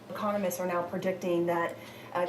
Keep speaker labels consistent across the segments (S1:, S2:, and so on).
S1: Economists are now predicting that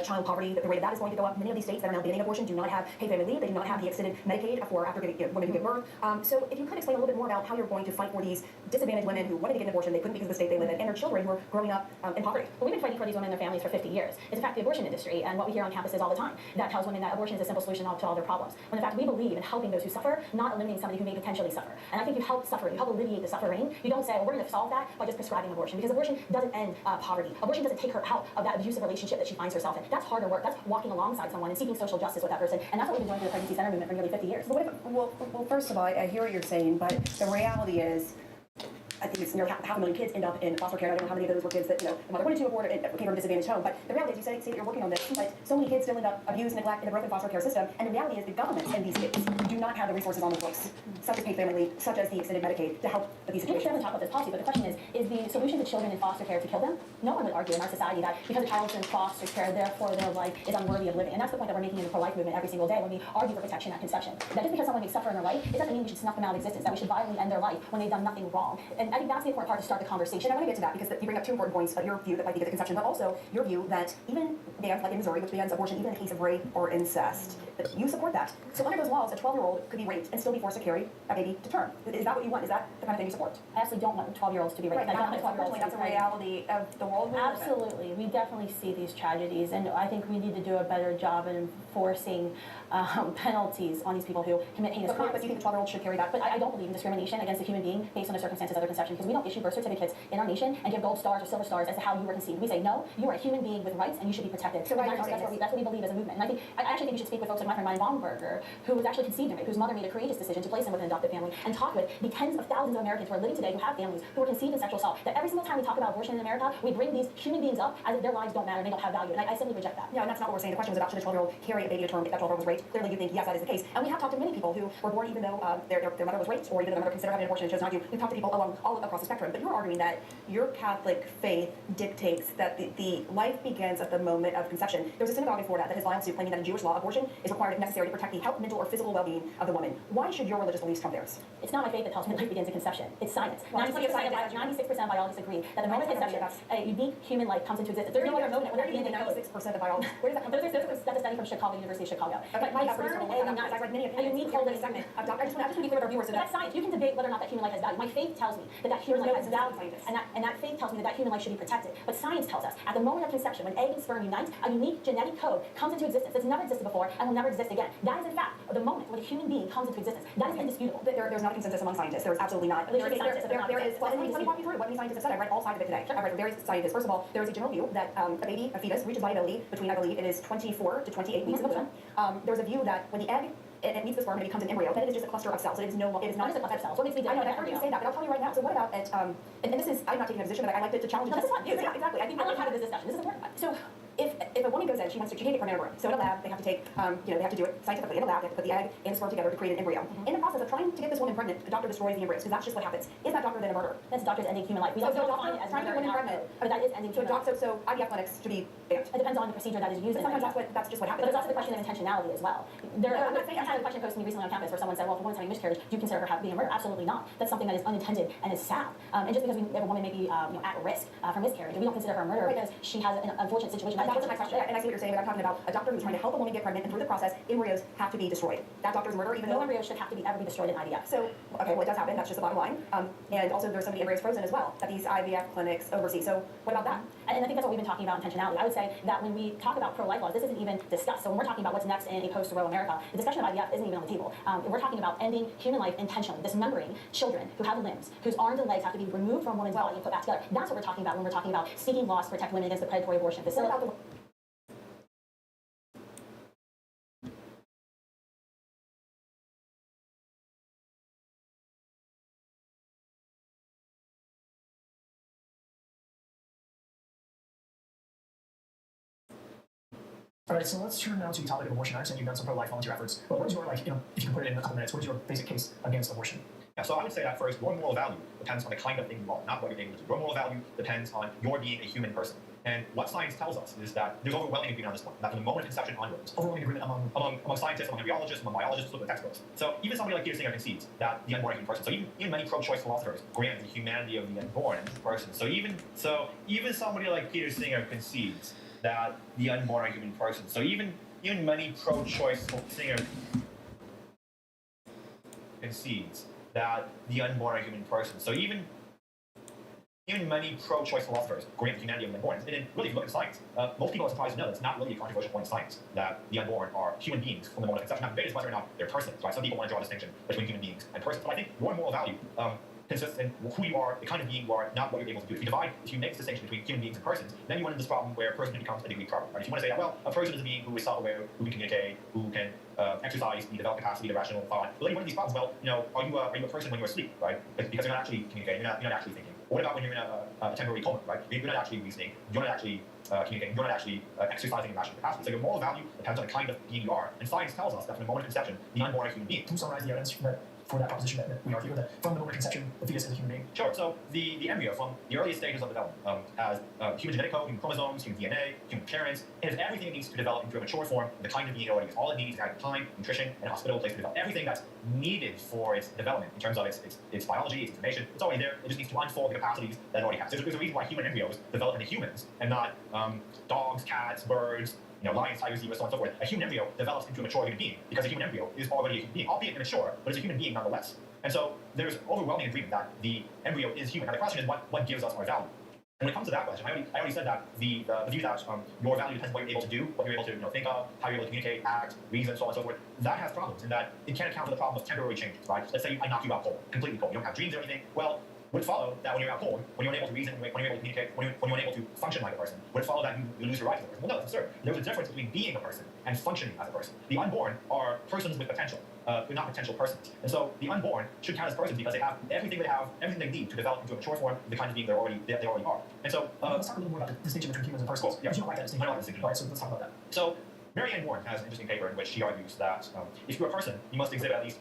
S1: child poverty, the rate of that is going to go up. Many of these states that are now banning abortion do not have paid family leave. They do not have the extended Medicaid for after women who give birth. So if you could explain a little bit more about how you're going to fight for these disadvantaged women who wanted to get an abortion, they couldn't because of the state they live in, and their children who are growing up in poverty.
S2: Well, we've been fighting for these women and their families for 50 years. It's in fact the abortion industry and what we hear on campuses all the time that tells women that abortion is a simple solution to all their problems. When in fact we believe in helping those who suffer, not eliminating somebody who may potentially suffer. And I think you help suffering, you help alleviate the suffering. You don't say, well, we're going to solve that by just prescribing abortion, because abortion doesn't end poverty. Abortion doesn't take her out of that abusive relationship that she finds herself in. That's harder work. That's walking alongside someone and seeking social justice with that person. And that's what we've been doing through the pregnancy center movement for nearly 50 years.
S1: Well, first of all, I hear what you're saying, but the reality is, I think it's nearly half a million kids end up in foster care. I don't know how many of those were kids that, the mother wanted to abort and came from a disadvantaged home. But the reality is, you say that you're working on this, but so many kids still end up abused, neglect in the broken foster care system. And the reality is the governments in these states do not have the resources on the books, such as paid family leave, such as the extended Medicaid, to help with these situations.
S2: We can certainly talk about this policy, but the question is the solution to children in foster care to kill them? No one would argue in our society that because a child is in foster care, therefore their life is unworthy of living. And that's the point that we're making in the pro-life movement every single day when we argue for protection at conception. That just because someone may suffer in their life, it doesn't mean we should snuff them out of existence, that we should violently end their life when they've done nothing wrong. And I think that's the important part to start the conversation.
S1: And I want to get to that because you bring up two important points, your view that might be good at conception, but also your view that even bans, like in Missouri, which bans abortion even in the case of rape or incest, that you support that. So under those laws, a 12-year-old could be raped and still be forced to carry a baby to term. Is that what you want? Is that the kind of thing you support?
S2: I absolutely don't want 12-year-olds to be raped.
S1: Right, unfortunately, that's a reality of the world.
S2: Absolutely. We definitely see these tragedies, and I think we need to do a better job in enforcing penalties on these people who commit heinous crimes.
S1: But do you think a 12-year-old should carry that?
S2: But I don't believe in discrimination against a human being based on the circumstances of their conception, because we don't issue birth certificates in our nation and give gold stars or silver stars as to how you were conceived. We say, no, you are a human being with rights and you should be protected.
S1: So
S2: that's what we believe as a movement. And I actually think you should speak with folks like my friend Ryan Baumberger, who was actually conceived in rape, whose mother made a courageous decision to place him with an adopted family, and talk with the tens of thousands of Americans who are living today who have families who were conceived in sexual assault. That every single time we talk about abortion in America, we bring these human beings up as if their lives don't matter and they don't have value. And I simply reject that.
S1: Yeah, and that's not what we're saying. The question was about should a 12-year-old carry a baby to term if that 12-year-old was raped. Clearly you think, yes, that is the case. And we have talked to many people who were born even though their mother was raped, or even though their mother considered having an abortion and chose not to. We've talked to people all across the spectrum. But you're arguing that your Catholic faith dictates that the life begins at the moment of conception. There's a synagogue in Florida that has filed suit claiming that in Jewish law, abortion is required if necessary to protect the health, mental, or physical well-being of the woman. Why should your religious beliefs trump theirs?
S2: It's not my faith that tells me that life begins at conception. It's science.
S1: Well,
S2: 96% of biologists agree that the moment of conception, a unique human life comes into existence. There's no other moment where that
S1: 96% of biologists. Where does that come from?
S2: That's a study from Chicago, University of Chicago.
S1: Okay, I've read many opinions.
S2: A unique holistic segment.
S1: I just want to be clear with our viewers.
S2: That's science. You can debate whether or not that human life has value. My faith tells me that human life has value, and that faith tells me that human life should be protected. But science tells us at the moment of conception, when egg and sperm unite, a unique genetic code comes into existence that's never existed before and will never exist again. That is in fact the moment when a human being comes into existence. That is indisputable.
S1: There's not a consensus among scientists. There's absolutely not.
S2: There is.
S1: Let me walk you through what many scientists have said. I read all sides of it today. I read from various scientists. First of all, there is a general view that a fetus reaches viability between, I believe, it is 24 to 28 weeks in the womb. There's a view that when the egg it meets the sperm and it becomes an embryo, then it is just a cluster of cells. It is not
S2: just a cluster of cells. What makes me different?
S1: I know, I heard you say that, but I'll tell you right now. So what about it? And this is, I'm not taking a position, but I like to challenge.
S2: No, this is fun.
S1: Yeah, exactly.
S2: I love having this discussion. This is important.
S1: So if a woman goes in, she can't get pregnant in a room. So in a lab, they have to take, they have to do it scientifically in a lab. They have to put the egg and the sperm together to create an embryo. In the process of trying to get this woman pregnant, the doctor destroys the embryos because that's just what happens. Is that doctor then a murderer?
S2: That's doctor's ending human life. We
S1: don't
S2: define it as
S1: trying to get women pregnant,
S2: but that is ending human life.
S1: So IVF clinics should be banned.
S2: It depends on the procedure that is used.
S1: Sometimes that's just what happens.
S2: But there's also the question of intentionality as well. I had a question posed to me recently on campus where someone said, well, if a woman's having a miscarriage, do you consider her being a murderer? Absolutely not. That's something that is unintended and is sad. And just because we have a woman may be at risk for miscarriage, we don't consider her a murderer because she has an unfortunate situation.
S1: That wasn't my question. And I see what you're saying, but I'm talking about a doctor who's trying to help a woman get pregnant, and through the process, embryos have to be destroyed. That doctor's murder, even though
S2: no embryo should have to ever be destroyed in IVF.
S1: So, okay, well, it does happen. That's just the bottom line. And also, there's some of the embryos frozen as well that these IVF clinics oversee. So, what about that?
S2: And I think that's what we've been talking about, intentionality. I would say that when we talk about pro-life laws, this isn't even discussed. So when we're talking about what's next in a post-Roe America, the discussion of IVF isn't even on the table. We're talking about ending human life intentionally, dismembering children who have limbs, whose arms and legs have to be removed from a woman's body and put back together. That's what we're talking about when we're talking about seeking laws to protect women against the predatory abortion facility.
S3: All right, so let's turn now to the topic of abortion. I understand you've done some pro-life volunteer efforts, but what is your, if you can put it in a couple minutes, what is your basic case against abortion?
S4: Yeah, so I would say that first, your moral value depends on the kind of thing you are, not what you're able to do. Your moral value depends on your being a human person. And what science tells us is that there's overwhelming agreement on this point, that from the moment of conception onwards,
S3: Overwhelming agreement
S4: among scientists, among embryologists, among biologists, look at the textbooks. So even somebody like Peter Singer concedes that the unborn is a human person. So even many pro-choice philosophers grant the humanity of the unborn person. So even somebody like Peter Singer concedes that the unborn are a human person. So even many pro-choice Singer concedes that the unborn are a human person. So even many pro-choice philosophers grant the humanity of the unborn. And really, if you look at science, most people are surprised to know that it's not really a controversial point in science that the unborn are human beings from the moment of conception. Now, the debate is whether or not they're persons, right? Some people want to draw a distinction between human beings and persons. But I think your moral value consists in who you are, the kind of being you are, not what you're able to do. If you make this distinction between human beings and persons, then you run into this problem where a person becomes a degree problem. Right? If you want to say that, well, a person is a being who is self-aware, who can communicate, who can exercise the developed capacity, the rational thought. Well, then you run into these problems. Well, are you a person when you're asleep, right? Because you're not actually communicating, you're not actually thinking. Or what about when you're in a temporary coma, right? You're not actually reasoning, you're not actually communicating, you're not actually exercising your rational capacity. So your moral value depends on the kind of being you are. And science tells us that from the moment of conception, the unborn are human beings.
S3: Can you summarize the evidence for that proposition that we argue that from the moment of conception, the fetus is a human being?
S4: Sure. So the embryo, from the earliest stages of development, has human genetic code, human chromosomes, human DNA, human parents. It has everything it needs to develop into a mature form, the kind of being it already is. All it needs is adequate time, nutrition, and a hospitable place to develop. Everything that's needed for its development in terms of its biology, its information, it's already there. It just needs to unfold the capacities that it already has. There's a reason why human embryos develop into humans and not dogs, cats, birds, lions, tigers, zebras, so on and so forth. A human embryo develops into a mature human being because a human embryo is already a human being, albeit immature, but it's a human being nonetheless. And so there's overwhelming agreement that the embryo is human. Now the question is what gives us our value? And when it comes to that question, I already said that the view that your value depends on what you're able to do, what you're able to think of, how you're able to communicate, act, reason, so on and so forth. That has problems in that it can't account for the problem of temporary changes, right? Let's say I knock you out cold, completely cold. You don't have dreams or anything. Well, would it follow that when you're out cold, when you're unable to reason, when you're able to communicate, when you're unable to function like a person, would it follow that you lose your rights as a person? Well, no, that's absurd. There's a difference between being a person and functioning as a person. The unborn are persons with potential. They're not potential persons. And so the unborn should count as persons because they have everything they need to develop into a mature form, the kind of being they already are. And so
S3: let's talk a little more about the distinction between humans and persons.
S4: Cool, yeah.
S3: Because you don't like that distinction.
S4: I don't like the distinction.
S3: All right, so let's talk about that.
S4: So Marianne Moore has an interesting paper in which she argues that if you're a person, you must exhibit at least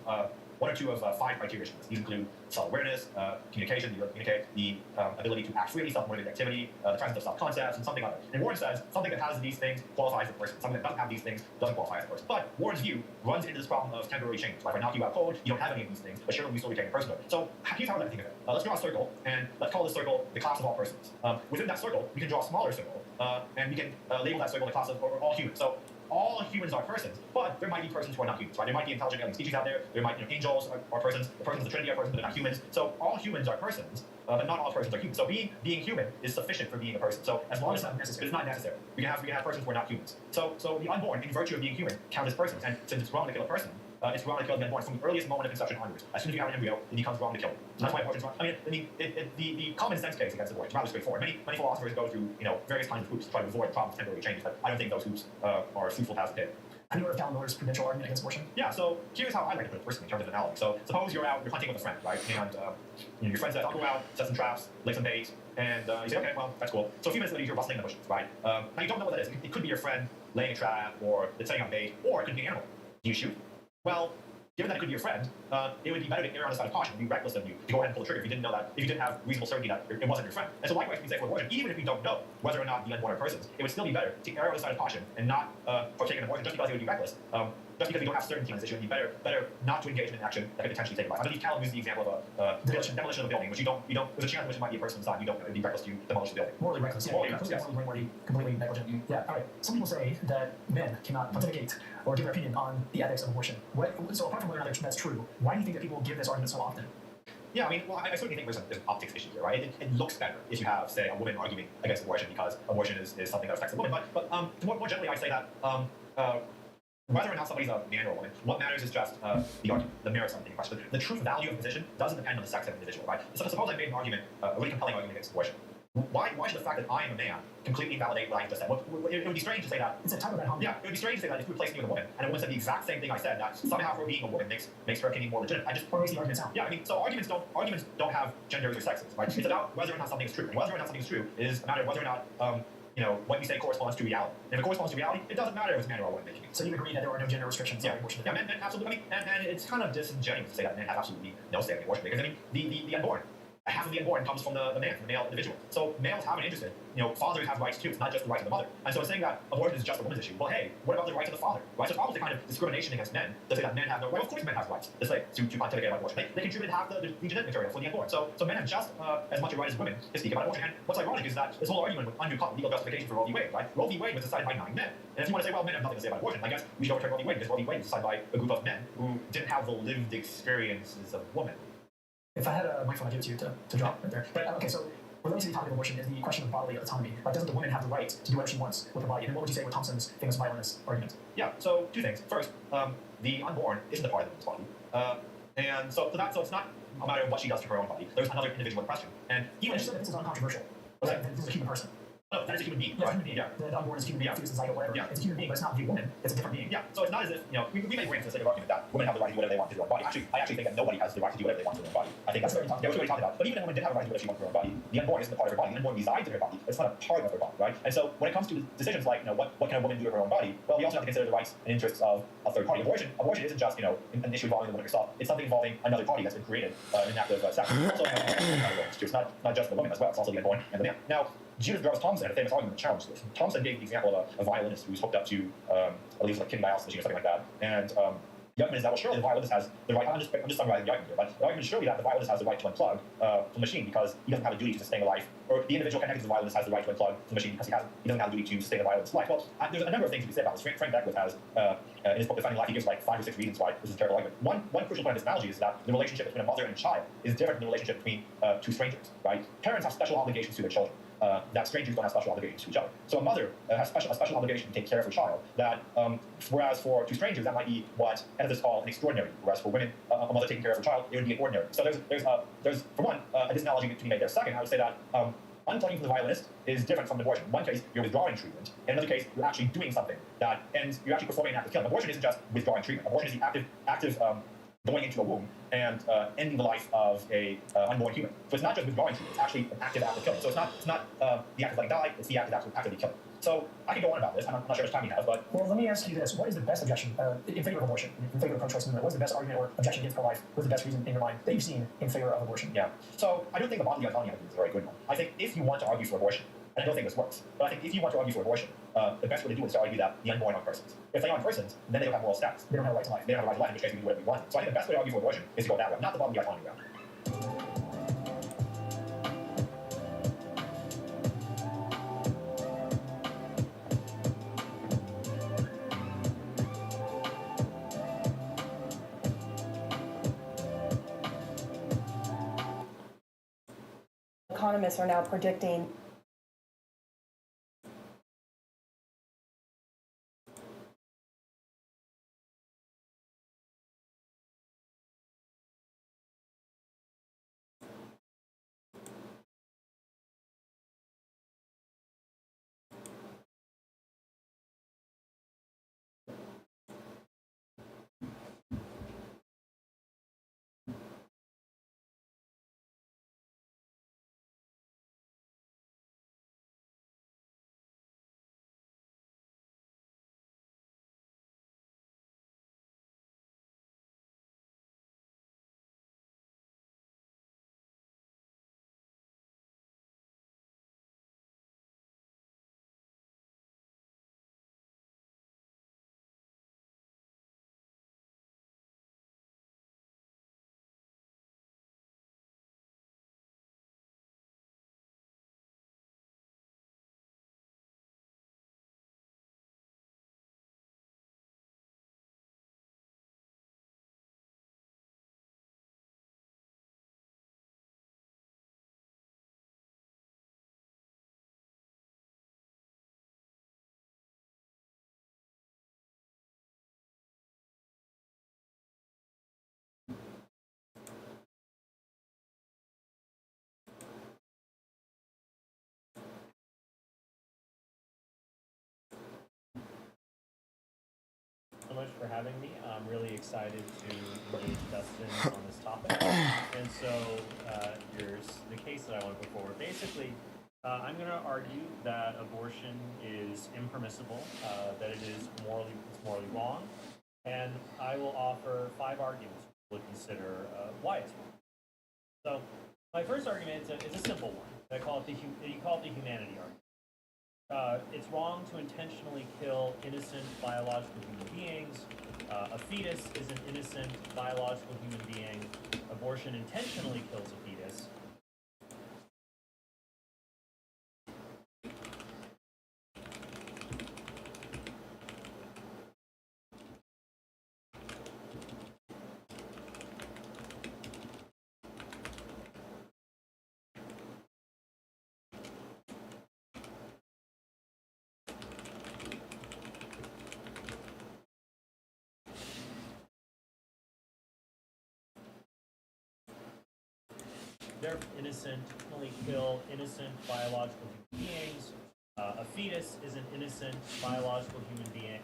S4: one or two of 5 criteria. These include self-awareness, communication, the ability to communicate, the ability to act freely, self-motivated activity, the presence of self-concepts, and something other. And Warren says something that has these things qualifies as a person. Something that doesn't have these things doesn't qualify as a person. But Warren's view runs into this problem of temporary change. Like if I knock you out cold, you don't have any of these things, but surely you still retain your personhood. So here's how I like to think of it. Let's draw a circle, and let's call this circle the class of all persons. Within that circle, we can draw a smaller circle, and we can label that circle the class of all humans. So all humans are persons, but there might be persons who are not humans, right? There might be intelligent alien species out there. There might, angels are persons. The persons of the Trinity are persons, but they're not humans. So all humans are persons, but not all persons are humans. So being human is sufficient for being a person. So as long as it's not necessary, we can have persons who are not humans. So the unborn, in virtue of being human, count as persons. And since it's wrong to kill a person, it's wrong to kill the unborn from the earliest moment of conception onwards. As soon as you have an embryo, it becomes wrong to kill it. And that's why abortion is wrong. The common sense case against abortion is rather straightforward. Many philosophers go through various kinds of hoops to try to avoid the problem of temporary changes, but I don't think those hoops are fruitful paths to take.
S3: Have you heard of Galen Miller's prudential argument against abortion?
S4: Yeah, so here's how I like to put it personally in terms of analogy. So suppose you're hunting with a friend, right? And your friend says, I'll go out, set some traps, lay some bait, and you say, okay, well, that's cool. So a few minutes later, you're rustling in the bushes, right? Now you don't know what that is. It could be your friend laying a trap, or setting up bait, or it could be an animal. Do you shoot? Well, given that it could be your friend, it would be better to err on the side of caution, be reckless of you, to go ahead and pull the trigger if you didn't have reasonable certainty that it wasn't your friend. And so likewise, we say for abortion, even if we don't know whether or not the unborn are persons, it would still be better to err on the side of caution and not partake in abortion just because it would be reckless. Just because we don't have certainty on this issue, it would be better not to engage in an action that could potentially take a life. I believe Callum used the example of demolition of a building, which there's a chance in which it might be a person inside, it would be reckless to demolish the building.
S3: Morally reckless, yeah.
S4: Morally reckless, yes.
S3: Completely negligent. Yeah, all right. Some people say that men cannot pontificate or give their opinion on the ethics of abortion. So apart from whether or not that's true, why do you think that people give this argument so often?
S4: Yeah, I certainly think there's an optics issue here, right? It looks better if you have, say, a woman arguing against abortion because abortion is something that affects the woman. But more generally, I say that whether or not somebody's a man or a woman, what matters is just the argument, the merits of the question. The true value of a position doesn't depend on the sex of the individual, right? So suppose I made an argument, a really compelling argument against abortion. Why should the fact that I am a man completely validate what I just said? It would be strange to say that.
S3: It's a type of that.
S4: Yeah, it would be strange to say that if you replaced me with a woman, and a woman said the exact same thing I said, that somehow her being a woman makes her opinion more legitimate.
S3: Or makes the argument sound.
S4: Yeah, so arguments don't have genders or sexes, right? It's about whether or not something is true, and whether or not something is true is a matter of whether or not what you say corresponds to reality. And if it corresponds to reality, it doesn't matter if it's man or a woman making it.
S3: So you agree that there are no gender restrictions on abortion?
S4: Yeah, men absolutely. I mean, and it's kind of disingenuous to say that men have absolutely no say in abortion, because I mean, the unborn, half of the unborn comes from the man, from the male individual. So males have an interest in, fathers have rights too. It's not just the rights of the mother. And so saying that abortion is just a woman's issue, well, hey, what about the rights of the father? Right? So it's almost a kind of discrimination against men to say that men have no. Well, of course men have rights to say to pontificate about abortion. They contribute half the genetic material for the unborn. So men have just as much a right as women to speak about abortion. And what's ironic is that this whole argument would undercut legal justification for Roe v. Wade. Right? Roe v. Wade was decided by 9 men. And if you want to say, well, men have nothing to say about abortion, I guess we should overturn Roe v. Wade, because Roe v. Wade was decided by a group of men who didn't have the lived experiences of women.
S3: If I had a microphone, I'd give it to you to drop right there. But okay, so related to the topic of abortion is the question of bodily autonomy. Like, doesn't the woman have the right to do whatever she wants with her body? And what would you say with Thompson's famous violinist argument?
S4: Yeah, so 2 things. First, the unborn isn't a part of the woman's body. And so it's not a matter of what she does to her own body. There's another individual in question. And even
S3: if this is uncontroversial,
S4: okay.
S3: This is a human person.
S4: No, that is a human being.
S3: Yeah,
S4: right?
S3: human being.
S4: Yeah.
S3: The unborn is a human being. Fetus, zygote, whatever.
S4: Yeah.
S3: It's a human being, but it's not the woman. It's a different being.
S4: Yeah. So it's not as if we may bring for the sake of argument that women have the right to do whatever they want to their own body. I actually think that nobody has the right to do whatever they want to their own body. I think that's what we talked about. But even if a woman did have a right to do whatever she wants to her own body, the unborn isn't a part of her body. The unborn resides in her body. It's not a part of her body, right? And so when it comes to decisions like what can a woman do with her own body, well, we also have to consider the rights and interests of a third party. Abortion isn't just an issue involving the woman herself. It's something involving another party that's been created in an act of sex. Also, it's not just the woman as well. It's also the unborn and the man. Now, Judith Gross Thompson had a famous argument to challenge this. Thompson gave the example of a violinist who's hooked up to, I believe it was like Kim Miles machine or something like that. And the argument is that, well, surely the violinist has the right, I'm just summarizing the argument here, but the argument is surely that the violinist has the right to unplug the machine because he doesn't have a duty to sustain a life, or the individual connected to the violinist has the right to unplug the machine because he doesn't have a duty to sustain the violinist's life. Well, there's a number of things to be said about this. Frank Beckwith has, in his book Defending Life, he gives like 5 or 6 reasons why this is a terrible argument. One crucial point of this analogy is that the relationship between a mother and a child is different than the relationship between 2 strangers, right? Parents have special obligations to their children. That strangers don't have special obligations to each other. So a mother has a special obligation to take care of her child. That whereas for 2 strangers that might be what ethicists call an extraordinary. Whereas for women, a mother taking care of her child, it would be an ordinary. So there's for one this analogy to be made there. Second, I would say that unplugging from the violinist is different from abortion. In one case, you're withdrawing treatment. In another case, you're actually doing something that ends. You're actually performing an act of killing. Abortion isn't just withdrawing treatment. Abortion is the active going into a womb and ending the life of a unborn human. So it's not just withdrawing treatment, it's actually an active act of killing. So it's not the act of letting die, it's the act of actively killing. So I can go on about this, I'm not sure how much time you have, but...
S3: Well, let me ask you this. What is the best objection in favor of abortion, in favor of the pro-choice movement? What is the best argument or objection against pro-life? What is the best reason in your mind that you've seen in favor of abortion?
S4: Yeah. So I don't think the bodily autonomy argument is a very good one. I think if you want to argue for abortion, and I don't think this works, but I think if you want to argue for abortion, the best way to do it is to argue that the unborn aren't persons. If they aren't persons, then they don't have moral status.
S3: They don't have a right to life.
S4: They don't have a right to life, in which case we can do whatever we want. So I think the best way to argue for abortion is to go that way, not the bodily autonomy route.
S1: Economists are now predicting
S5: So much for having me. I'm really excited to engage Dustin on this topic. And so the case that I want to put forward, basically, I'm going to argue that abortion is impermissible, that it's morally wrong, and I will offer 5 arguments to consider why it's wrong. So, my first argument is a simple one. You call it the humanity argument. It's wrong to intentionally kill innocent biological human beings. A fetus is an innocent biological human being. Abortion intentionally kills a fetus. They're innocently kill innocent biological human beings. A fetus is an innocent biological human being.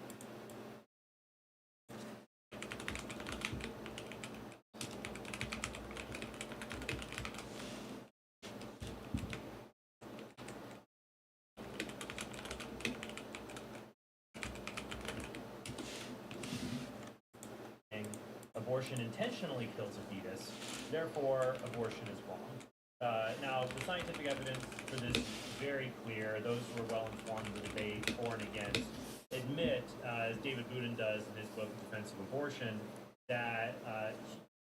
S5: Abortion intentionally kills a fetus, therefore abortion is wrong. Now, the scientific evidence for this is very clear. Those who are well informed in the debate for and against admit, as David Boudin does in his book Defense of Abortion, that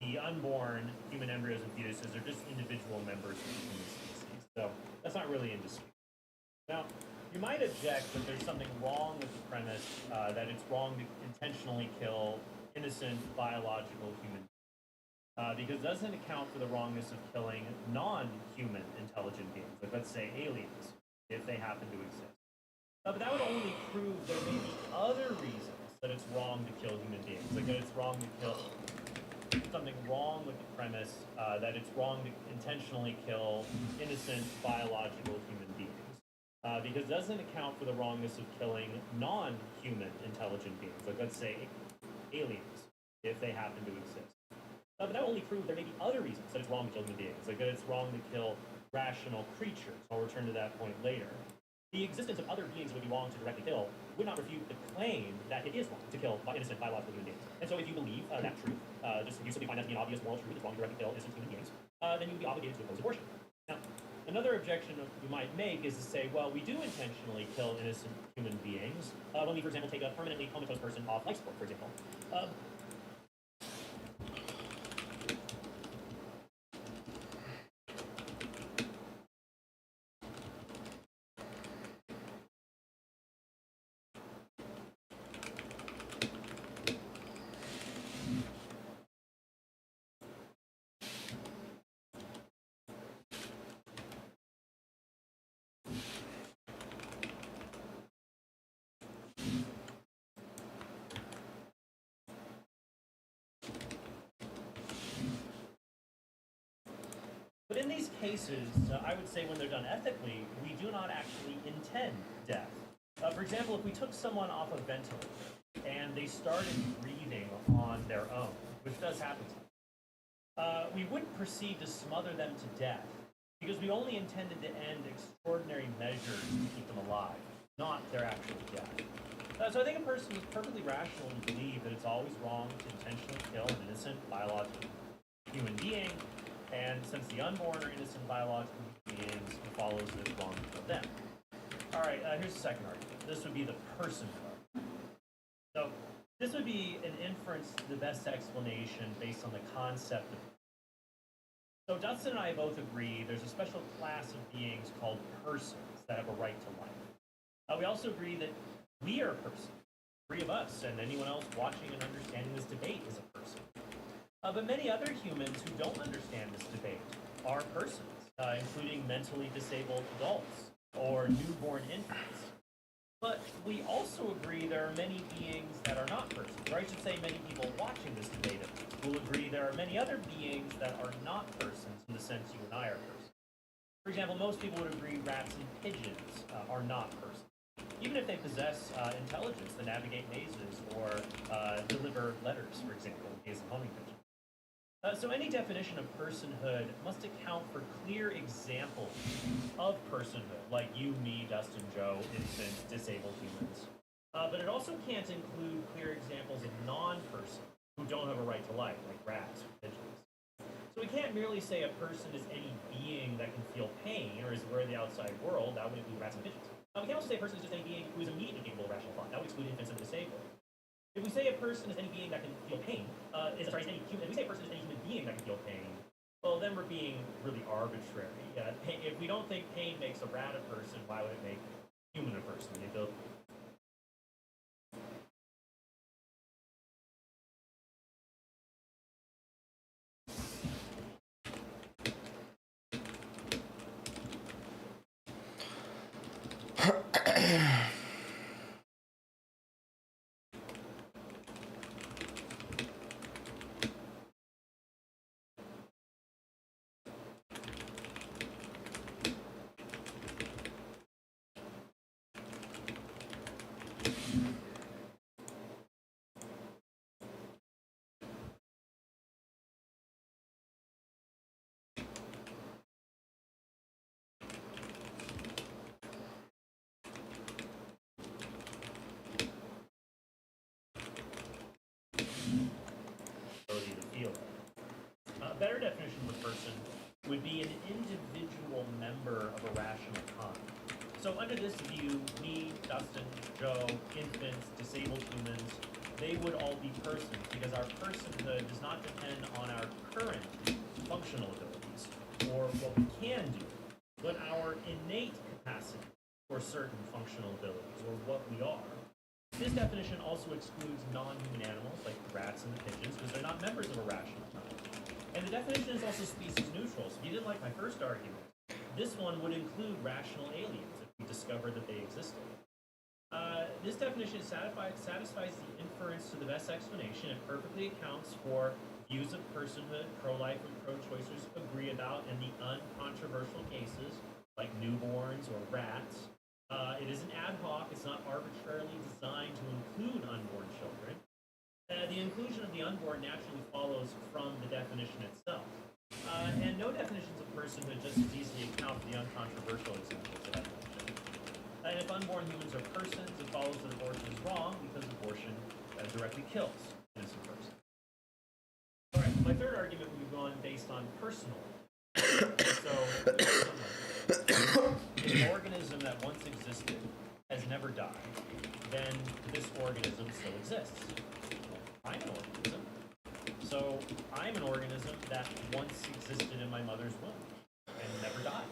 S5: the unborn human embryos and fetuses are just individual members of the human species. So that's not really in dispute. Now, you might object that there's something wrong with the premise that it's wrong to intentionally kill innocent biological human beings, because it doesn't account for the wrongness of killing non-human intelligent beings, like let's say aliens, if they happen to exist. But that would only prove there may be other reasons that it's wrong to kill human beings, like that it's wrong to kill something wrong with the premise that it's wrong to intentionally kill innocent biological human beings. Because it doesn't account for the wrongness of killing non-human intelligent beings, like let's say aliens, if they happen to exist. But that will only prove there may be other reasons that it's wrong to kill human beings, like that it's wrong to kill rational creatures. I'll return to that point later. The existence of other beings that would be wrong to directly kill would not refute the claim that it is wrong to kill innocent biological human beings. And so if you believe that truth, just if you simply find that to be an obvious moral truth, it's wrong to directly kill innocent human beings, then you would be obligated to oppose abortion. Now, another objection you might make is to say, well, we do intentionally kill innocent human beings when we, for example, take a permanently comatose person off life support, for example. But in these cases, I would say when they're done ethically, we do not actually intend death. For example, if we took someone off a ventilator and they started breathing on their own, which does happen sometimes, we wouldn't proceed to smother them to death because we only intended to end extraordinary measures to keep them alive, not their actual death. So I think a person is perfectly rational to believe that it's always wrong to intentionally kill an innocent biological human being. And since the unborn are innocent biological beings, it follows that it's wrong to kill them. All right, here's the second argument. This would be the personhood argument. So this would be an inference to the best explanation based on the concept of. So Dustin and I both agree there's a special class of beings called persons that have a right to life. We also agree that we are persons. 3 of us and anyone else watching and understanding this debate is a person. But many other humans who don't understand this debate are persons, including mentally disabled adults or newborn infants. But we also agree there are many beings that are not persons, or I should say many people watching this debate will agree there are many other beings that are not persons in the sense you and I are persons. For example, most people would agree rats and pigeons are not persons, even if they possess intelligence to navigate mazes or deliver letters, for example, in the case of homing pigeons. So any definition of personhood must account for clear examples of personhood, like you, me, Dustin, Joe, infants, disabled humans. But it also can't include clear examples of non-person who don't have a right to life, like rats or pigeons. So we can't merely say a person is any being that can feel pain or is aware of the outside world. That would include rats and pigeons. We can't also say a person is just any being who is immediately capable of rational thought. That would exclude infants and the disabled. If we say a person is any being that can feel pain, if we say a person is any human being that can feel pain, well, then we're being really arbitrary. If we don't think pain makes a rat a person, why would it make human a person? The ability. Ability to feel. A better definition of a person would be an individual member of a rational kind. So under this view, me, Dustin, Joe, infants, disabled humans, they would all be persons because our personhood does not depend on our current functional abilities or what we can do, but our innate capacity for certain functional abilities or what we are. This definition also excludes non-human animals like rats and the pigeons because they're not members of a rational kind. And the definition is also species neutral. So if you didn't like my first argument, this one would include rational aliens if we discovered that they existed. This definition satisfies the inference to the best explanation. It perfectly accounts for views of personhood pro-life and pro-choicers agree about in the uncontroversial cases like newborns or rats. It isn't ad hoc. It's not arbitrarily designed to include unborn children. The inclusion of the unborn naturally follows from the definition itself. And no definitions of personhood just as easily account for the uncontroversial examples that I mentioned. And if unborn humans are persons, it follows that abortion is wrong because abortion directly kills innocent persons. All right, my third argument would be one based on personal. So, if an organism that once existed has never died, then this organism still exists. I'm an organism. So I'm an organism that once existed in my mother's womb and never died.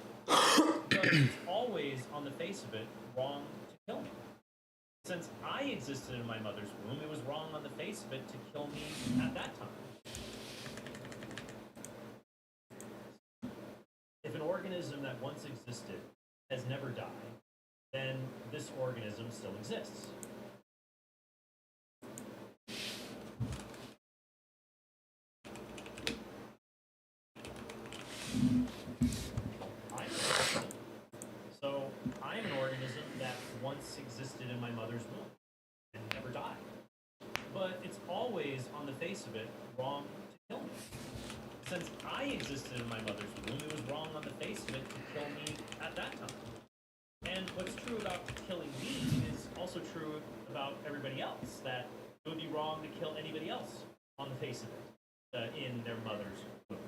S5: But it's always, on the face of it, wrong to kill me. Since I existed in my mother's womb, it was wrong on the face of it to kill me at that time. If an organism that once existed has never died, then this organism still exists. So I'm an organism that once existed in my mother's womb and never died. But it's always, on the face of it, wrong to kill me. Since I existed in my mother's womb, it was wrong on the face of it to kill me at that time. And what's true about killing me is also true about everybody else, that it would be wrong to kill anybody else on the face of it in their mother's womb.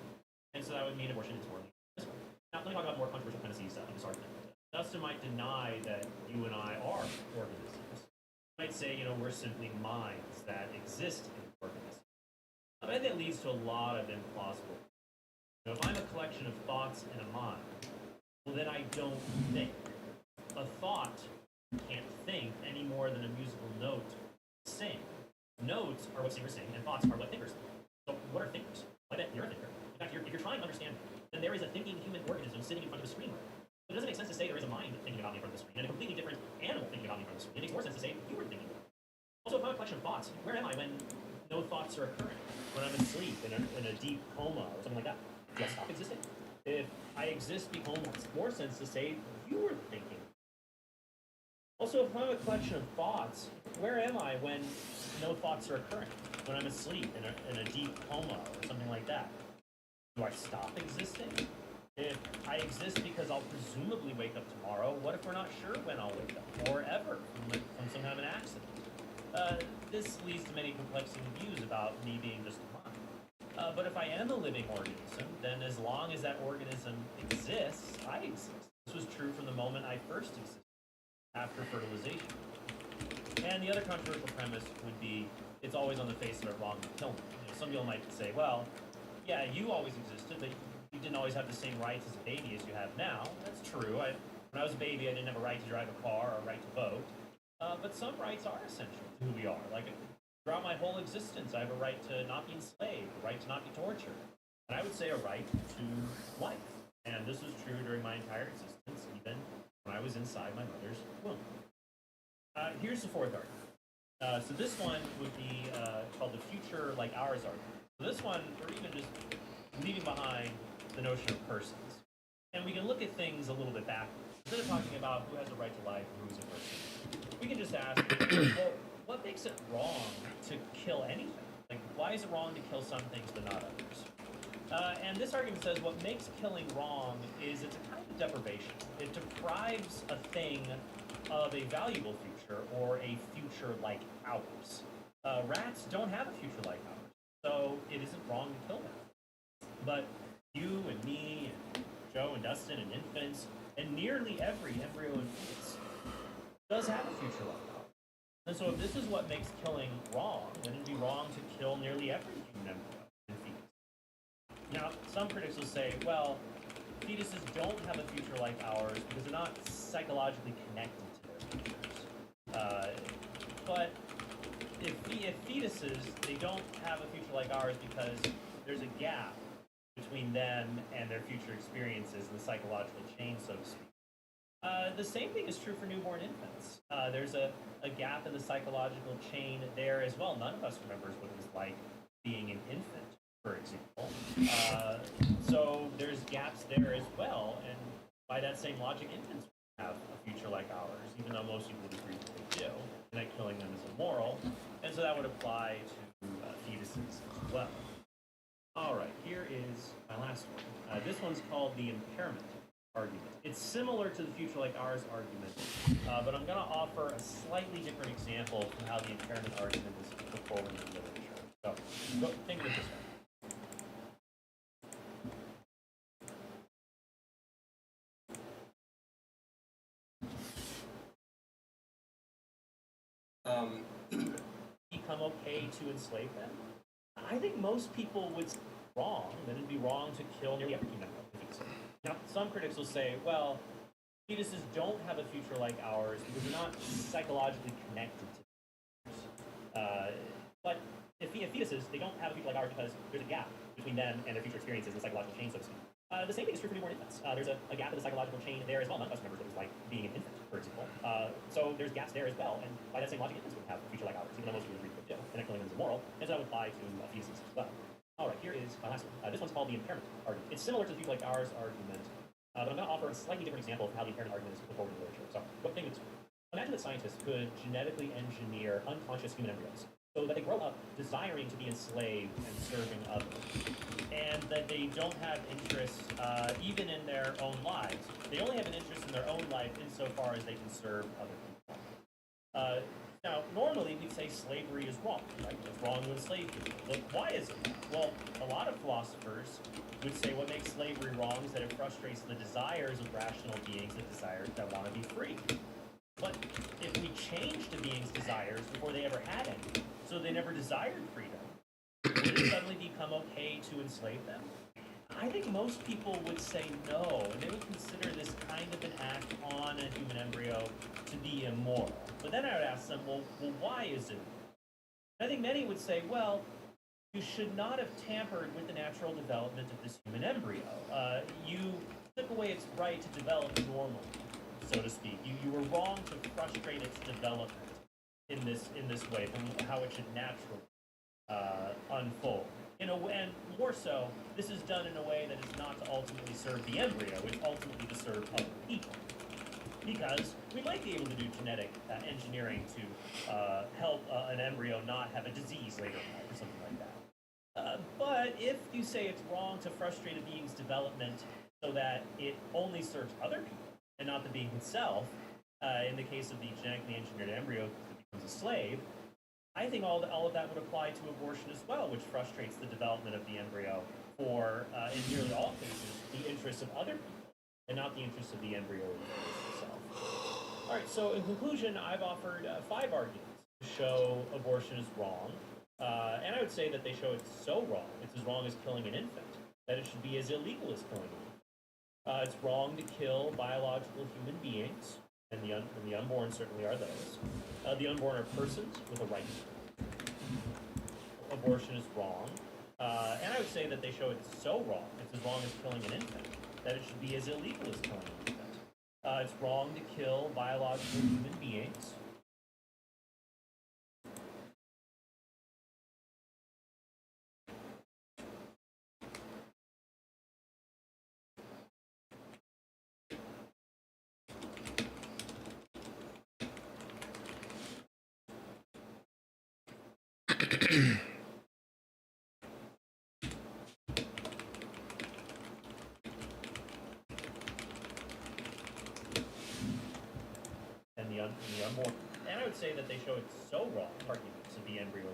S5: And so that would mean abortion is morally permissible. Now, let me talk about more controversial premises of this argument. Dustin might deny that you and I are organisms. He might say, we're simply minds that exist in organisms. I bet that leads to a lot of implausible. If I'm a collection of thoughts and a mind, well, then I don't think. A thought can't think any more than a musical note sing. Notes are what singers sing, and thoughts are what thinkers think. So what are thinkers? I bet you're a thinker. In fact, if you're trying to understand, then there is a thinking human organism sitting in front of a screen. It doesn't make sense to say there is a mind thinking about me in front of the screen, and a completely different animal thinking about me in front of the screen. It makes more sense to say you were thinking. Also, if I'm a collection of thoughts, where am I when no thoughts are occurring? When I'm asleep, in a deep coma, or something like that? Do I stop existing? If I exist before, it makes more sense to say you were thinking. Also, if I'm a collection of thoughts, where am I when no thoughts are occurring? When I'm asleep, in a deep coma, or something like that? Do I stop existing? If exist because I'll presumably wake up tomorrow. What if we're not sure when I'll wake up, or ever, from some kind of an accident? This leads to many perplexing views about me being just a mind. But if I am a living organism, then as long as that organism exists, I exist. This was true from the moment I first existed, after fertilization. And the other controversial premise would be, it's always on the face of it wrong to kill me. Some people might say, well, yeah, you always existed, but you didn't always have the same rights as a baby as you have now. That's true. When I was a baby, I didn't have a right to drive a car or a right to vote. But some rights are essential to who we are. Like, throughout my whole existence, I have a right to not be enslaved, a right to not be tortured. And I would say a right to life. And this was true during my entire existence, even when I was inside my mother's womb. Here's the fourth argument. So this one would be called the future like ours argument. So this one, we're even just leaving behind the notion of persons. And we can look at things a little bit backwards. Instead of talking about who has a right to life or who's a person, we can just ask, well, what makes it wrong to kill anything? Like, why is it wrong to kill some things but not others? And this argument says what makes killing wrong is it's a kind of deprivation. It deprives a thing of a valuable future or a future like ours. Rats don't have a future like ours, so it isn't wrong to kill them. But you and me and Joe and Dustin and infants and nearly every embryo and fetus does have a future like ours. And so if this is what makes killing wrong, then it'd be wrong to kill nearly every human embryo and fetus. Now, some critics will say, well, fetuses don't have a future like ours because they're not psychologically connected to their futures. But if fetuses, they don't have a future like ours because there's a gap between them and their future experiences in the psychological chain, so to speak. The same thing is true for newborn infants. There's a gap in the psychological chain there as well. None of us remembers what it was like being an infant, for example. So there's gaps there as well, and by that same logic, infants have a future like ours, even though most people would agree that they do, and that killing them is immoral, and so that would apply to fetuses as well. All right, here is my last one. This one's called the impairment argument. It's similar to the future like ours argument, but I'm going to offer a slightly different example from how the impairment argument is put forward in the literature. So, think of it this way. Become okay to enslave them? I think most people would say wrong, then it'd be wrong to kill nearly every human fetus. Now, some critics will say, well, fetuses don't have a future like ours because they're not psychologically connected to theirs. But if fetuses, they don't have a future like ours because there's a gap between them and their future experiences in the psychological chain, so to speak. The same thing is true for newborn infants. There's a gap in the psychological chain there as well. None of us remembers what it was like being an infant, for example. So there's gaps there as well, and by that same logic, infants would have a future like ours, even though most people agree that they do, and that killing them is immoral, and so that would apply to fetuses as well. All right, here is my last one. This one's called the impairment argument. It's similar to the future like ours argument, but I'm going to offer a slightly different example of how the impairment argument is put forward in the literature. So, think of this. Imagine that scientists could genetically engineer unconscious human embryos so that they grow up desiring to be enslaved and serving others, and that they don't have interest even in their own lives. They only have an interest in their own life insofar as they can serve other people. Now, normally we'd say slavery is wrong, right? It's wrong to enslave people. But why is it wrong? Well, a lot of philosophers would say what makes slavery wrong is that it frustrates the desires of rational beings that want to be free. But if we change the beings' desires before they ever had any, so they never desired freedom, would it suddenly become okay to enslave them? I think most people would say no, and they would consider this kind of an act on a human embryo to be immoral. But then I would ask them, well, why is it? I think many would say, well, you should not have tampered with the natural development of this human embryo. You took away its right to develop normally, so to speak. You were wrong to frustrate its development in this way, from how it should naturally unfold. And more so, this is done in a way that is not to ultimately serve the embryo, it's ultimately to serve other people. Because we might be able to do genetic engineering to help an embryo not have a disease later in life or something like that. But if you say it's wrong to frustrate a being's development so that it only serves other people and not the being itself. In the case of the genetically engineered embryo that becomes a slave, I think all of that would apply to abortion as well, which frustrates the development of the embryo for, in nearly all cases, the interests of other people and not the interests of the embryo or the fetus itself. All right, so in conclusion, I've offered 5 arguments to show abortion is wrong, and I would say that they show it's so wrong, it's as wrong as killing an infant, that it should be as illegal as killing an infant. It's wrong to kill biological human beings, and the unborn certainly are those. The unborn are persons with a right. Abortion is wrong, and I would say that they show it's so wrong, it's as wrong as killing an infant, that it should be as illegal as killing an infant. It's wrong to kill biological human beings. And the unborn. And I would say that they show it's so wrong, arguments of the embryo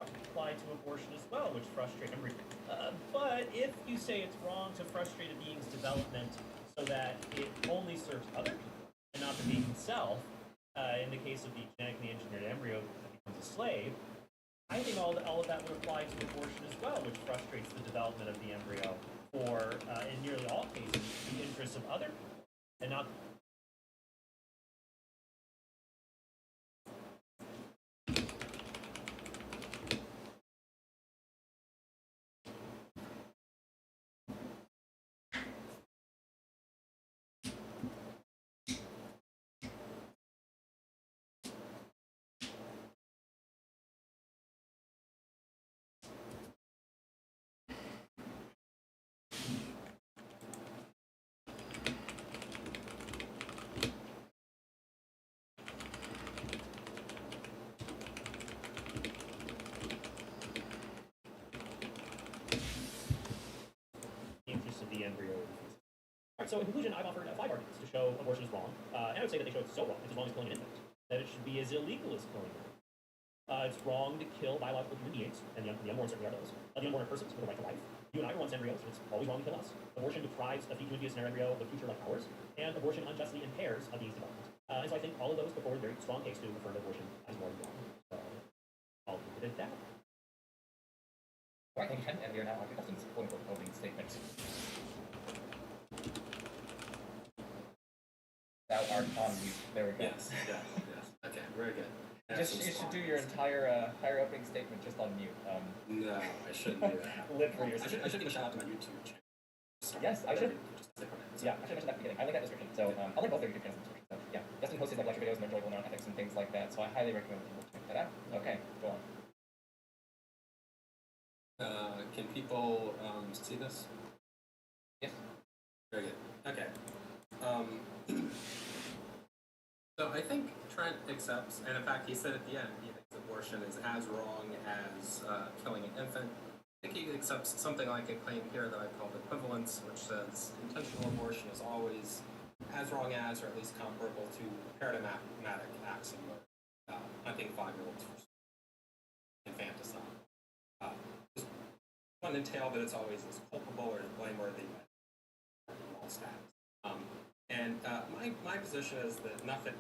S5: apply to abortion as well, which frustrate embryo. But if you say it's wrong to frustrate a being's development so that it only serves other people and not the being itself, in the case of the genetically engineered embryo that becomes a slave, I think all of that would apply to abortion as well, which frustrates the development of the embryo for, in nearly all cases, the interests of other people and not. The embryo. All right, so in conclusion, I've offered 5 arguments to show abortion is wrong, and I would say that they show it's so wrong, it's as wrong as killing an infant, that it should be as illegal as killing an infant. It's wrong to kill biological human beings, and the unborn certainly are those. The unborn are persons with a right to life. You and I were once embryos, so it's always wrong to kill us. Abortion deprives a human fetus in our embryo of a future like ours, and abortion unjustly impairs a being's development. And so I think all of those put forward a very strong case to refer to abortion as more than wrong. So I'll leave it at that.
S6: All right, thank you, Ken. And we are now on to Dustin's quote-unquote opening statement. Thou art on mute. There we go.
S7: Yes. Okay, very good.
S6: You should do your entire opening statement just on mute.
S7: No, I shouldn't do that.
S6: Live for yours.
S7: I should give a shout out to my YouTube channel.
S6: Yes, I should.
S7: Just click on it.
S6: Yeah, I should mention that at the beginning. I link that in the description. So I'll link both their YouTube channels in the description. So yeah, Dustin posts his like lecture videos and enjoyable non-ethics and things like that. So I highly recommend people check that out. Okay, go on.
S7: Can people see this?
S6: Yes.
S7: Very good. Okay. So I think Trent accepts, and in fact he said at the end, he thinks abortion is as wrong as killing an infant. I think he accepts something like a claim here that I've called equivalence, which says intentional abortion is always as wrong as, or at least comparable to, paradigmatic acts of murder, hunting 5-year-olds for infanticide. This doesn't entail that it's always as culpable or blameworthy by all status. And my position is that nothing.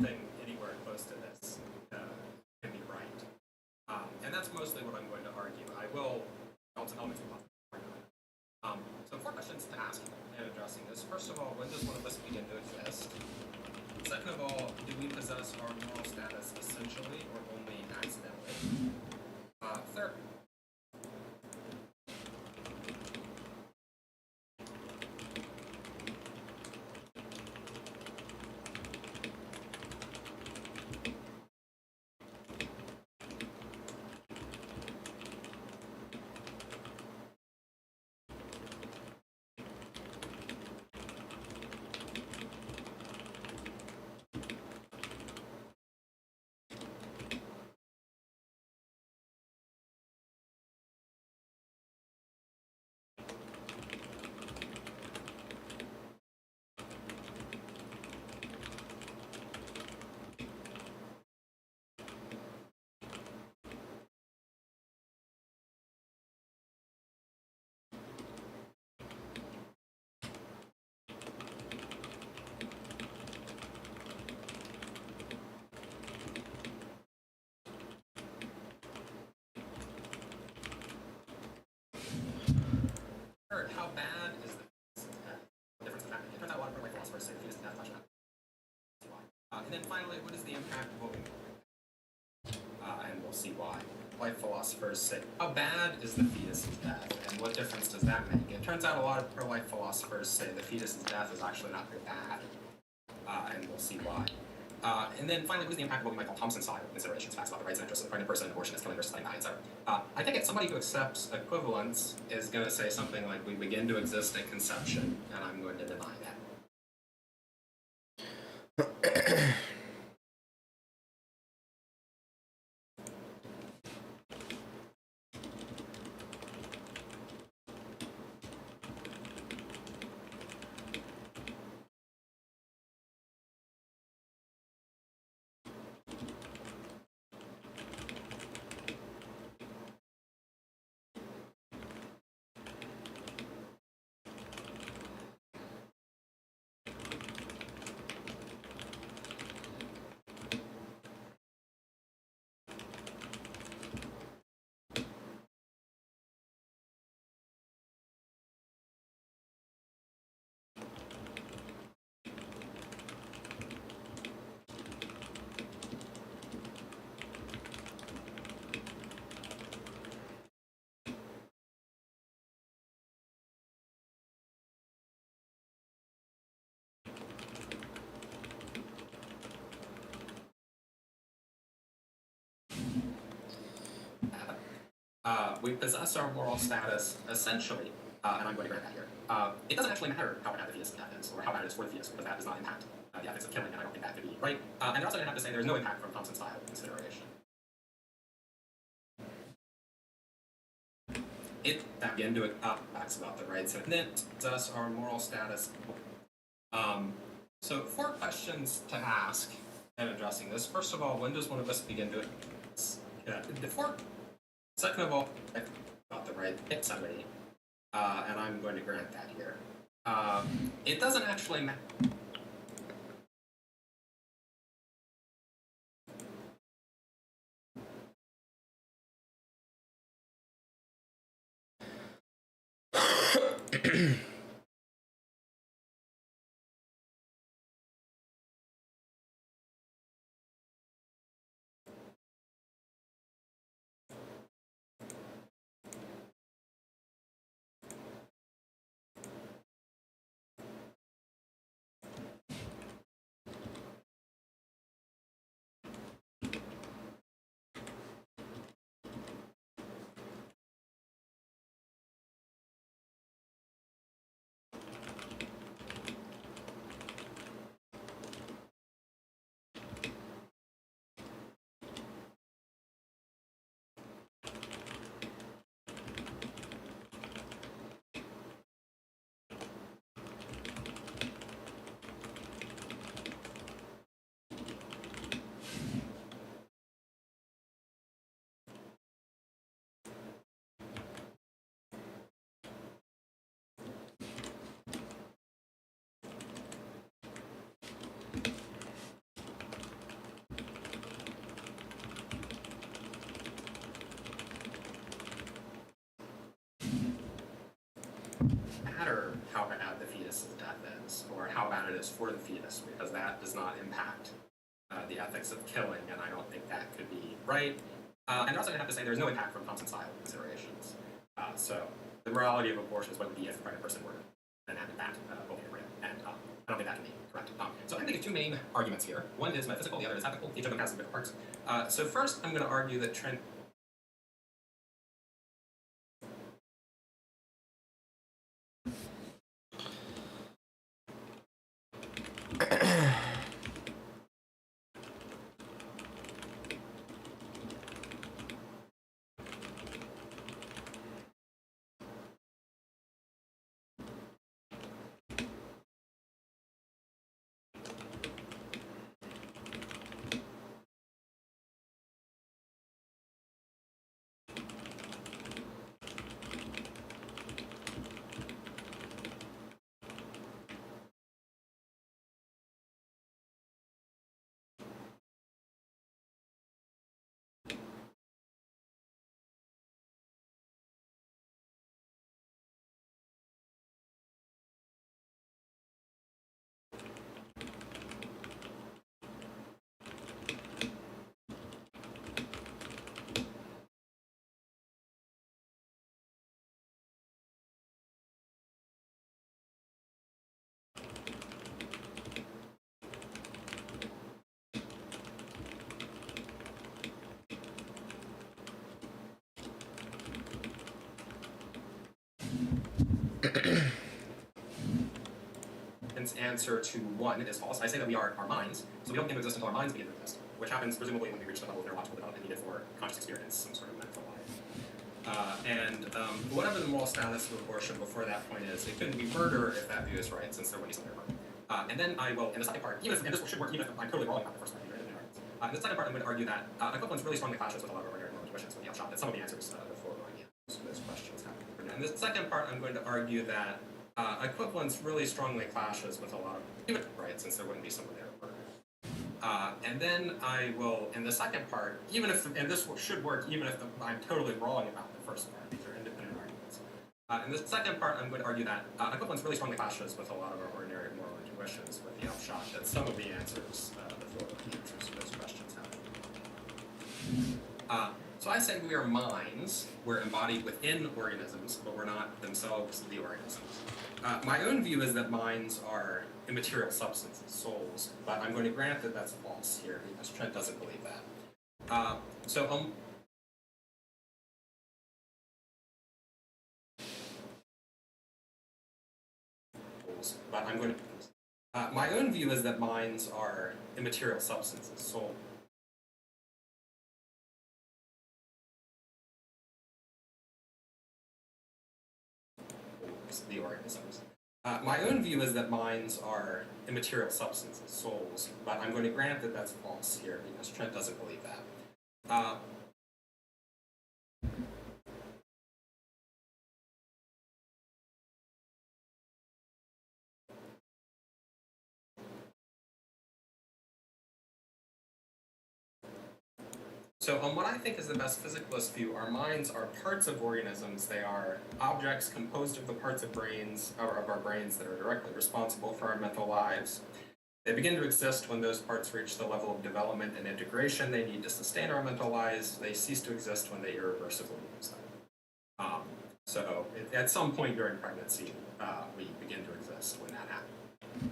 S7: Thing anywhere close to this can be right, and that's mostly what I'm going to argue. I will also elements of argument. So 4 questions. is, first of all, when does one of us begin to exist? Second of all, do we possess our moral status essentially or only accidentally? Third, third, how bad is the difference in that? It turns out a lot of pro-life philosophers say the fetus is death much better. And then finally, what is the impact of voting? And we'll see why. Life philosophers say, how bad is the fetus's death, and what difference does that make? It turns out a lot of pro-life philosophers say the fetus's death is actually not very bad, and we'll see why. And then finally, what is the impact of what we might call Thompson-style considerations, facts about the rights and interests of the pregnant person, abortion is killing versus dying, etc. I think it's somebody who accepts equivalence is going to say something like, we begin to exist at conception, and I'm going to deny that. We possess our moral status essentially, and I'm going to grant that here. It doesn't actually matter how bad the fetus death is, or how bad it is for the fetus, because that does not impact the ethics of killing, and I don't think that could be right. And they're also going to have to say there's no impact from Thompson-style consideration. That begin to facts about the rights and then possess our moral status. So 4 questions to ask in addressing this. First of all, when does one of us begin to Second of all, about the right hit somebody, and I'm going to grant that here. It doesn't actually matter. fetus's death is, or how bad it is for the fetus, because that does not impact the ethics of killing, and I don't think that could be right. And also, I have to say, there's no impact from Thompson-Sile considerations. So the morality of abortion is what it would be if the pregnant person were then having that ovarian, and I don't think that can be correct. So I'm going to make two main arguments here. One is metaphysical, the other is ethical. Each of them has some different parts. So first, I'm going to argue that Trent. Answer to one is false. I say that we are our minds, so we don't begin to exist until our minds begin to exist, which happens presumably when we reach the level of neurological development needed for conscious experience, some sort of mental life. Whatever the moral status of abortion before that point is, it couldn't be murder if that view is right, since there would be some murder. And then I will, in the second part, even if, and this should work even if I'm totally wrong about the first part, in the second part I'm going to argue that equivalence really strongly clashes with a lot of ordinary moral intuitions, with the upshot that some of the answers before going into those questions have. And the second part I'm going to argue that equivalence really strongly clashes with a lot of human rights, since there wouldn't be someone there to murder. And then I will, in the second part, even if, and this should work even if I'm totally wrong about the first part, these are independent arguments. In the second part, I'm going to argue that equivalence really strongly clashes with a lot of our ordinary moral intuitions, with the upshot that some of the answers, the answers to those questions have. So I say we are minds, we're embodied within organisms, but we're not themselves the organisms. My own view is that minds are immaterial substances, souls, but I'm going to grant that that's false here, because Trent doesn't believe that. But I'm going to. My own view is that minds are immaterial substances, souls. The organisms. My own view is that minds are immaterial substances, souls, but I'm going to grant that that's false here, because Trent doesn't believe that. So what I think is the best physicalist view, our minds are parts of organisms. They are objects composed of the parts of brains, or of our brains, that are directly responsible for our mental lives. They begin to exist when those parts reach the level of development and integration they need to sustain our mental lives. They cease to exist when they irreversibly lose them. So at some point during pregnancy, we begin to exist when that happens.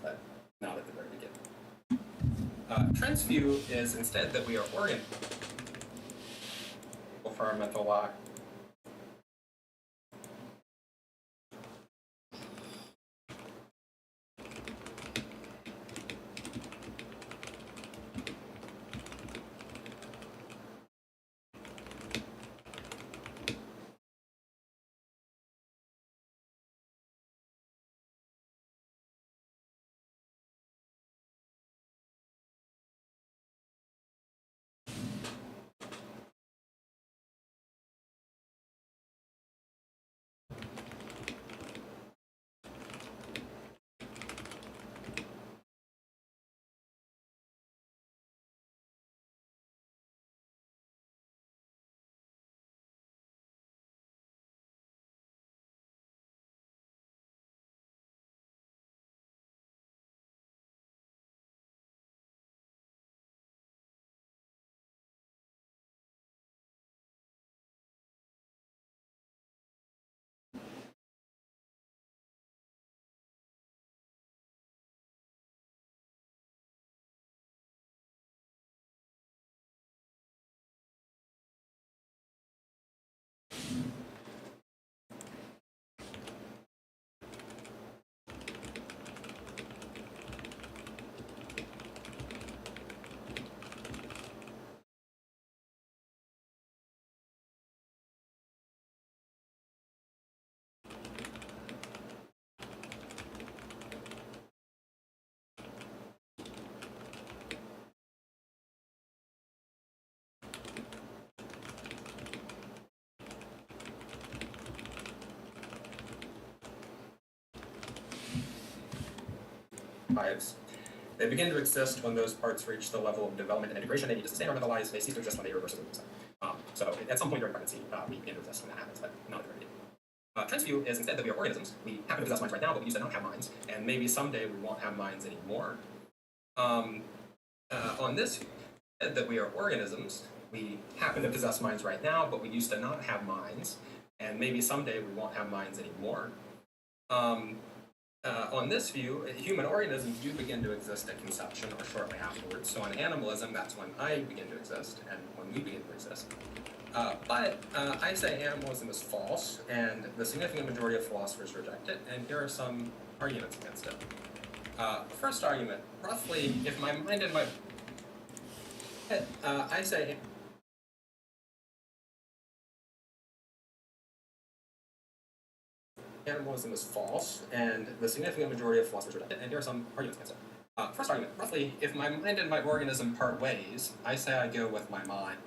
S7: But not at the very beginning. Trent's view is instead that we are organ for our mental life. lives. They begin to exist when those parts reach the level of development and integration they need to sustain or live. They cease to exist when they irreversibly lose them. So at some point during pregnancy, we begin to exist when that happens, but not at the very beginning. Trent's view is instead that we are organisms. We happen to possess minds right now, but we used to not have minds, and maybe someday we won't have minds anymore. On this view, that we are organisms, we happen to possess minds right now, but we used to not have minds, and maybe someday we won't have minds anymore. On this view, human organisms do begin to exist at conception or shortly afterwards. So in animalism, that's when I begin to exist and when we begin to exist. But I say animalism is false, and the significant majority of philosophers reject it, and here are some arguments against it. First argument, roughly, if my mind and my... I say... Animalism is false, and the significant majority of philosophers reject it, and here are some arguments against it. First argument, roughly, if my mind and my organism part ways, I say I go with my mind.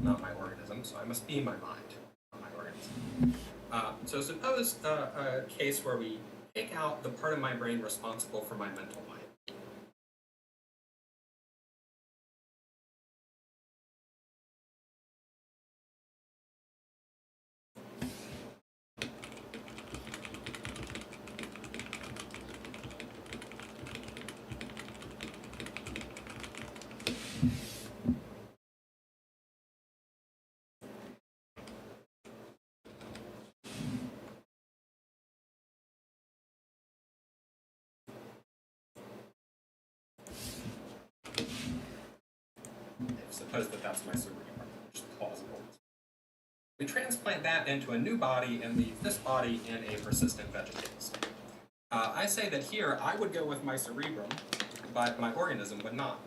S7: Not my organism, so I must be my mind, not my organism. So suppose a case where we take out the part of my brain responsible for my mental mind. Suppose that that's my cerebrum, which is plausible. We transplant that into a new body and leave this body in a persistent vegetative state. I say that here I would go with my cerebrum, but my organism would not.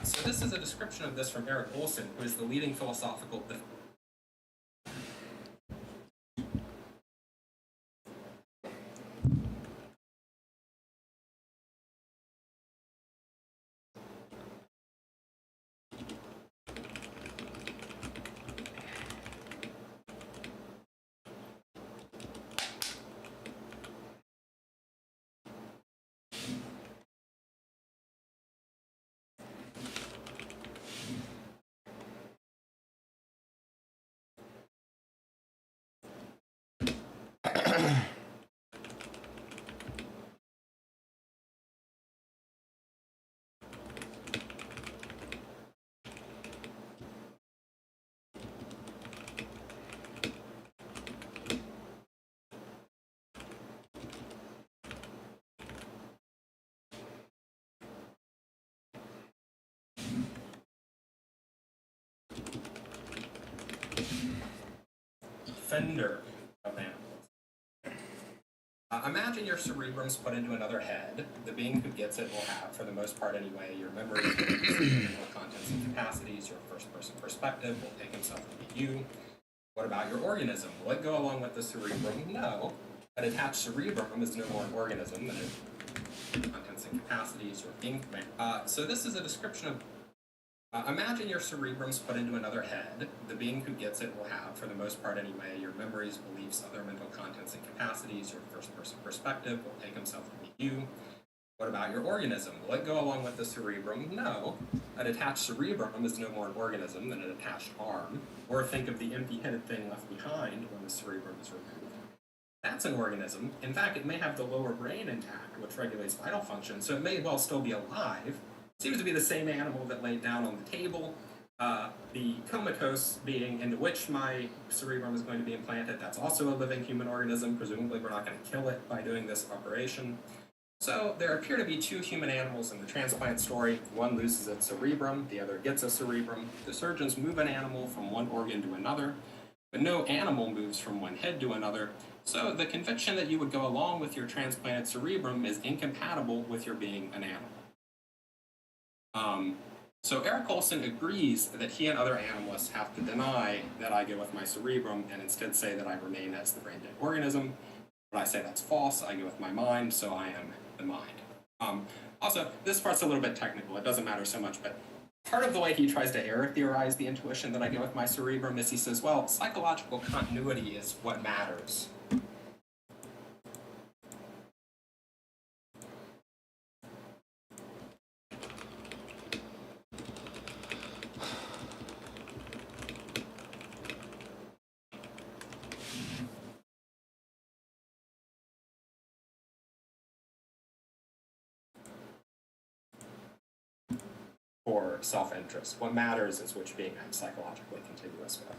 S7: So this is a description of this from Erik Olson, who is the leading philosophical fender of animals. Imagine your cerebrum's put into another head. The being who gets it will have, for the most part anyway, your memories, your contents and capacities, your first-person perspective will take himself to be you. What about your organism? Will it go along with the cerebrum? No. An attached cerebrum is no more an organism than its contents and capacities, your being. So this is a description of imagine your cerebrum's put into another head. The being who gets it will have, for the most part anyway, your memories, beliefs, other mental contents and capacities, your first-person perspective will take himself to be you. What about your organism? Will it go along with the cerebrum? No. An attached cerebrum is no more an organism than an attached arm. Or think of the empty-headed thing left behind when the cerebrum is removed. That's an organism. In fact, it may have the lower brain intact, which regulates vital function, so it may well still be alive. Seems to be the same animal that laid down on the table. The comatose being into which my cerebrum is going to be implanted, that's also a living human organism. Presumably we're not going to kill it by doing this operation. So there appear to be two human animals in the transplant story. One loses its cerebrum, the other gets a cerebrum. The surgeons move an animal from one organ to another, but no animal moves from one head to another. So the conviction that you would go along with your transplanted cerebrum is incompatible with your being an animal. So Eric Olson agrees that he and other animalists have to deny that I go with my cerebrum and instead say that I remain as the brain-dead organism. But I say that's false. I go with my mind, so I am the mind. Also, this part's a little bit technical. It doesn't matter so much, but part of the way he tries to error theorize the intuition that I go with my cerebrum is he says, well, psychological continuity is what matters. For self-interest. What matters is which being I'm psychologically continuous with.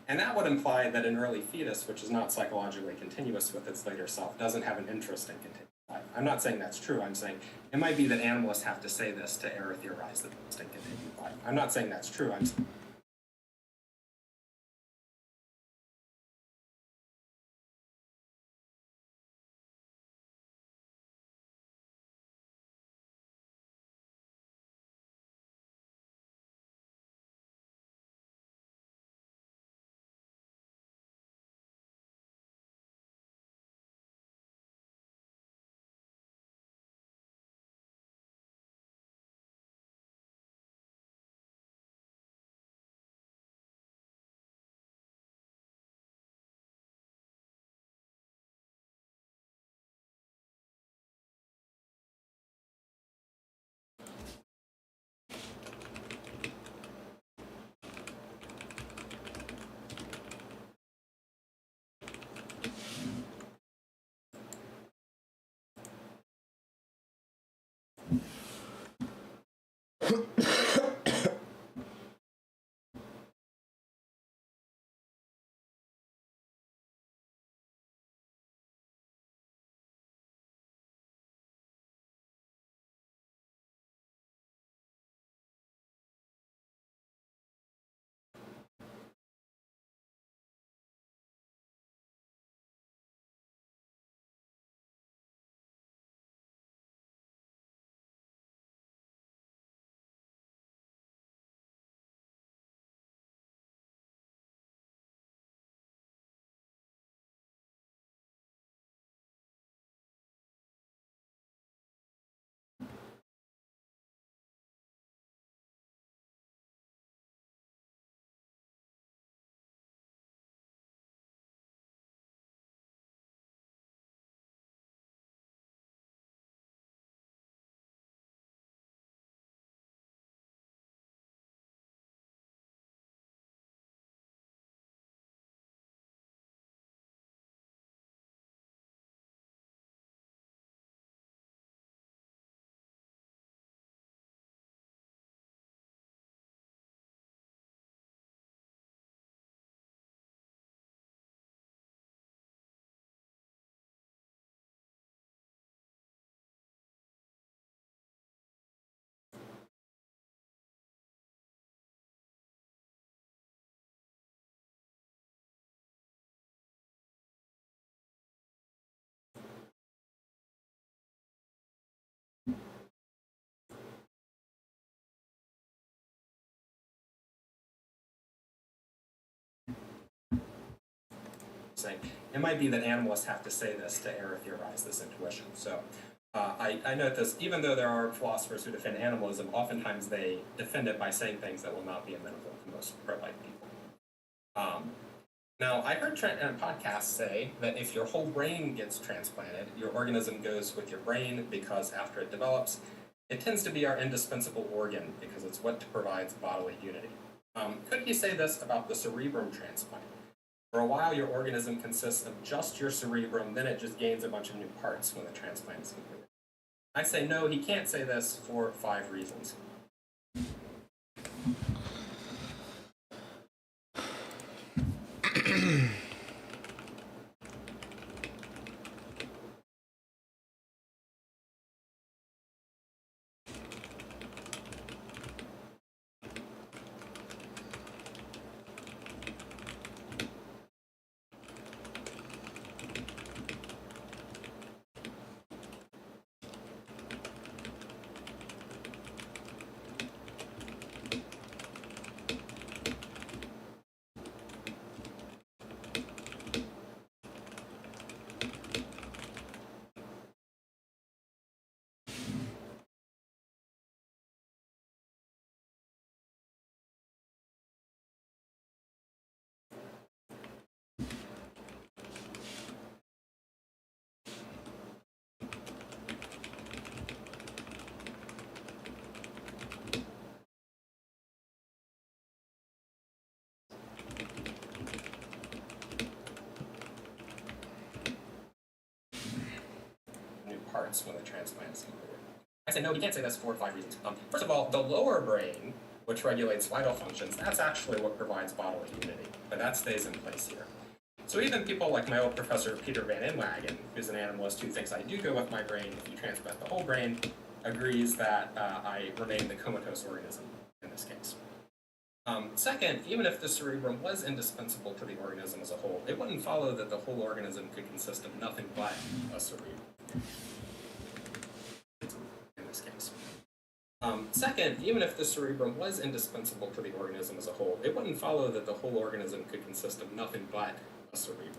S7: And that would imply that an early fetus, which is not psychologically continuous with its later self, doesn't have an interest in continued life. I'm not saying that's true. I'm saying it might be that animalists have to say this to error theorize the interest in continued life. I'm not saying that's true. I'm saying it might be that animalists have to say this to error theorize this intuition. So I note this, even though there are philosophers who defend animalism, oftentimes they defend it by saying things that will not be amenable to most pro-life people. Now, I heard Trent in a podcast say that if your whole brain gets transplanted, your organism goes with your brain because after it develops, it tends to be our indispensable organ because it's what provides bodily unity. Could he say this about the cerebrum transplant? For a while, your organism consists of just your cerebrum, then it just gains a bunch of new parts when the transplant is completed. I say no, he can't say this for 5 reasons. Parts when the transplant is completed. I say no, he can't say this for 5 reasons. First of all, the lower brain, which regulates vital functions, that's actually what provides bodily unity, but that stays in place here. So even people like my old professor Peter Van Inwagen, who's an animalist who thinks I do go with my brain if you transplant the whole brain, agrees that I remain the comatose organism in this case. Second, even if the cerebrum was indispensable to the organism as a whole, it wouldn't follow that the whole organism could consist of nothing but a cerebrum. In this case. Second, even if the cerebrum was indispensable to the organism as a whole, it wouldn't follow that the whole organism could consist of nothing but a cerebrum.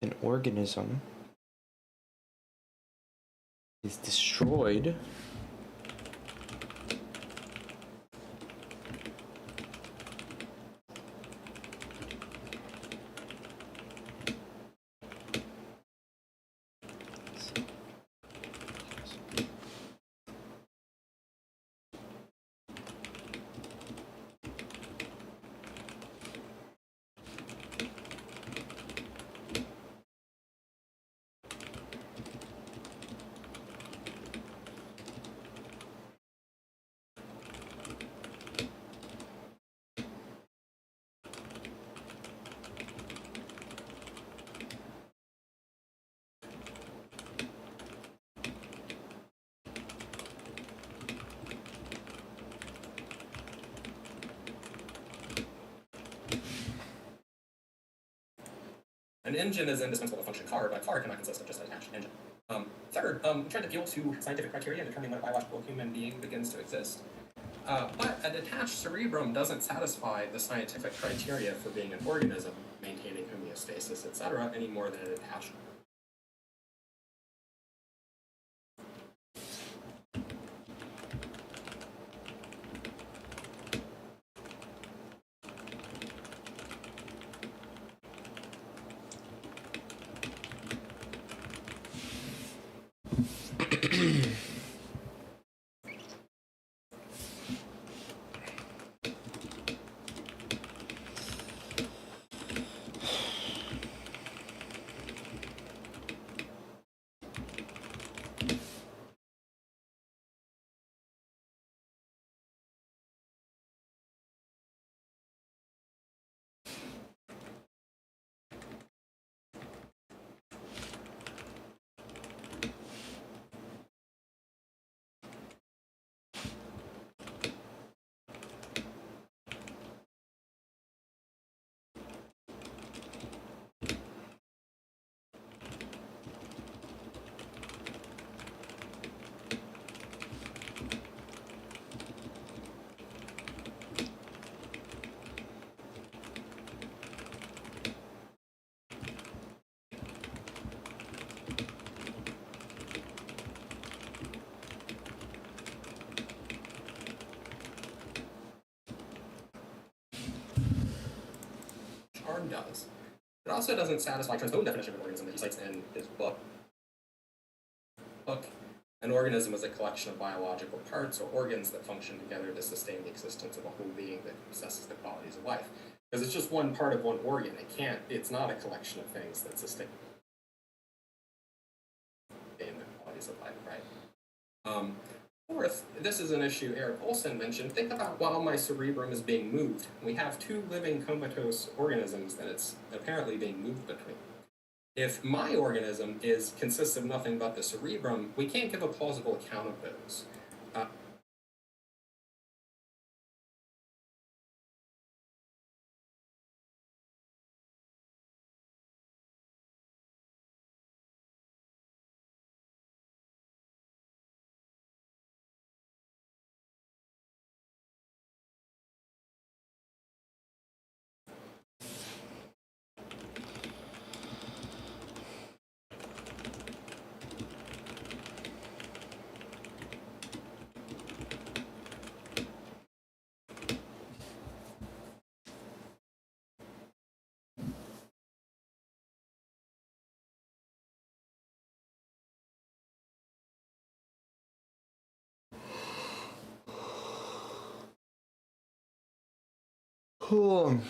S8: An organism is destroyed
S7: An engine is indispensable to function car, but a car cannot consist of just an attached engine. Third, trying to appeal to scientific criteria and determining when a biological human being begins to exist. But a detached cerebrum doesn't satisfy the scientific criteria for being an organism, maintaining homeostasis, etc., any more than an attached. does. It also doesn't satisfy Trent's own definition of an organism that he cites in his book. An organism is a collection of biological parts or organs that function together to sustain the existence of a whole being that possesses the qualities of life. Because it's just one part of one organ. It's not a collection of things that sustain the qualities of life, right? Fourth, this is an issue Eric Olson mentioned. Think about while my cerebrum is being moved. We have two living comatose organisms that it's apparently being moved between. If my organism consists of nothing but the cerebrum, we can't give a plausible account of those.
S8: Oh.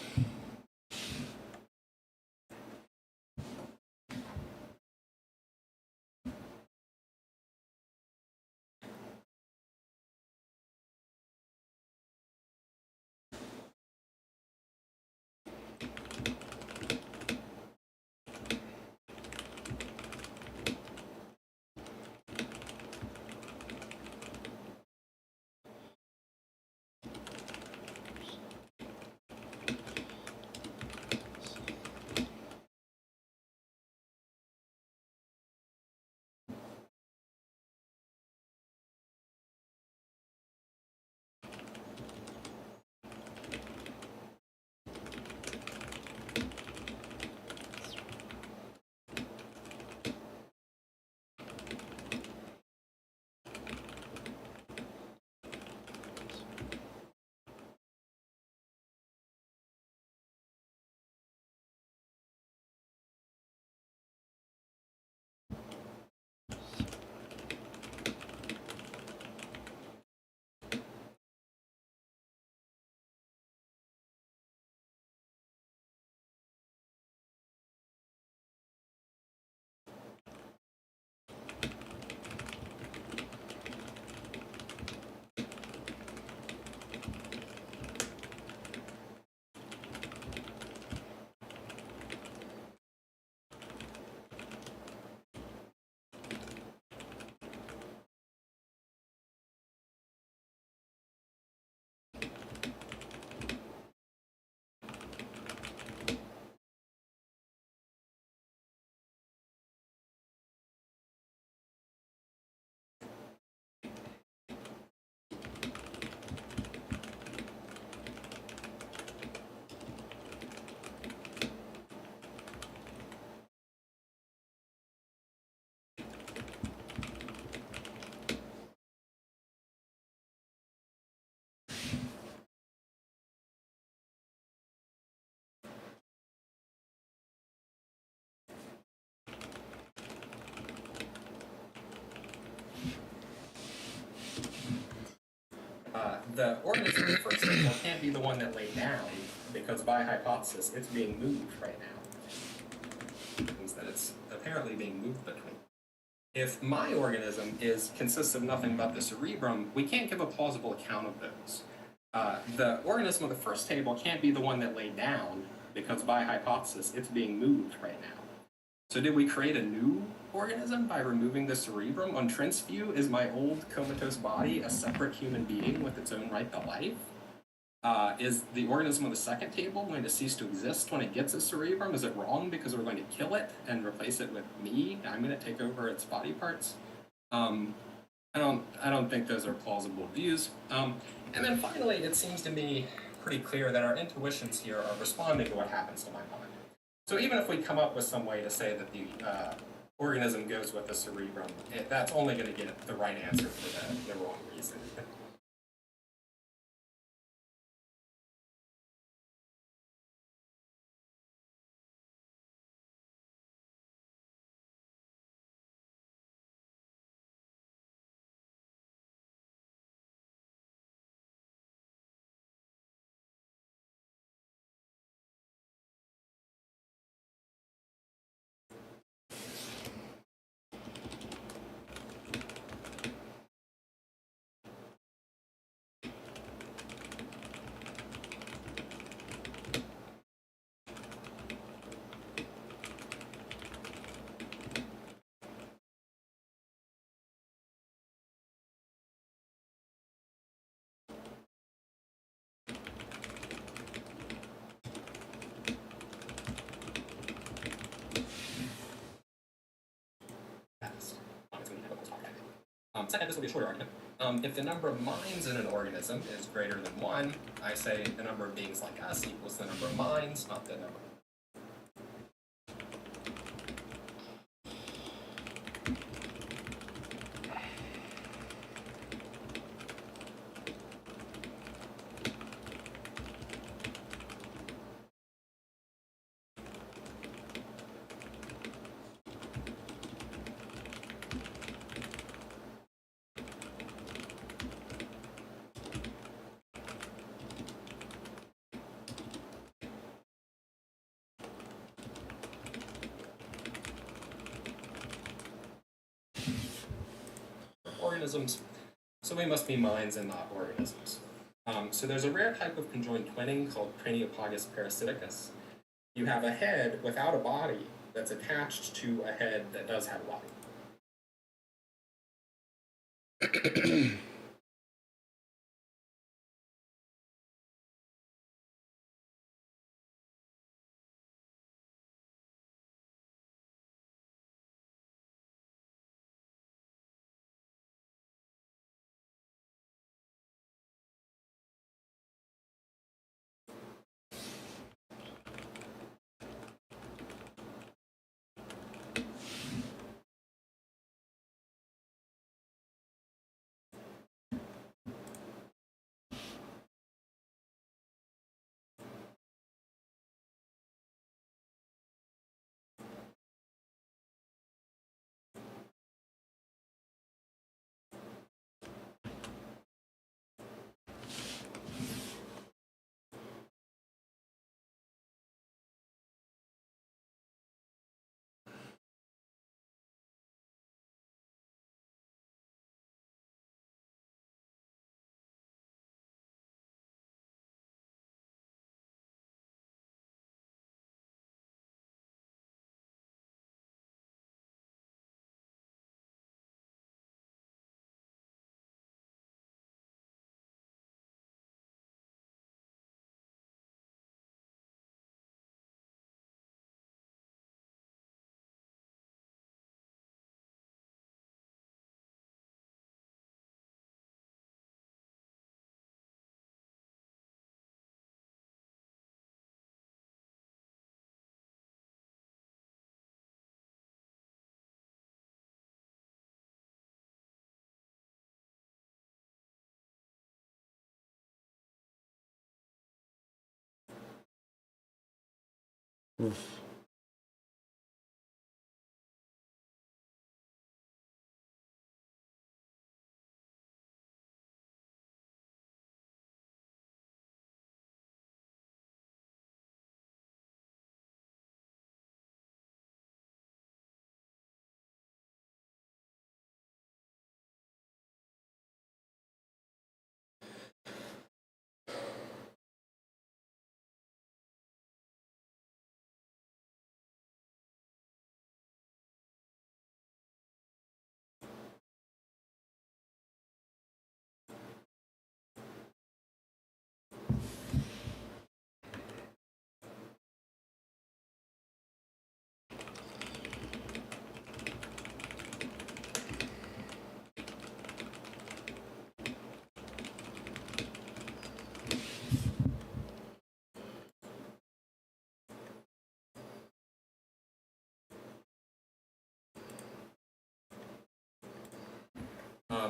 S7: The organism in the first table can't be the one that lay down, because by hypothesis, it's being moved right now. It means that it's apparently being moved between. If my organism consists of nothing but the cerebrum, we can't give a plausible account of those. The organism of the first table can't be the one that lay down, because by hypothesis, it's being moved right now. So did we create a new organism by removing the cerebrum? On Trent's view, is my old comatose body a separate human being with its own right to life? Is the organism on the second table going to cease to exist when it gets a cerebrum? Is it wrong because we're going to kill it and replace it with me? I'm going to take over its body parts? I don't think those are plausible views. And then finally, it seems to me pretty clear that our intuitions here are responding to what happens to my mind. So even if we come up with some way to say that the organism goes with the cerebrum, that's only going to get the right answer for the wrong reason. Second, this will be a shorter argument. If the number of minds in an organism is greater than 1, I say the number of beings like us equals the number of minds, not the number. Organisms, so we must be minds and not organisms. So there's a rare type of conjoined twinning called Craniopagus parasiticus. You have a head without a body that's attached to a head that does have a body.
S8: Oof.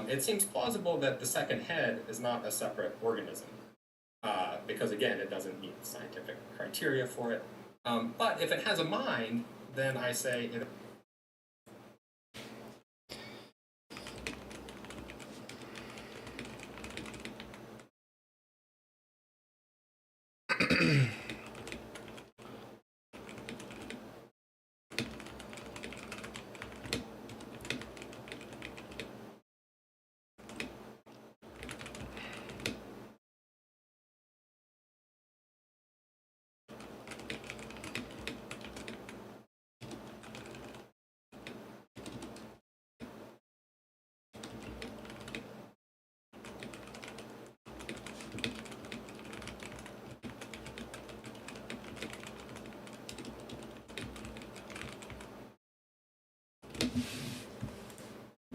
S7: It seems plausible that the second head is not a separate organism, because again, it doesn't meet the scientific criteria for it. But if it has a mind, then I say it.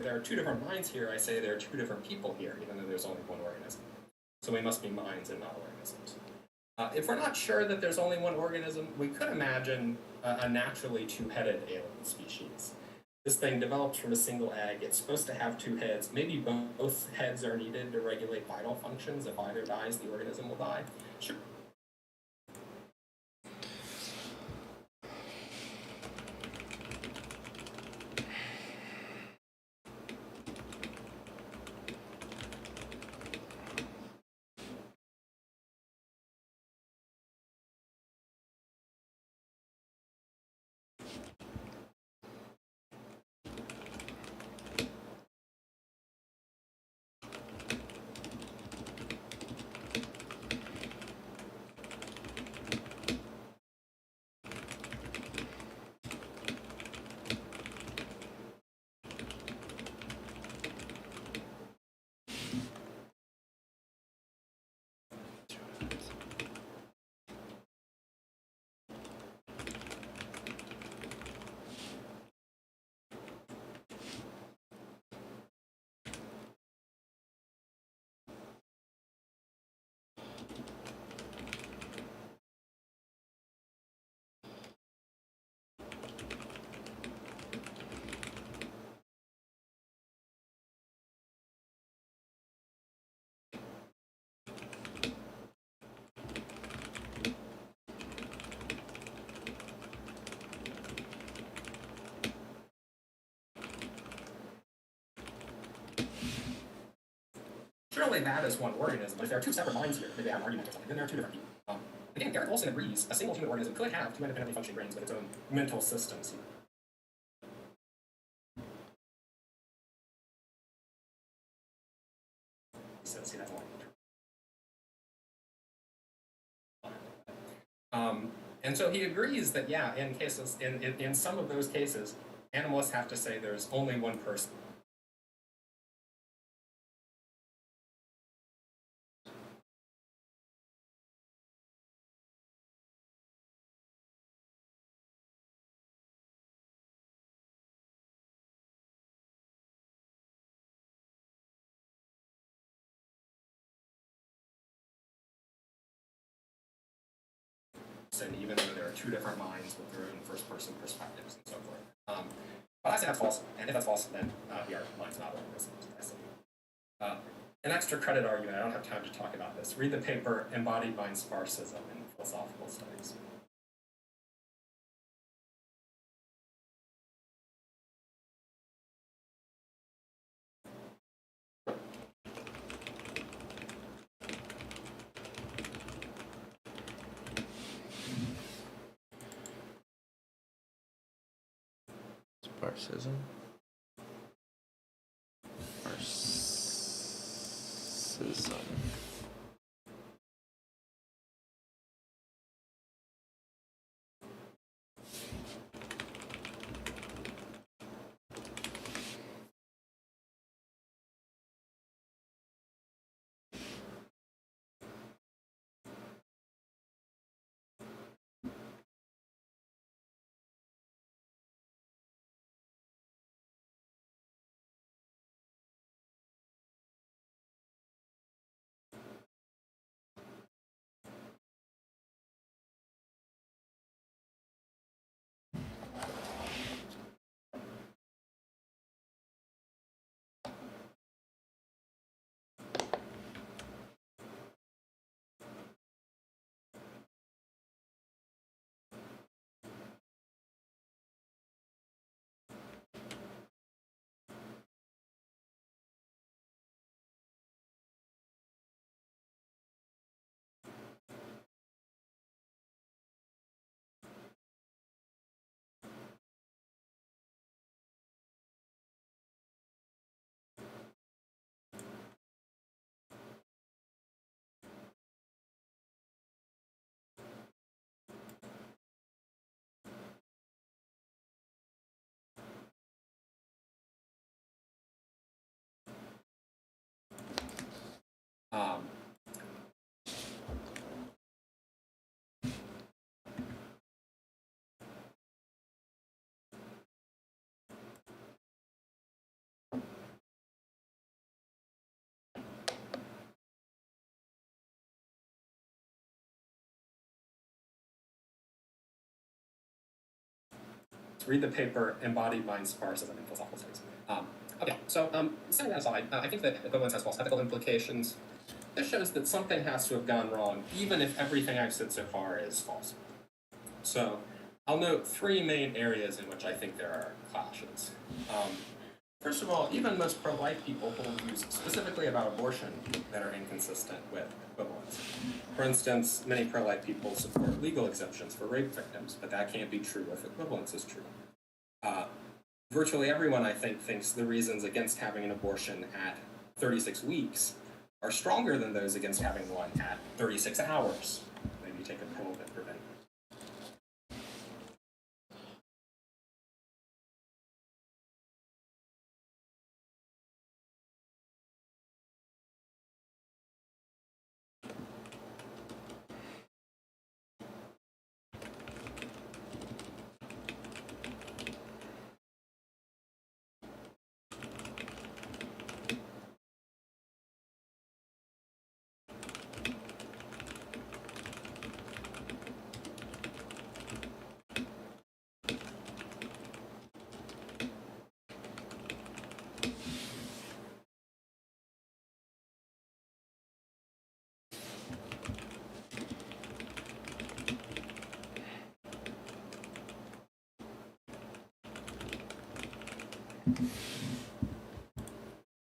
S7: there are two different minds here, I say there are two different people here, even though there's only one organism. So we must be minds and not organisms. If we're not sure that there's only one organism, we could imagine a naturally two-headed alien species. This thing develops from a single egg. It's supposed to have two heads. Maybe both heads are needed to regulate vital functions. If either dies, the organism will die. Sure. Surely that is one organism, but if there are two separate minds here, maybe they have an argument or something, then there are two different people. Again, Garrett Wilson agrees a single human organism could have two independently functioning brains with its own mental systems here. So see that more. And so he agrees that, yeah, in cases, in some of those cases, animalists have to say there's only one person. And even though there are two different minds with their own first-person perspectives and so forth. But I say that's false, and if that's false, then we are minds, not organisms. An extra credit argument, I don't have time to talk about this. Read the paper Embodied Mind Sparcism in Philosophical Studies.
S8: Sparcism. Sparcism.
S7: read the paper Embodied Mind Sparcism in Philosophical Studies. Setting that aside, I think that equivalence has false ethical implications. This shows that something has to have gone wrong, even if everything I've said so far is false. So I'll note three main areas in which I think there are clashes. First of all, even most pro-life people hold views specifically about abortion that are inconsistent with equivalence. For instance, many pro-life people support legal exemptions for rape victims, but that can't be true if equivalence is true. Virtually everyone, I think, thinks the reasons against having an abortion at 36 weeks are stronger than those against having one at 36 hours. Maybe take a pill that prevents.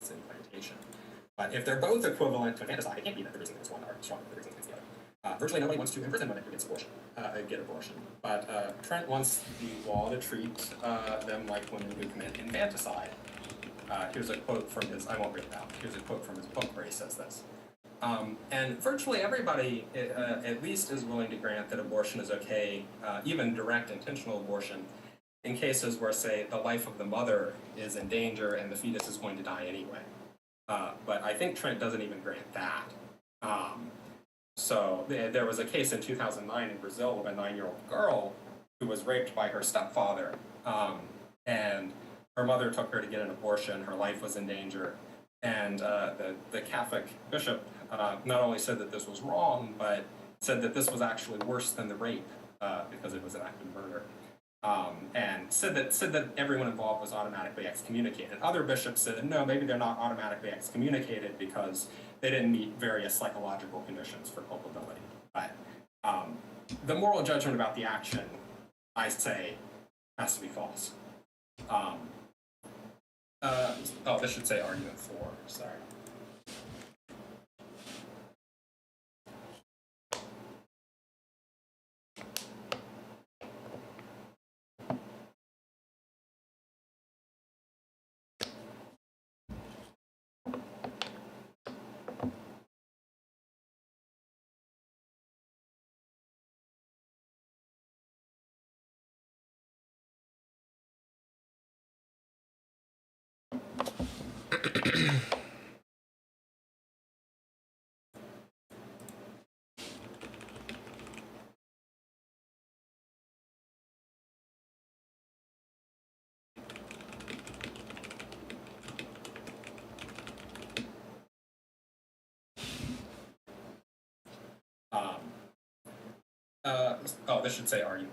S7: Implantation. But if they're both equivalent to infanticide, it can't be that the reasons against one are stronger than the reasons against the other. Virtually nobody wants to imprison women who get abortion. But Trent wants the law to treat them like women who commit infanticide. Here's a quote from his, I won't read it out, here's a quote from his book where he says this. And virtually everybody at least is willing to grant that abortion is okay, even direct intentional abortion, in cases where, say, the life of the mother is in danger and the fetus is going to die anyway. But I think Trent doesn't even grant that. So there was a case in 2009 in Brazil of a 9-year-old girl who was raped by her stepfather, and her mother took her to get an abortion. Her life was in danger, and the Catholic bishop not only said that this was wrong, but said that this was actually worse than the rape because it was an act of murder. And said that everyone involved was automatically excommunicated. Other bishops said, no, maybe they're not automatically excommunicated because they didn't meet various psychological conditions for culpability. But the moral judgment about the action, I say, has to be false. This should say argument 4, sorry. This should say argument.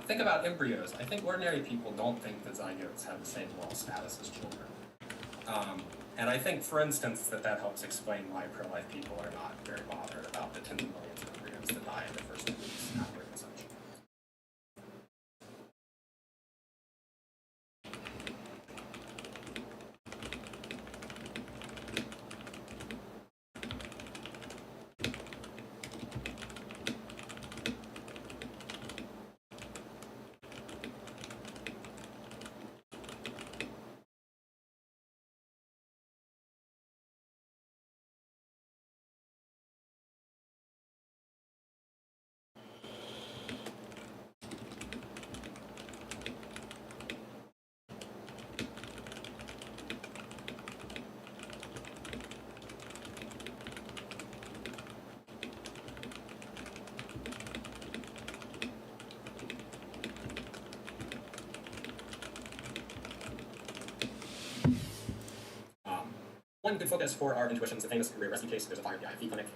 S7: Think about embryos. I think ordinary people don't think that zygotes have the same moral status as children. And I think, for instance, that helps explain why pro-life people are not very bothered about the tens of millions of embryos that die in the first 2 weeks after conception. One good focus for our intuition is the famous embryo rescue case. There's a fire at the IFV clinic.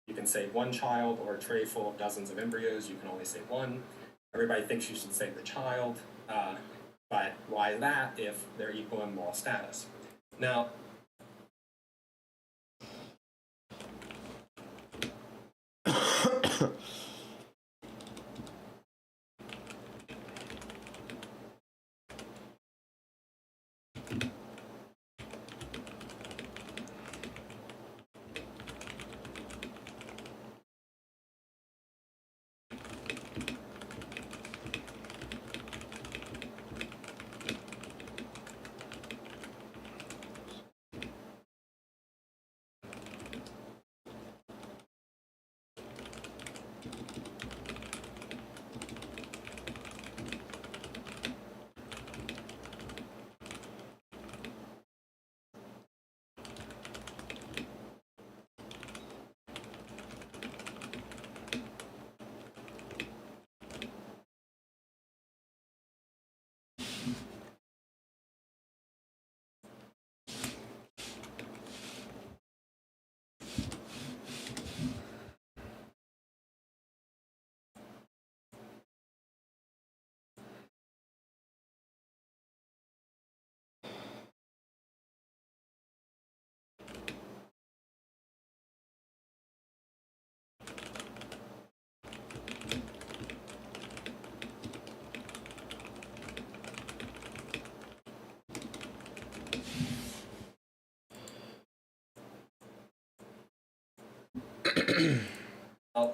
S7: You can say one child or a tray full of dozens of embryos. You can only say one. Everybody thinks you should say the child. But why is that if they're equal in moral status? Now,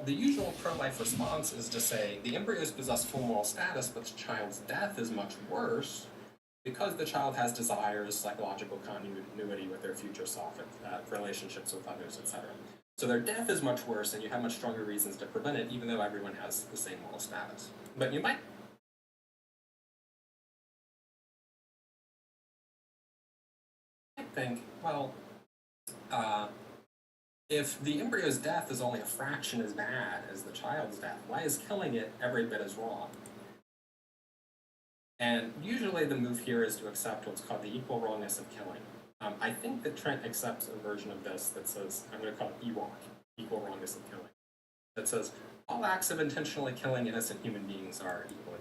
S7: the usual pro-life response is to say the embryos possess full moral status, but the child's death is much worse because the child has desires, psychological continuity with their future self, relationships with others, etc. So their death is much worse, and you have much stronger reasons to prevent it, even though everyone has the same moral status. But you might think, well, if the embryo's death is only a fraction as bad as the child's death, why is killing it every bit as wrong? And usually the move here is to accept what's called the equal wrongness of killing. I think that Trent accepts a version of this that says, I'm going to call it EWOC, equal wrongness of killing, that says all acts of intentionally killing innocent human beings are equal.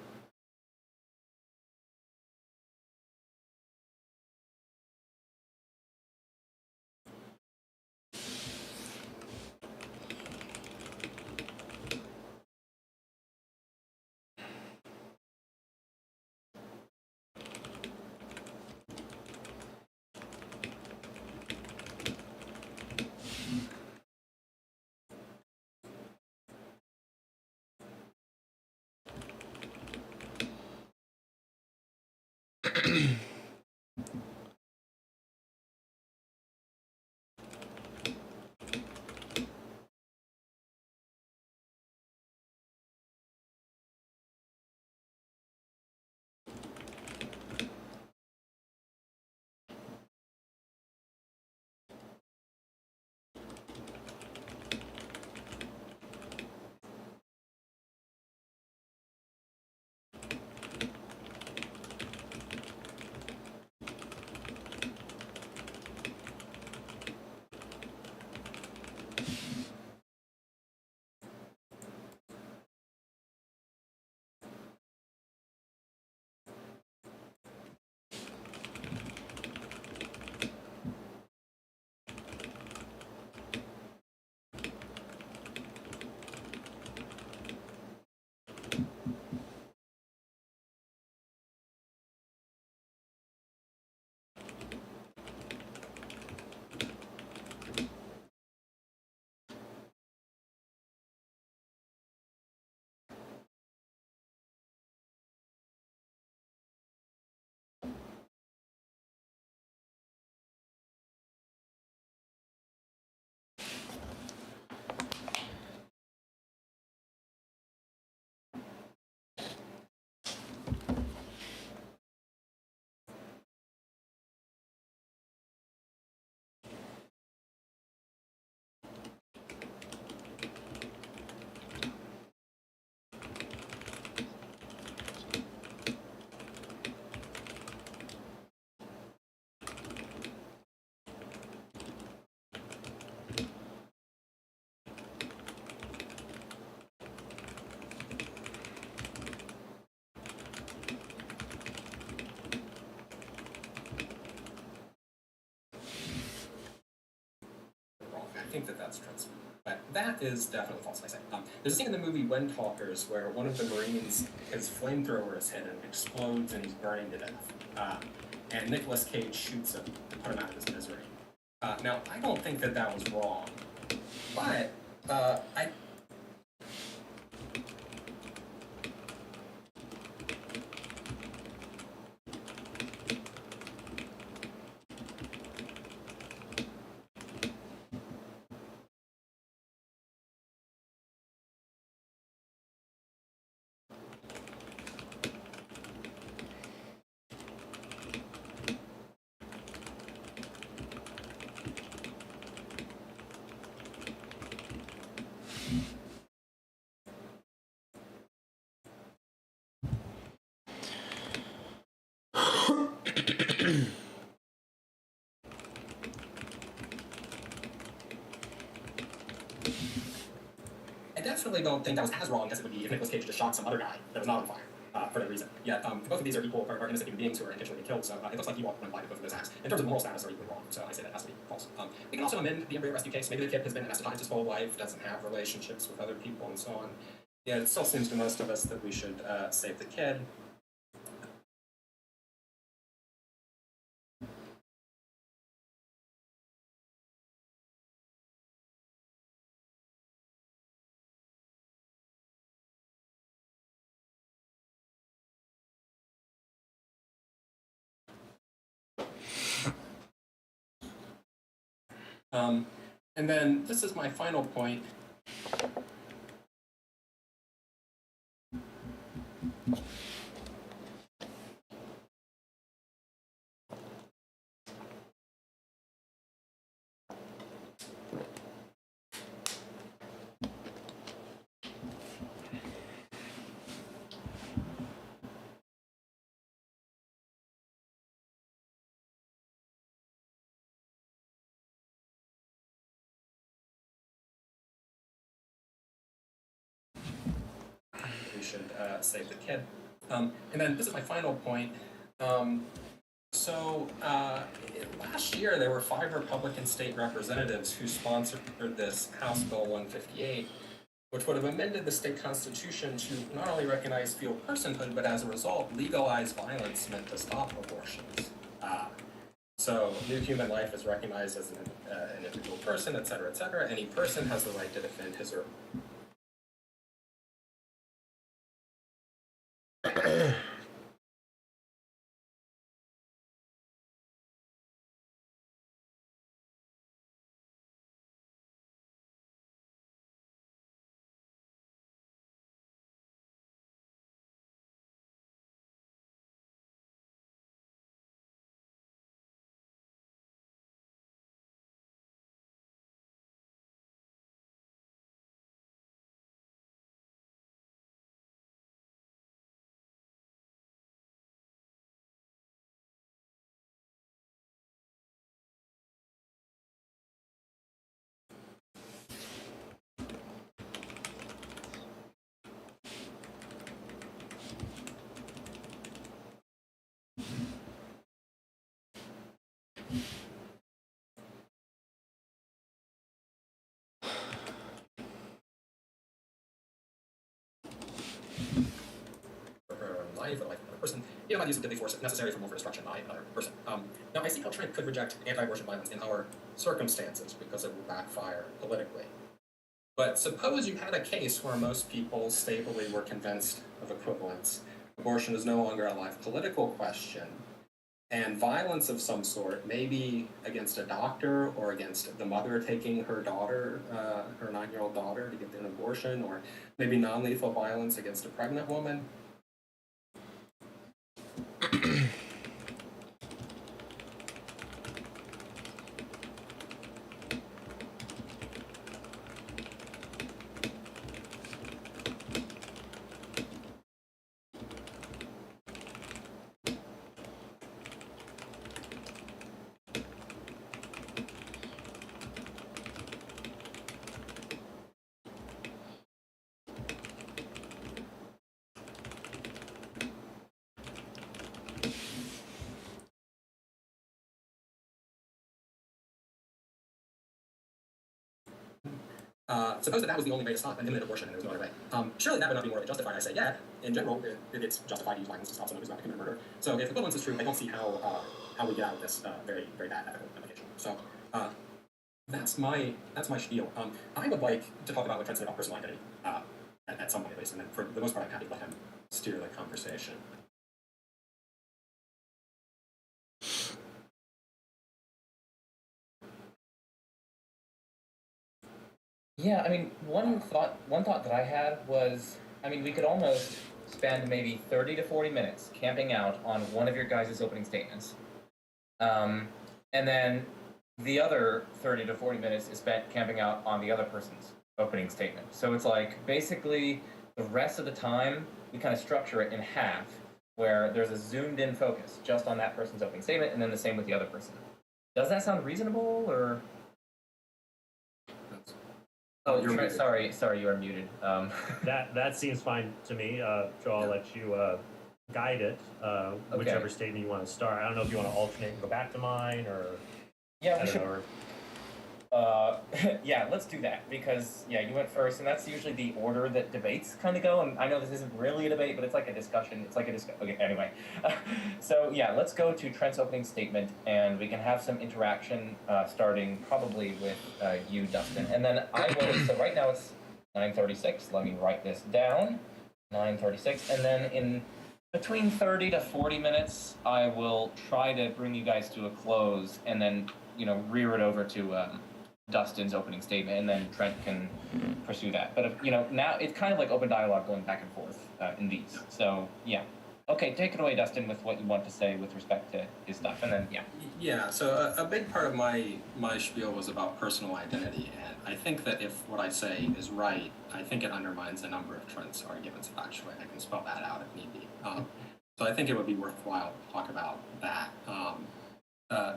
S7: think that that's transphobia. But that is definitely false, I say. There's a scene in the movie Windtalkers where one of the Marines, his flamethrower is hit and explodes and he's burning to death. And Nicolas Cage shoots him to put him out of his misery. Now, I don't think that that was wrong, but I definitely don't think that was as wrong as it would be if Nicolas Cage just shot some other guy that was not on fire for that reason. Yet, both of these are innocent human beings who are intentionally killed, so it looks like he went by both of those acts. In terms of moral status, are equally wrong, so I say that has to be false. We can also amend the embryo rescue case. Maybe the kid has been anesthetized his whole life, doesn't have relationships with other people, and so on. Yeah, it still seems to most of us that we should save the kid. And then this is my final point. We should save the kid. And then this is my final point. Last year there were 5 Republican state representatives who sponsored this House Bill 158, which would have amended the state constitution to not only recognize fetal personhood, but as a result, legalize violence meant to stop abortions. So new human life is recognized as an individual person, et cetera, et cetera. Any person has the right to defend his or life or the life of another person, by the use of deadly force necessary for more destruction by another person. Now, I see how Trent could reject anti-abortion violence in our circumstances because it will backfire politically. But suppose you had a case where most people stably were convinced of equivalence. Abortion is no longer a live political question, and violence of some sort, maybe against a doctor or against the mother taking her daughter, her 9-year-old daughter to get an abortion, or maybe non-lethal violence against a pregnant woman. suppose that was the only way to stop an imminent abortion and there was no other way. Surely that would not be morally justified. I say, yeah, in general, it's justified to use violence to stop someone who's about to commit murder. So if equivalence is true, I don't see how we get out of this very, very bad ethical implication. So that's my spiel. I would like to talk about what Trent said about personal identity at some point at least, and then for the most part, I'm happy to let him steer the conversation.
S6: Yeah, I mean, one thought that I had was, I mean, we could almost spend maybe 30 to 40 minutes camping out on one of your guys' opening statements. And then the other 30 to 40 minutes is spent camping out on the other person's opening statement. So it's like, basically, the rest of the time, we kind of structure it in half, where there's a zoomed in focus just on that person's opening statement, and then the same with the other person. Does that sound reasonable, or? Oh,
S7: You're muted.
S6: sorry, you are muted.
S5: That seems fine to me. Joe, I'll let you guide it, whichever statement you want to start. I don't know if you want to alternate and go back to mine, or
S6: Yeah,
S5: I
S6: we
S5: don't
S6: should.
S5: know, or
S6: Yeah, let's do that, because yeah, you went first, and that's usually the order that debates kind of go. And I know this isn't really a debate, but it's like a discussion. Okay, anyway. So yeah, let's go to Trent's opening statement, and we can have some interaction, starting probably with you, Dustin, and then I will. So right now it's 9:36. Let me write this down. 9:36, and then in between 30 to 40 minutes, I will try to bring you guys to a close, and then rear it over to Dustin's opening statement, and then Trent can pursue that. But if, now it's kind of like open dialogue going back and forth in these. So yeah, okay, take it away, Dustin, with what you want to say with respect to his stuff, and then yeah.
S7: Yeah, so a big part of my spiel was about personal identity, and I think that if what I say is right, I think it undermines a number of Trent's arguments factually. I can spell that out if need be. So I think it would be worthwhile to talk about that.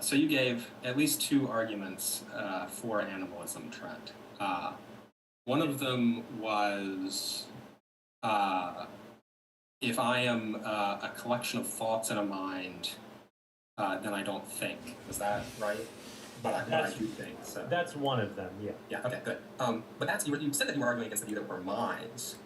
S7: So you gave at least two arguments for animalism, Trent. One of them was if I am a collection of thoughts in a mind, then I don't think. Is that right? But I do think. So
S5: that's one of them. Yeah.
S7: yeah. Okay. Good. But that's you said that you were arguing against the view that we're minds.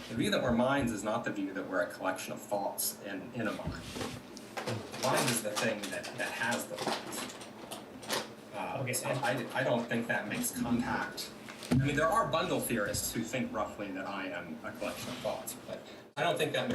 S7: The view that we're minds is not the view that we're a collection of thoughts in a mind. Mind is the thing that has the thoughts.
S5: Okay,
S7: So I don't think that makes contact. I mean, there are bundle theorists who think roughly that I am a collection of thoughts, but I don't think that.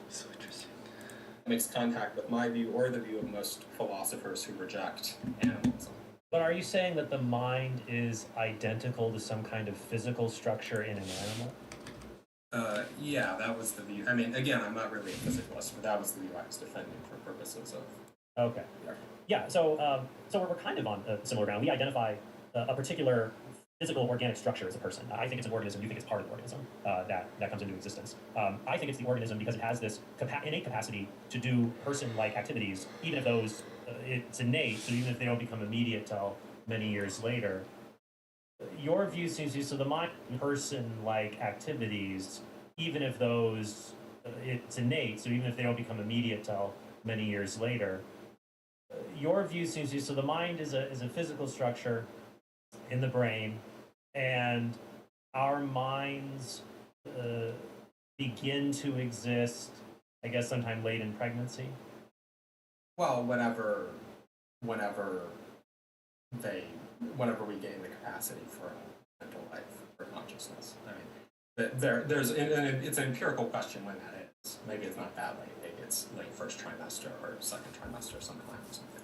S8: So interesting.
S7: Makes contact with my view or the view of most philosophers who reject animalism.
S5: But are you saying that the mind is identical to some kind of physical structure in an animal?
S7: Yeah, that was the view. I mean, again, I'm not really a physicalist, but that was the view I was defending for purposes of.
S5: Okay. Yeah. So we're kind of on a similar ground. We identify a particular physical organic structure as a person. I think it's an organism. You think it's part of the organism that comes into existence. I think it's the organism because it has this innate capacity to do person-like activities, even if those it's innate. So even if they don't become immediate till many years later. Your view seems to so the mind person-like activities, even if those it's innate. So even if they don't become immediate till many years later. Your view seems to so the mind is a physical structure in the brain, and our minds begin to exist, I guess, sometime late in pregnancy?
S7: Well, whenever we gain the capacity for a mental life, for consciousness. I mean, it's an empirical question when that is. Maybe it's not that late. Maybe it's late first trimester or second trimester sometime or something.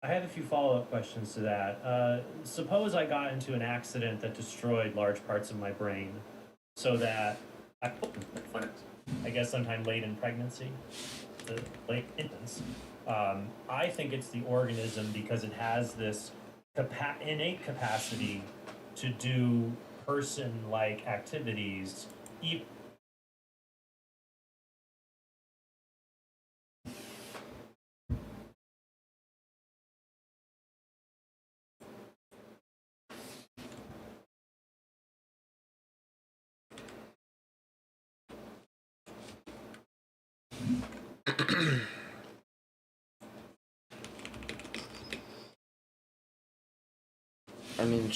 S5: I have a few follow-up questions to that. Suppose I got into an accident that destroyed large parts of my brain, so that I guess sometime late in pregnancy, late infants. I think it's the organism because it has this innate capacity to do person-like activities.
S8: I mean,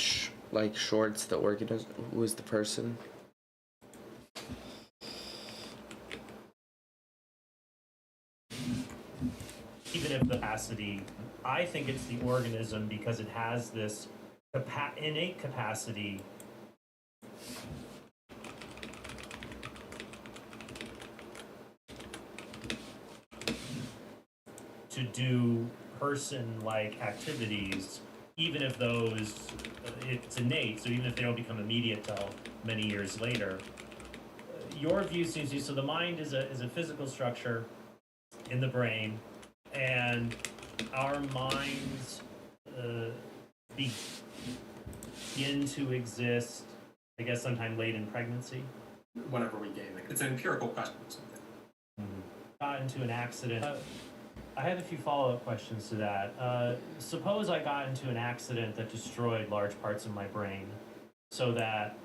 S8: like Short's the organism, who is the person?
S5: Even if the capacity, I think it's the organism because it has this innate capacity to do person-like activities, even if it's innate, so even if they don't become immediate till many years later. Your view seems to be, so the mind is a physical structure in the brain, and our minds begin to exist, I guess, sometime late in pregnancy.
S7: Whenever we gain it's an empirical question.
S5: Got into an accident. I have a few follow-up questions to that. Suppose I got into an accident that destroyed large parts of my brain, so that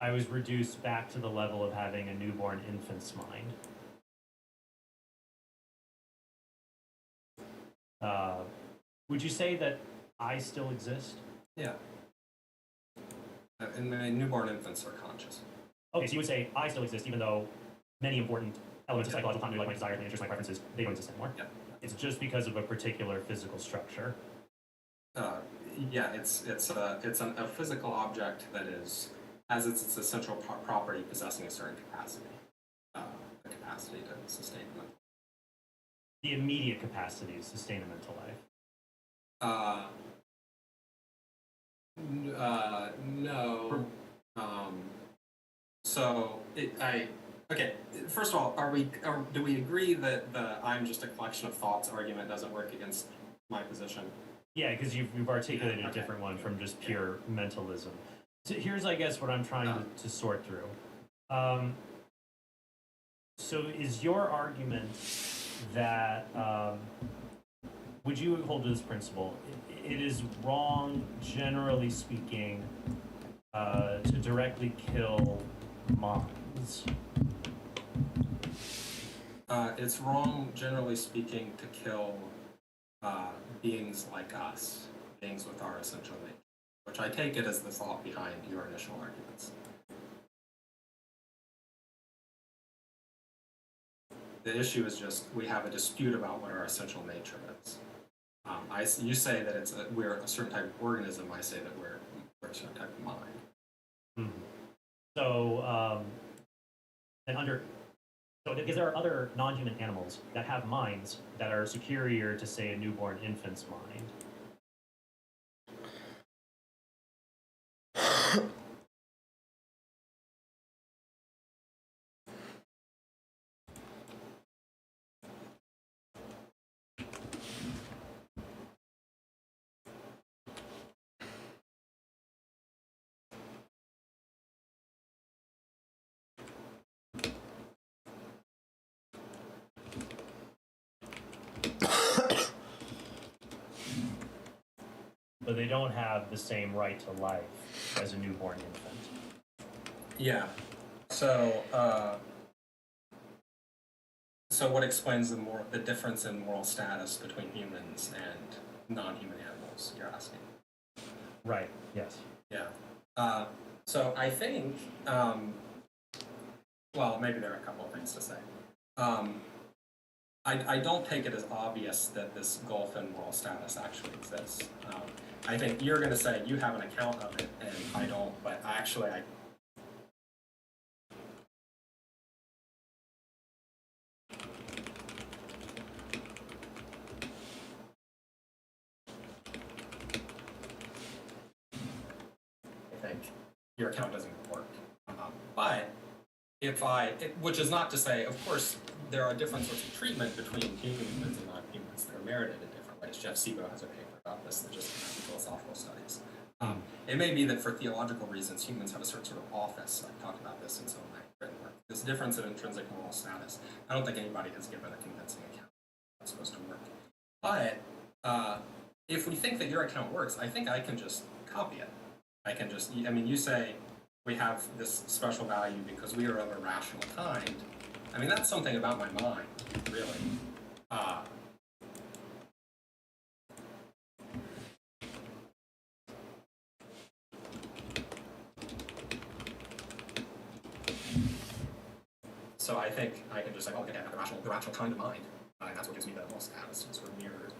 S5: I was reduced back to the level of having a newborn infant's mind. Would you say that I still exist?
S7: Yeah. And the newborn infants are conscious.
S5: Okay, so you would say I still exist, even though many important elements of psychological continuity, like my desires, my interests, my preferences, they don't exist anymore.
S7: Yeah.
S5: It's just because of a particular physical structure.
S7: Yeah, it's a physical object that has its essential property possessing a certain capacity, the capacity to sustain mental.
S5: The immediate capacity to sustain a mental life.
S7: No. Okay. First of all, do we agree that the "I'm just a collection of thoughts" argument doesn't work against my position?
S5: Yeah, because you've articulated a different one from just pure mentalism. So here's, I guess, what I'm trying to sort through. So is your argument that, would you hold to this principle? It is wrong, generally speaking, to directly kill minds.
S7: It's wrong, generally speaking, to kill beings like us, beings with our essential nature, which I take it as the thought behind your initial arguments. The issue is just we have a dispute about what our essential nature is. You say that we're a certain type of organism. I say that we're a certain type of mind.
S5: Mm-hmm. So, because there are other non-human animals that have minds that are superior to, say, a newborn infant's mind. But they don't have the same right to life as a newborn infant.
S7: Yeah. So what explains the difference in moral status between humans and non-human animals? You're asking.
S5: Right. Yes.
S7: Yeah. So I think, well, maybe there are a couple of things to say. I don't take it as obvious that this gulf in moral status actually exists. I think you're going to say you have an account of it, and I don't, but actually I think your account doesn't work. But which is not to say, of course, there are different sorts of treatment between humans and non-humans that are merited in different ways. Jeff Sebo has a paper about this that just came out in Philosophical Studies. It may be that for theological reasons, humans have a certain sort of office. I've talked about this in some of my written work. This difference in intrinsic moral status. I don't think anybody has given a convincing account how it's supposed to work. But if we think that your account works, I think I can just copy it. I can just, I mean, you say we have this special value because we are of a rational kind. I mean, that's something about my mind, really. So I think I can just say, oh, okay, I have the rational kind of mind. And that's what gives me the moral status, sort of mirrored.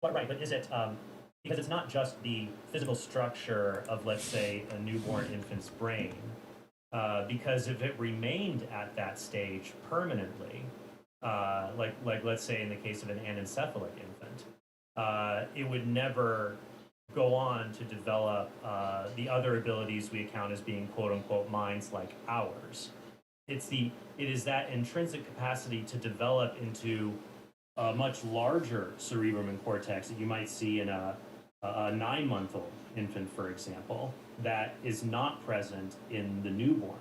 S5: But right, but is it because it's not just the physical structure of, let's say, a newborn infant's brain, because if it remained at that stage permanently, like let's say in the case of an anencephalic infant, it would never go on to develop the other abilities we account as being quote unquote minds like ours. It is that intrinsic capacity to develop into a much larger cerebrum and cortex that you might see in a 9-month-old infant, for example, that is not present in the newborn.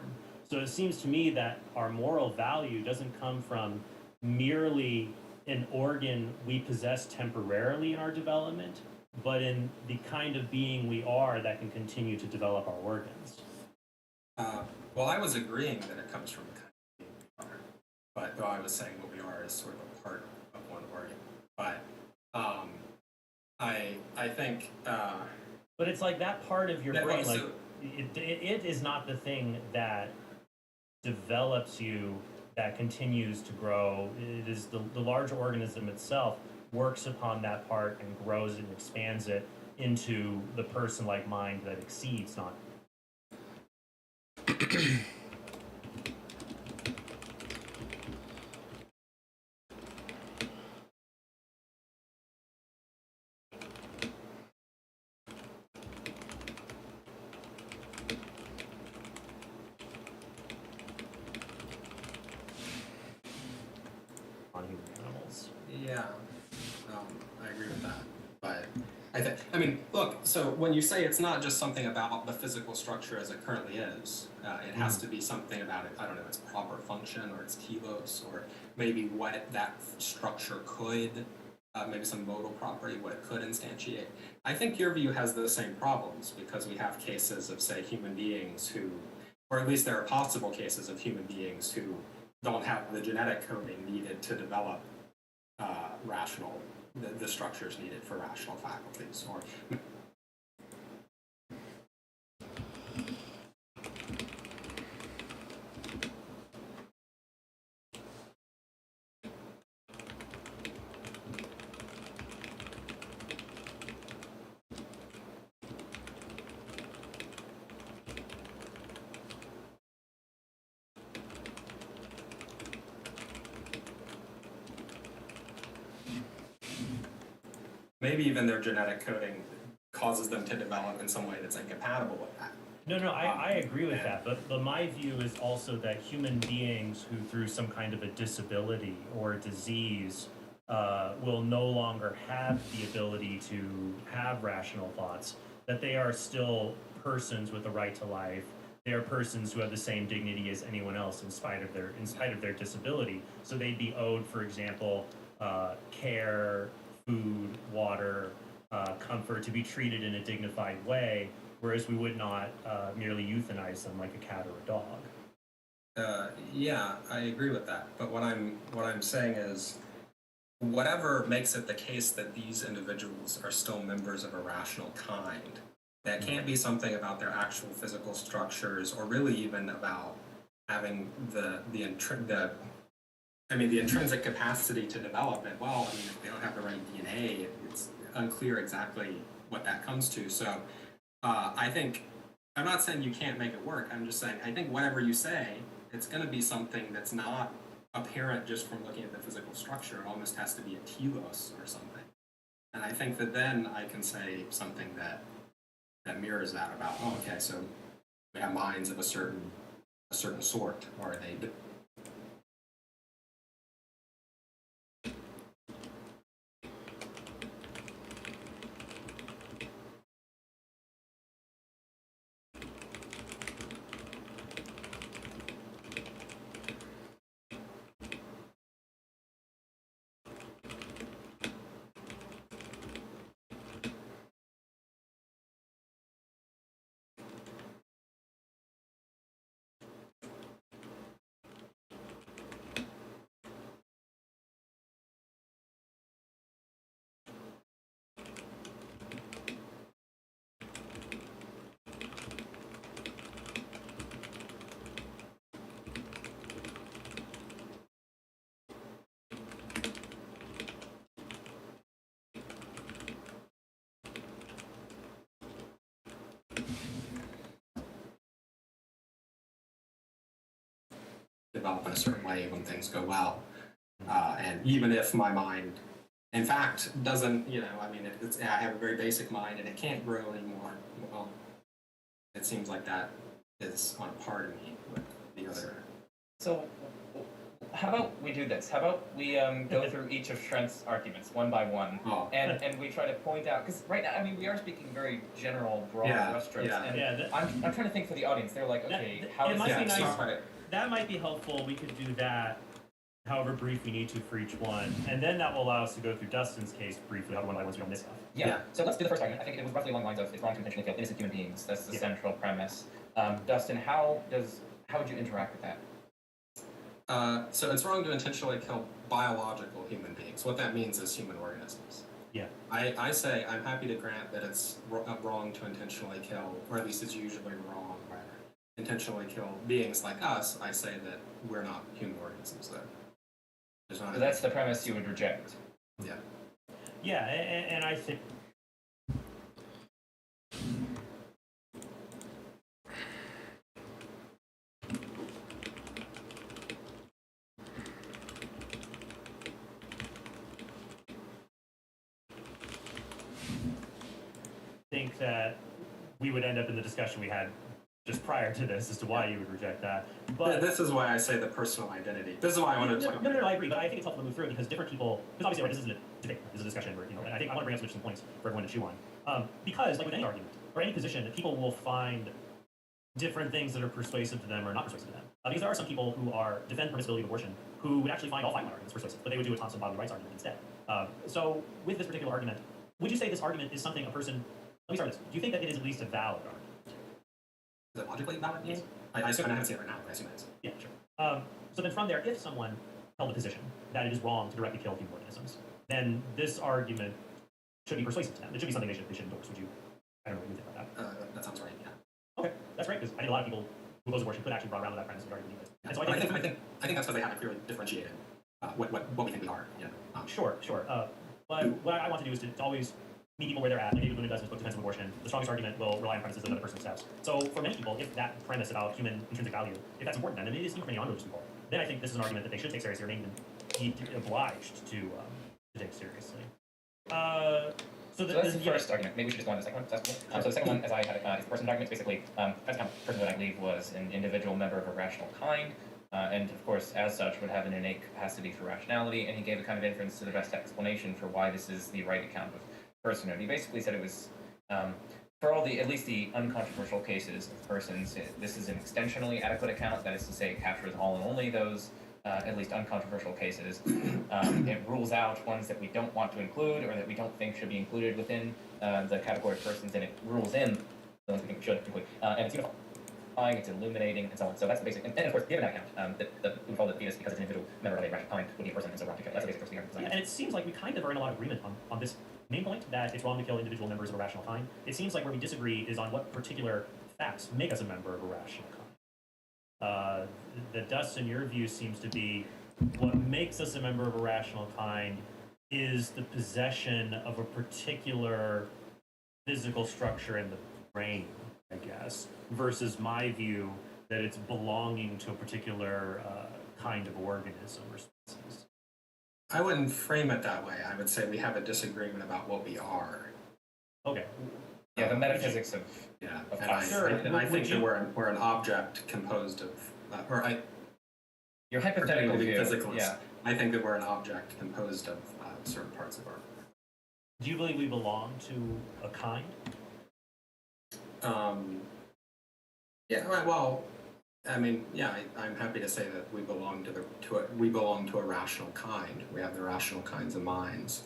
S5: So it seems to me that our moral value doesn't come from merely an organ we possess temporarily in our development, but in the kind of being we are that can continue to develop our organs.
S7: Well, I was agreeing that it comes from the kind of being we are, but though I was saying what we are is sort of a part of one organ. But I think.
S5: But it's like that part of your
S7: that
S5: brain,
S7: also,
S5: like it is not the thing that develops you, that continues to grow. It is the large organism itself works upon that part and grows and expands it into the person-like mind that exceeds, not. On human animals.
S7: Yeah, I agree with that. But I mean, look. So when you say it's not just something about the physical structure as it currently is, it has to be something about it. I don't know, its proper function or its telos, or maybe what that structure could, maybe some modal property, what it could instantiate. I think your view has the same problems because we have cases of, say, human beings who, or at least there are possible cases of human beings who don't have the genetic coding needed to develop rational, the structures needed for rational faculties. Or maybe even their genetic coding causes them to develop in some way that's incompatible with that.
S5: No, I agree with that, but my view is also that human beings who through some kind of a disability or disease will no longer have the ability to have rational thoughts, that they are still persons with the right to life. They are persons who have the same dignity as anyone else in spite of their disability. So they'd be owed, for example, care, food, water, comfort, to be treated in a dignified way, whereas we would not merely euthanize them like a cat or a dog.
S7: Yeah, I agree with that. But what I'm saying is, whatever makes it the case that these individuals are still members of a rational kind, that can't be something about their actual physical structures, or really even about having the intrinsic capacity to develop it. Well, I mean, if they don't have the right DNA, it's unclear exactly what that comes to. So I think, I'm not saying you can't make it work. I'm just saying, I think whatever you say, it's going to be something that's not apparent just from looking at the physical structure. It almost has to be a telos or something. And I think that then I can say something that mirrors that about, oh, okay, so we have minds of a certain sort, or they. Develop in a certain way when things go well. And even if my mind, in fact, doesn't, I mean, I have a very basic mind and it can't grow anymore, well, it seems like that is on par to me with the other.
S6: So, how about we do this? How about we go through each of Trent's arguments one by one, and we try to point out, because right now, I mean, we are speaking very general, broad brushstrokes, and I'm trying to think for the audience. They're like, okay, how is this?
S5: That might be helpful. We could do that, however brief we need to for each one, and then that will allow us to go through Dustin's case briefly, however one by one's on this stuff.
S6: Yeah. So let's do the first argument. I think it was roughly along the lines of it's wrong to intentionally kill innocent human beings. That's the central premise. Dustin, how would you interact with that?
S7: So it's wrong to intentionally kill biological human beings. What that means is human organisms.
S5: Yeah.
S7: I say I'm happy to grant that it's wrong to intentionally kill, or at least it's usually wrong, rather, intentionally kill beings like us. I say that we're not human organisms, though.
S6: So that's the premise you would reject.
S7: Yeah.
S5: Yeah, and I think. Think that we would end up in the discussion we had just prior to this as to why you would reject that. But
S7: this is why I say the personal identity. This is why I want to talk about.
S5: No, I agree, but I think it's helpful to move through it because different people, because obviously, right, this isn't a debate, this is a discussion where, and I think I want to bring up some interesting points for everyone to chew on. Because, like with any argument, or any position, that people will find different things that are persuasive to them or not persuasive to them. Because there are some people who defend permissibility of abortion who would actually find all 5 arguments persuasive, but they would do a Thompson bodily rights argument instead. So with this particular argument, would you say this argument is something a person, let me start this, do you think that it is at least a valid argument?
S7: Is it logically valid? Yes. I assume I haven't seen it right now, but I assume it is.
S5: Yeah, sure. So then from there, if someone held a position that it is wrong to directly kill human organisms, then this argument should be persuasive to them. It should be something they should endorse. Would you, I don't know what you think about that.
S7: That sounds right, yeah.
S5: Okay, that's great, because I think a lot of people who oppose abortion could actually run around with that premise and argue with it. And so
S7: I think that's because they haven't clearly differentiated what we think we are.
S5: Sure. But what I want to do is to always meet people where they're at. Like David Blum does in his book Defense of Abortion. The strongest argument will rely on premises that another person accepts. So for many people, if that premise about human intrinsic value, if that's important to them, and it is even for many non-religious people, then I think this is an argument that they should take seriously or may even be obliged to take seriously.
S6: So that's the first argument. Maybe we should just go on to the second one. That's cool. So the second one, as I had it, is the personhood argument. Basically, that's kind of personhood, I believe, was an individual member of a rational kind, and of course, as such, would have an innate capacity for rationality. And he gave a kind of inference to the best explanation for why this is the right account of personhood. He basically said it was, for all the, at least the uncontroversial cases of persons, this is an extensionally adequate account. That is to say, it captures all and only those. At least uncontroversial cases. It rules out ones that we don't want to include or that we don't think should be included within the category of persons, and it rules in the ones we think should include. And it's unifying, it's illuminating, and so on. So that's the basic. And of course, given that account, we call it fetus because it's an individual member of a rational kind would be a person, and so we're that's the basic first thing.
S5: Yeah, and it seems like we kind of are in a lot of agreement on this main point that it's wrong to kill individual members of a rational kind. It seems like where we disagree is on what particular facts make us a member of a rational kind. The dust, in your view, seems to be what makes us a member of a rational kind is the possession of a particular physical structure in the brain, I guess, versus my view that it's belonging to a particular kind of organism or species.
S7: I wouldn't frame it that way. I would say we have a disagreement about what we are.
S5: Okay.
S6: Yeah, the metaphysics of
S7: Yeah,
S6: Of
S7: and I,
S5: sure.
S7: and I
S5: Would
S7: think that
S5: you-
S7: we're an object composed of,
S6: your hypothetical
S7: particularly
S6: view.
S7: physicalist.
S6: Yeah.
S7: I think that we're an object composed of certain parts of our.
S5: Do you believe we belong to a kind?
S7: Yeah. Well, I mean, yeah. I'm happy to say that we belong we belong to a rational kind. We have the rational kinds of minds.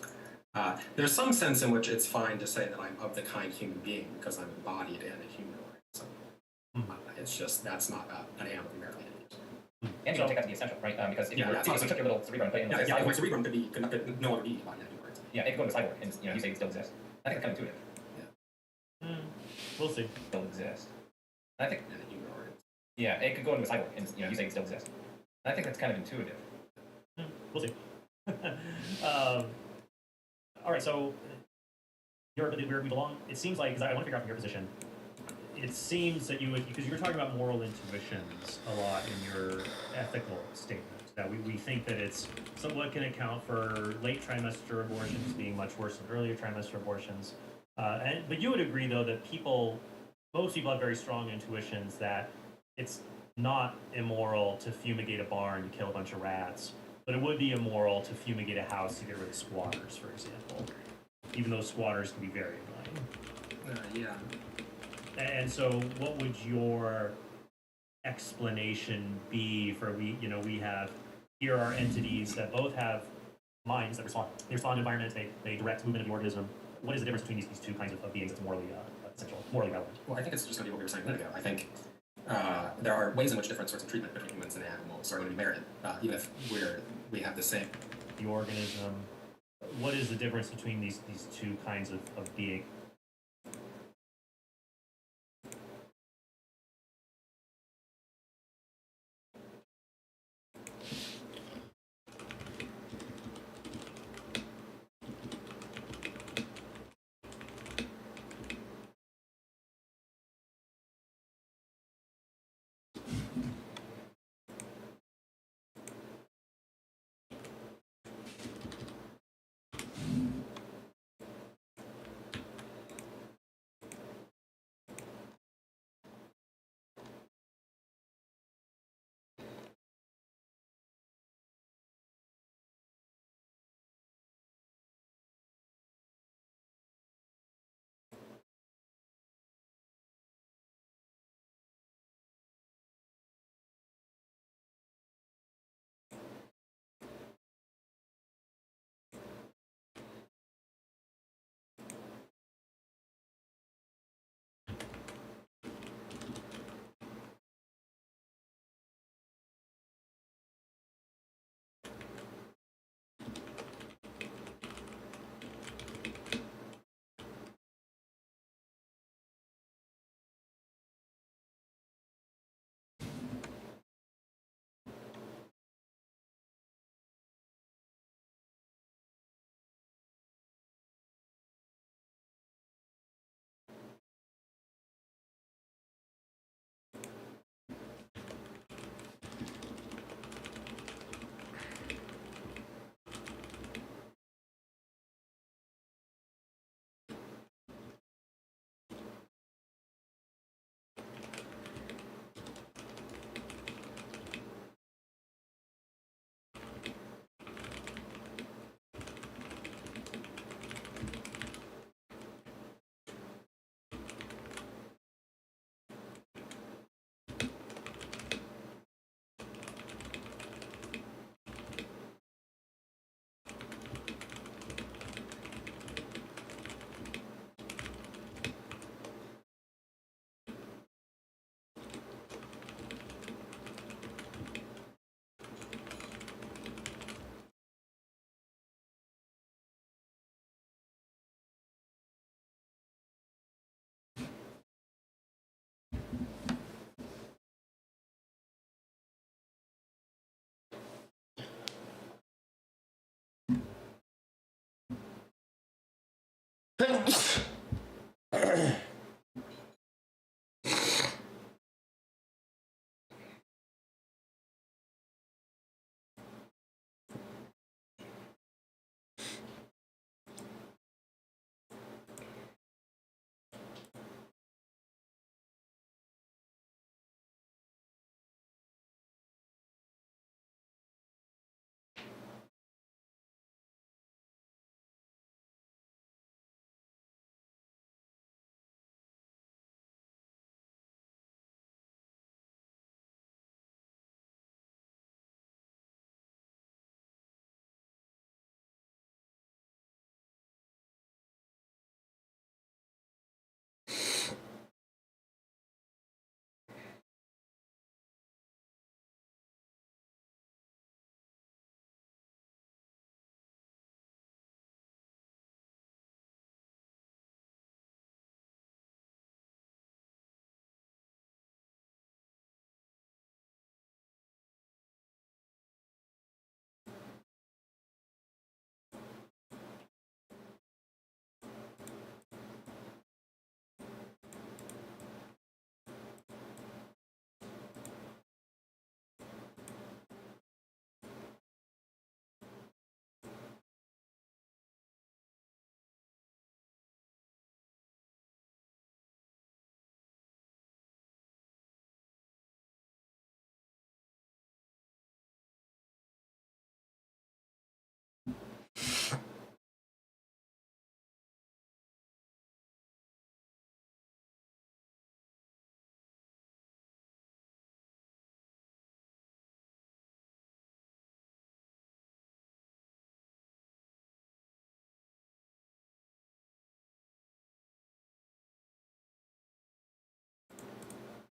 S7: There's some sense in which it's fine to say that I'm of the kind human being because I'm embodied in a humanoid. So it's just that's not an animal merely.
S6: And you can take that to be essential, right? Because if you were,
S7: that's
S6: if you
S7: awesome.
S6: took your little cerebrum and put it in
S7: Yeah,
S6: a
S7: yeah.
S6: cyborg,
S7: My cerebrum could no longer be embodied in a humanoid.
S6: yeah, it could go into cyborg, and you say it still exists. I think it's kind of intuitive.
S5: We'll see.
S6: Still exists. I think,
S7: In a humanoid.
S6: yeah, it could go into a cyborg, and you say it still exists. I think that's kind of intuitive.
S5: We'll see. All right, so where we belong. It seems like, because I want to figure out from your position, it seems that because you were talking about moral intuitions a lot in your ethical statement, that we think that it's somewhat can account for late trimester abortions being much worse than earlier trimester abortions. But you would agree, though, that most people have very strong intuitions that it's not immoral to fumigate a barn to kill a bunch of rats, but it would be immoral to fumigate a house to get rid of squatters, for example, even though squatters can be very annoying.
S7: Yeah.
S5: And so what would your explanation be for we have, here are entities that both have minds that respond. They respond to environment, they direct movement of the organism. What is the difference between these two kinds of beings that's morally essential, morally relevant?
S7: Well, I think it's just going to be what we were saying a minute ago. I think there are ways in which different sorts of treatment between humans and animals are going to be merited, even if we have the same.
S5: The organism, what is the difference between these two kinds of being?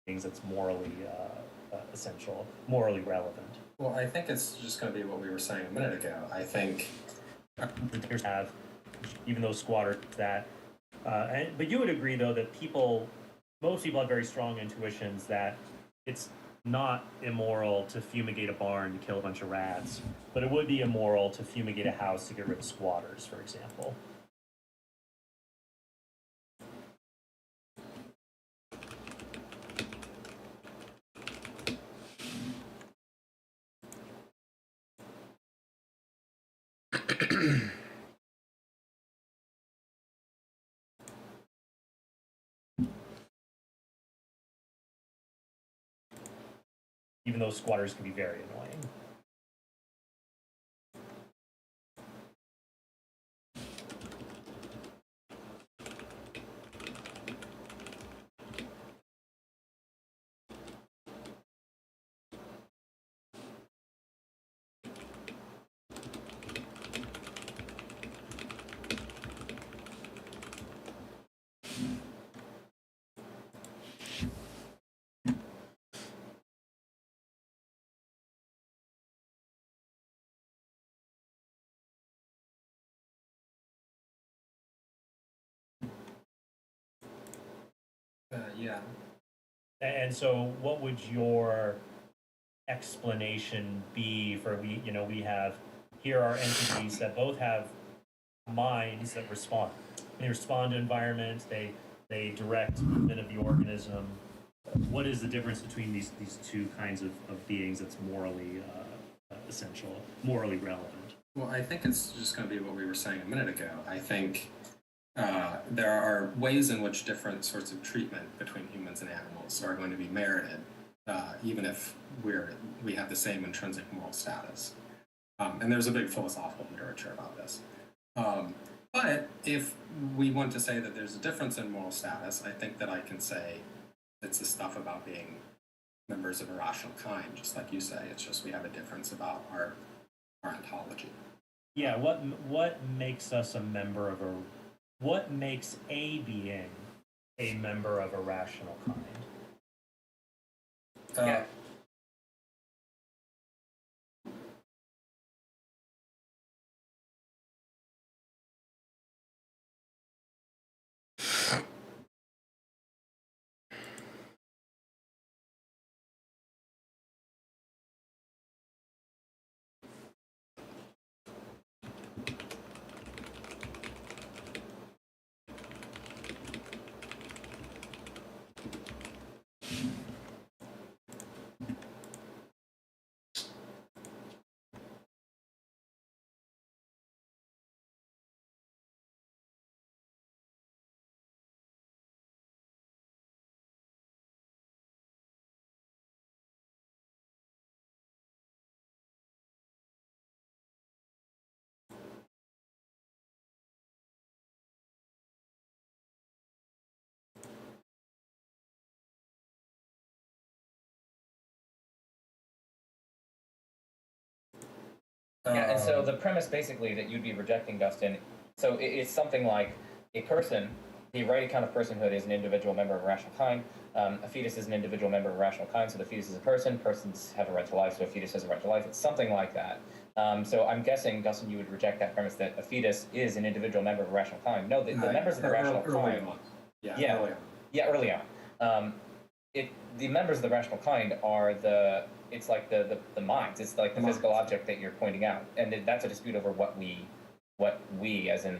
S5: things that's morally essential, morally relevant.
S7: Well, I think it's just going to be what we were saying a minute ago. I think
S5: There's have, even though squatters that, but you would agree though that most people have very strong intuitions that it's not immoral to fumigate a barn to kill a bunch of rats, but it would be immoral to fumigate a house to get rid of squatters, for example. Even though squatters can be very annoying.
S7: yeah.
S5: And so, what would your explanation be for we have here are entities that both have minds that respond. They respond to environment. They direct movement of the organism. What is the difference between these two kinds of beings that's morally essential, morally relevant?
S7: Well, I think it's just going to be what we were saying a minute ago. I think there are ways in which different sorts of treatment between humans and animals are going to be merited, even if we have the same intrinsic moral status. And there's a big philosophical literature about this. But if we want to say that there's a difference in moral status, I think that I can say it's the stuff about being members of a rational kind, just like you say. It's just we have a difference about our ontology.
S5: Yeah, what makes us a member of what makes a being a member of a rational kind?
S7: Yeah.
S6: Yeah, and so the premise basically that you'd be rejecting, Dustin, so it's something like a person, the right account of personhood is an individual member of a rational kind. A fetus is an individual member of a rational kind, so the fetus is a person. Persons have a right to life, so a fetus has a right to life. It's something like that. So I'm guessing, Dustin, you would reject that premise that a fetus is an individual member of a rational kind. No, the members of the rational kind.
S7: Yeah, early on.
S6: Yeah, early on. The members of the rational kind are it's like the minds. It's like the physical object that you're pointing out, and that's a dispute over what we, as in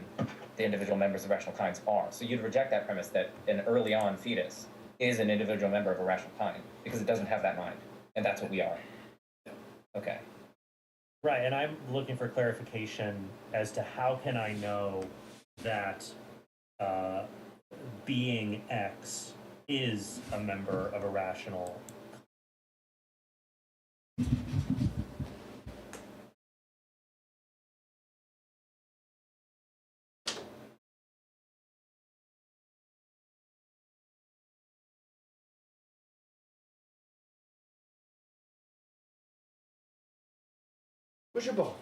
S6: the individual members of rational kinds, are. So you'd reject that premise that an early on fetus is an individual member of a rational kind because it doesn't have that mind, and that's what we are. Okay.
S5: Right, and I'm looking for clarification as to how can I know that being X is a member of a rational.
S8: Where's your ball?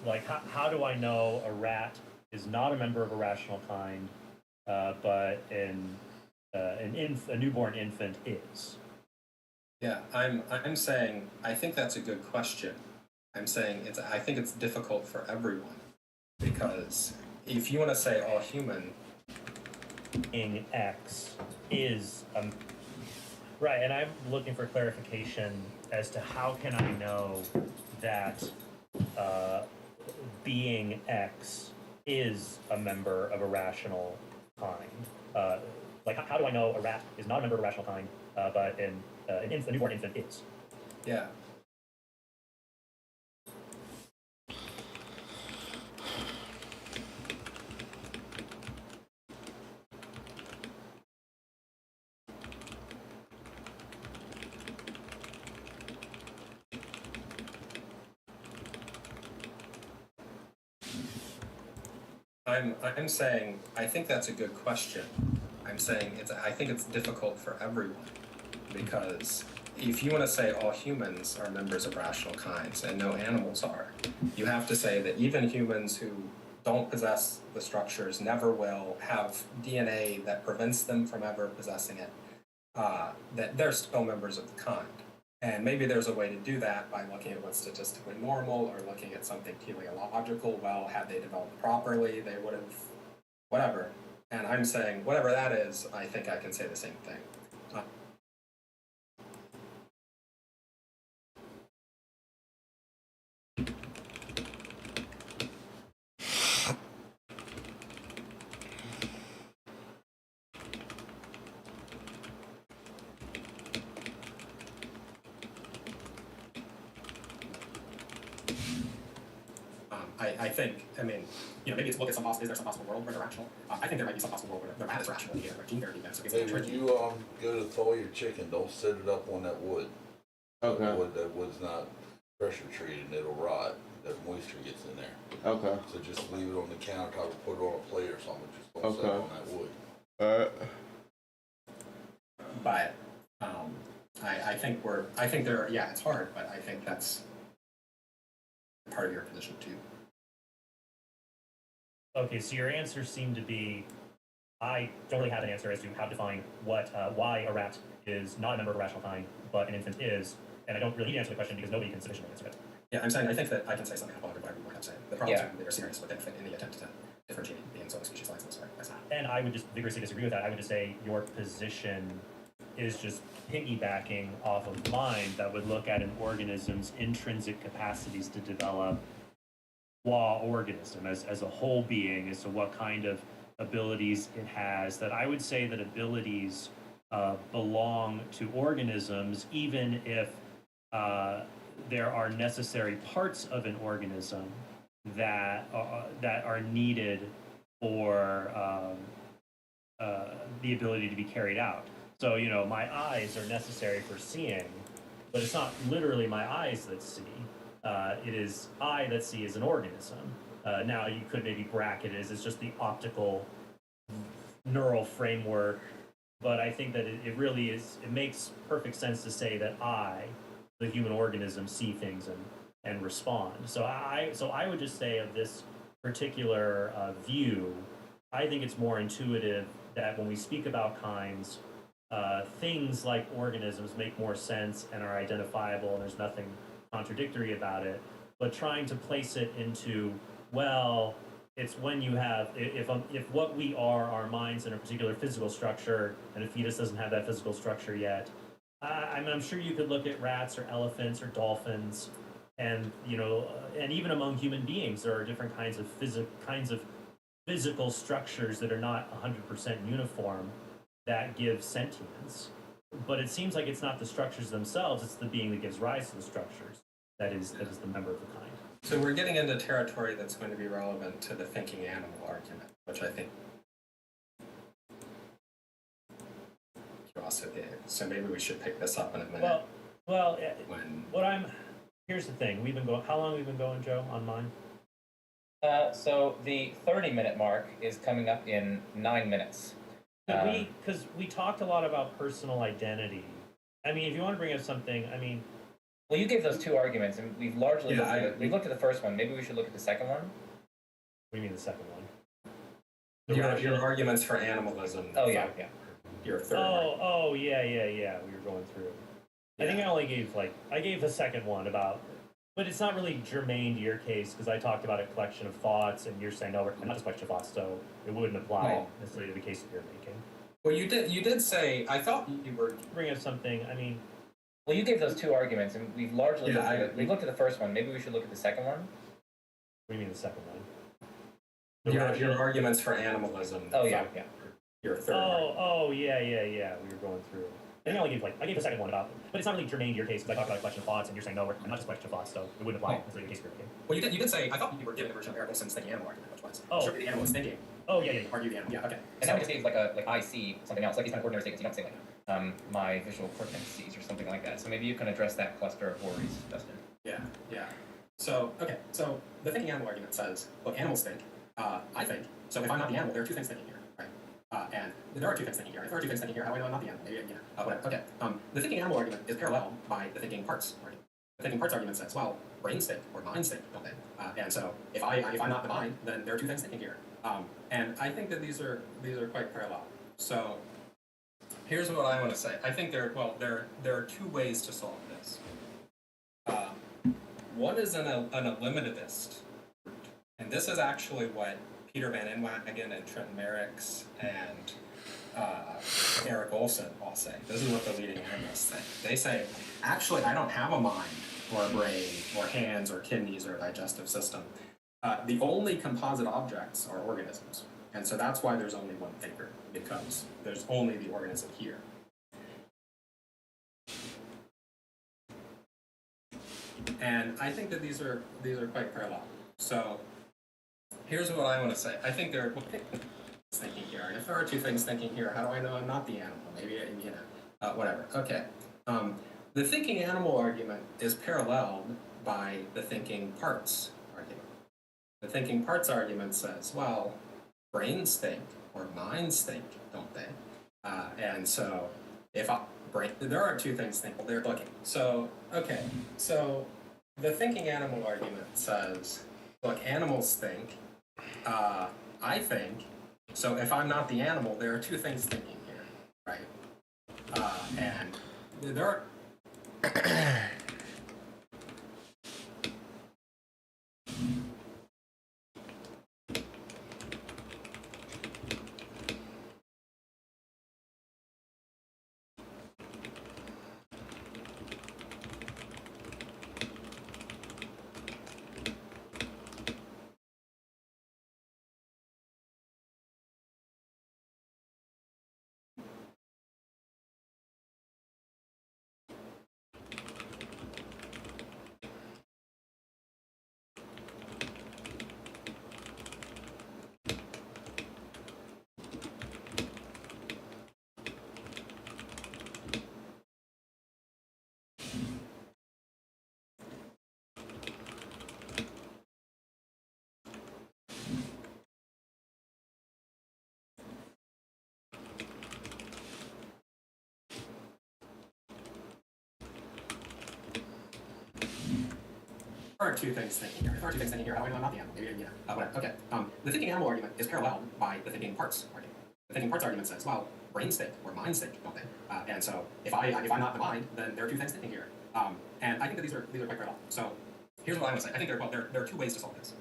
S5: Like, how do I know a rat is not a member of a rational kind, but a newborn infant is?
S7: Yeah, I'm saying I think that's a good question. I'm saying I think it's difficult for everyone because if you want to say all human,
S5: Being X is right, and I'm looking for clarification as to how can I know that being X is a member of a rational kind. Like, how do I know a rat is not a member of a rational kind, but a newborn infant is?
S7: yeah. I'm saying I think that's a good question. I'm saying I think it's difficult for everyone because if you want to say all humans are members of rational kinds and no animals are, you have to say that even humans who don't possess the structures never will have DNA that prevents them from ever possessing it, that they're still members of the kind. And maybe there's a way to do that by looking at what's statistically normal or looking at something teleological. Well, had they developed properly, they would have, whatever. And I'm saying, whatever that is, I think I can say the same thing. I think, I mean, maybe it's look at is there some possible world where they're rational? I think there might be some possible world where the rat is rational, either gene therapy, so it's
S9: Hey, when you go to thaw your chicken, don't set it up on that wood.
S8: Okay.
S9: That wood's not pressure treated and it'll rot. That moisture gets in there.
S8: Okay.
S9: So just leave it on the countertop or put it on a plate or something. Just don't set it
S8: Okay.
S9: on that wood.
S8: Alright.
S7: But I think it's hard, but I think that's part of your position too.
S5: Okay, so your answers seem to be, I don't really have an answer as to how to define why a rat is not a member of a rational kind, but an infant is, and I don't really need to answer the question because nobody can sufficiently answer it.
S7: Yeah, I'm saying I think that I can say something about what everyone have said. The problems are really serious with infant in the attempt to differentiate beings on the species lines.
S5: And I would just vigorously disagree with that. I would just say your position is just piggybacking off of mine that would look at an organism's intrinsic capacities to develop qua organism as a whole being as to what kind of abilities it has. That I would say that abilities belong to organisms even if there are necessary parts of an organism that are needed for the ability to be carried out. So, my eyes are necessary for seeing, but it's not literally my eyes that see. It is I that see as an organism. Now you could maybe bracket it as just the optical neural framework, but I think that it really is, it makes perfect sense to say that I, the human organism, see things and respond. So I would just say of this particular view, I think it's more intuitive that when we speak about kinds, things like organisms make more sense and are identifiable, and there's nothing contradictory about it. But trying to place it into, well, it's when you have, if what we are, our minds in a particular physical structure, and a fetus doesn't have that physical structure yet. I'm sure you could look at rats or elephants or dolphins, and and even among human beings, there are different kinds of physical structures that are not 100% uniform that give sentience. But it seems like it's not the structures themselves; it's the being that gives rise to the structures that is the member of the kind.
S7: So we're getting into territory that's going to be relevant to the thinking animal argument, which I think you also did. So maybe we should pick this up in a minute.
S5: Well,
S7: when
S5: here's the thing. We've been going. How long have we been going, Joe, on mine?
S6: So the 30-minute mark is coming up in 9 minutes.
S5: Because we talked a lot about personal identity. I mean, if you want to bring up something, I mean.
S6: Well, you gave those two arguments, and we've largely we've looked at the first one. Maybe we should look at the second one.
S5: What do you mean the second one?
S7: your arguments for animalism.
S6: Oh yeah.
S7: Your third.
S5: Yeah. We were going through.
S7: Yeah.
S5: I think I gave the second one about, but it's not really germane to your case because I talked about a collection of thoughts, and you're saying no, we're not just a collection of thoughts, so it wouldn't apply necessarily to the case that you're making.
S7: Well, you did say, I thought you were
S5: Bring up something. I mean.
S6: Well, you gave those two arguments, and we've largely we've looked at the first one. Maybe we should look at the second one.
S5: What do you mean the second one?
S7: your arguments for animalism.
S6: Oh yeah.
S7: Your third.
S5: Yeah. We were going through. I think I gave the second one about, but it's not really germane to your case because I talked about a collection of thoughts, and you're saying no, we're not just a collection of thoughts, so it wouldn't apply necessarily to the case you're making.
S7: Well, you did say, I thought you were giving the version of Eric Olson's thinking animal argument, which was show me the animal is thinking.
S5: Oh yeah.
S7: Argue the animal. Yeah. Okay.
S6: And that just means like I see something else, like these kind of ordinary statements. You don't say like my visual cortex sees or something like that. So maybe you can address that cluster of worries, Dustin.
S7: Yeah. So so the thinking animal argument says, look, animals think. I think. So if I'm not the animal, there are two things thinking here, right? And there are two things thinking here. If there are two things thinking here, how do I know I'm not the animal? Maybe, whatever. Okay. The thinking animal argument is paralleled by the thinking parts argument. The thinking parts argument says, well, brains think or minds think, don't they? And so if I'm not the mind, then there are two things thinking here. And I think that these are quite parallel. So here's what I want to say. I think there are two ways to solve this. One is an eliminativist route, and this is actually what Peter Van Inwagen and Trenton Merricks and Eric Olson all say. This is what the leading animalists think. They say, actually, I don't have a mind or a brain or hands or kidneys or a digestive system. The only composite objects are organisms. And so that's why there's only one thinker, because there's only the organism here. And I think that these are quite parallel. So here's what I want to say. I think there are thinking here. And if there are two things thinking here, how do I know I'm not the animal? Maybe, whatever. Okay. The thinking animal argument is paralleled by the thinking parts argument. The thinking parts argument says, well, brains think or minds think, don't they? And so there are two things thinking. They're looking. So, okay. So the thinking animal argument says, look, animals think. I think. So if I'm not the animal, there are two things thinking here, right? And there are.
S10: are two things thinking here. If there are two things thinking here, how do I know I'm not the animal? Maybe, yeah. Whatever. Okay. The thinking animal argument is paralleled by the thinking parts argument. The thinking parts argument says, well, brains think or minds think, don't they? And so if I'm not the mind, then there are two things thinking here. And I think that these are quite parallel. So here's what I would say. I think there are two ways to solve this.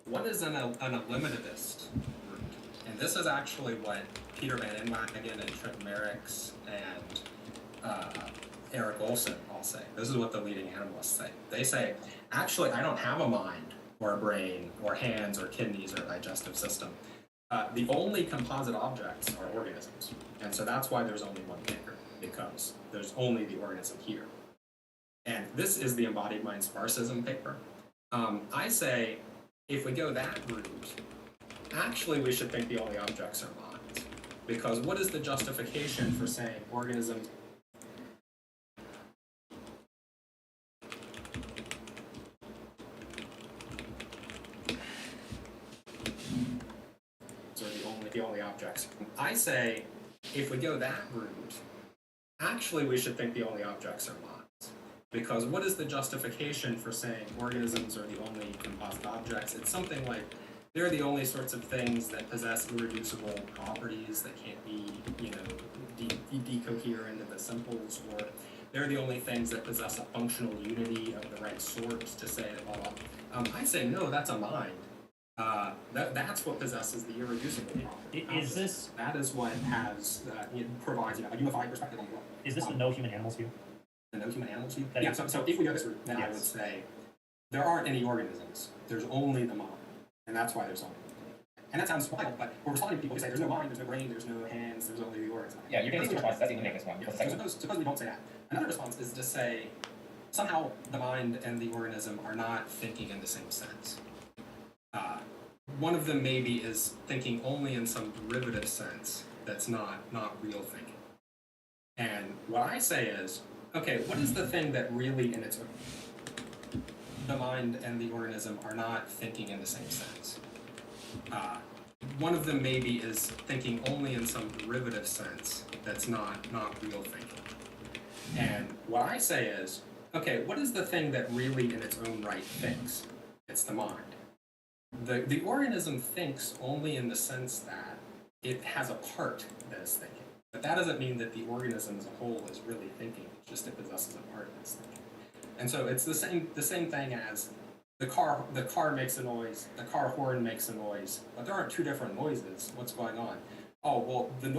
S10: One is an eliminativist route, and this is actually what Peter Van Inwagen and Trent Merricks and Eric Olson all say. This is what the leading animalists say. They say, actually, I don't have a mind or a brain or hands or kidneys or a digestive system. The only composite objects are organisms, and so that's why there's only one thinker, because there's only the organism here. And this is the embodied mind sparsism paper. I say, if we go that route, actually we should think the only objects are minds. Because what is the justification for saying organisms are the only objects? I say, if we go that route, actually we should think the only objects are minds. Because what is the justification for saying organisms are the only composite objects? It's something like they're the only sorts of things that possess irreducible properties that can't be, decoherent into the simples, or they're the only things that possess a functional unity of the right sort to say it all. I say no, that's a mind. That's what possesses the irreducible property. That is what provides a unified perspective on the world.
S5: Is this the no human animals view?
S10: The no human animals view? Yeah, so if we go this route, then I would say there aren't any organisms. There's only the mind. And that's why there's only one. And that sounds wild, but we're responding to people who say there's no mind, there's no brain, there's no hands, there's only the organism.
S6: Yeah, you're getting two responses. That's the biggest one.
S10: Yeah, suppose we don't say that. Another response is to say somehow the mind and the organism are not thinking in the same sense. One of them maybe is thinking only in some derivative sense that's not real thinking. And what I say is, okay, what is the thing that really in its own, the mind and the organism are not thinking in the same sense? One of them maybe is thinking only in some derivative sense that's not real thinking. And what I say is, okay, what is the thing that really in its own right thinks? It's the mind. The organism thinks only in the sense that it has a part that is thinking. But that doesn't mean that the organism as a whole is really thinking, it's just it possesses a part that's thinking. And so it's the same thing as the car makes a noise, the car horn makes a noise, but there aren't two different noises. What's going on? Oh, well, the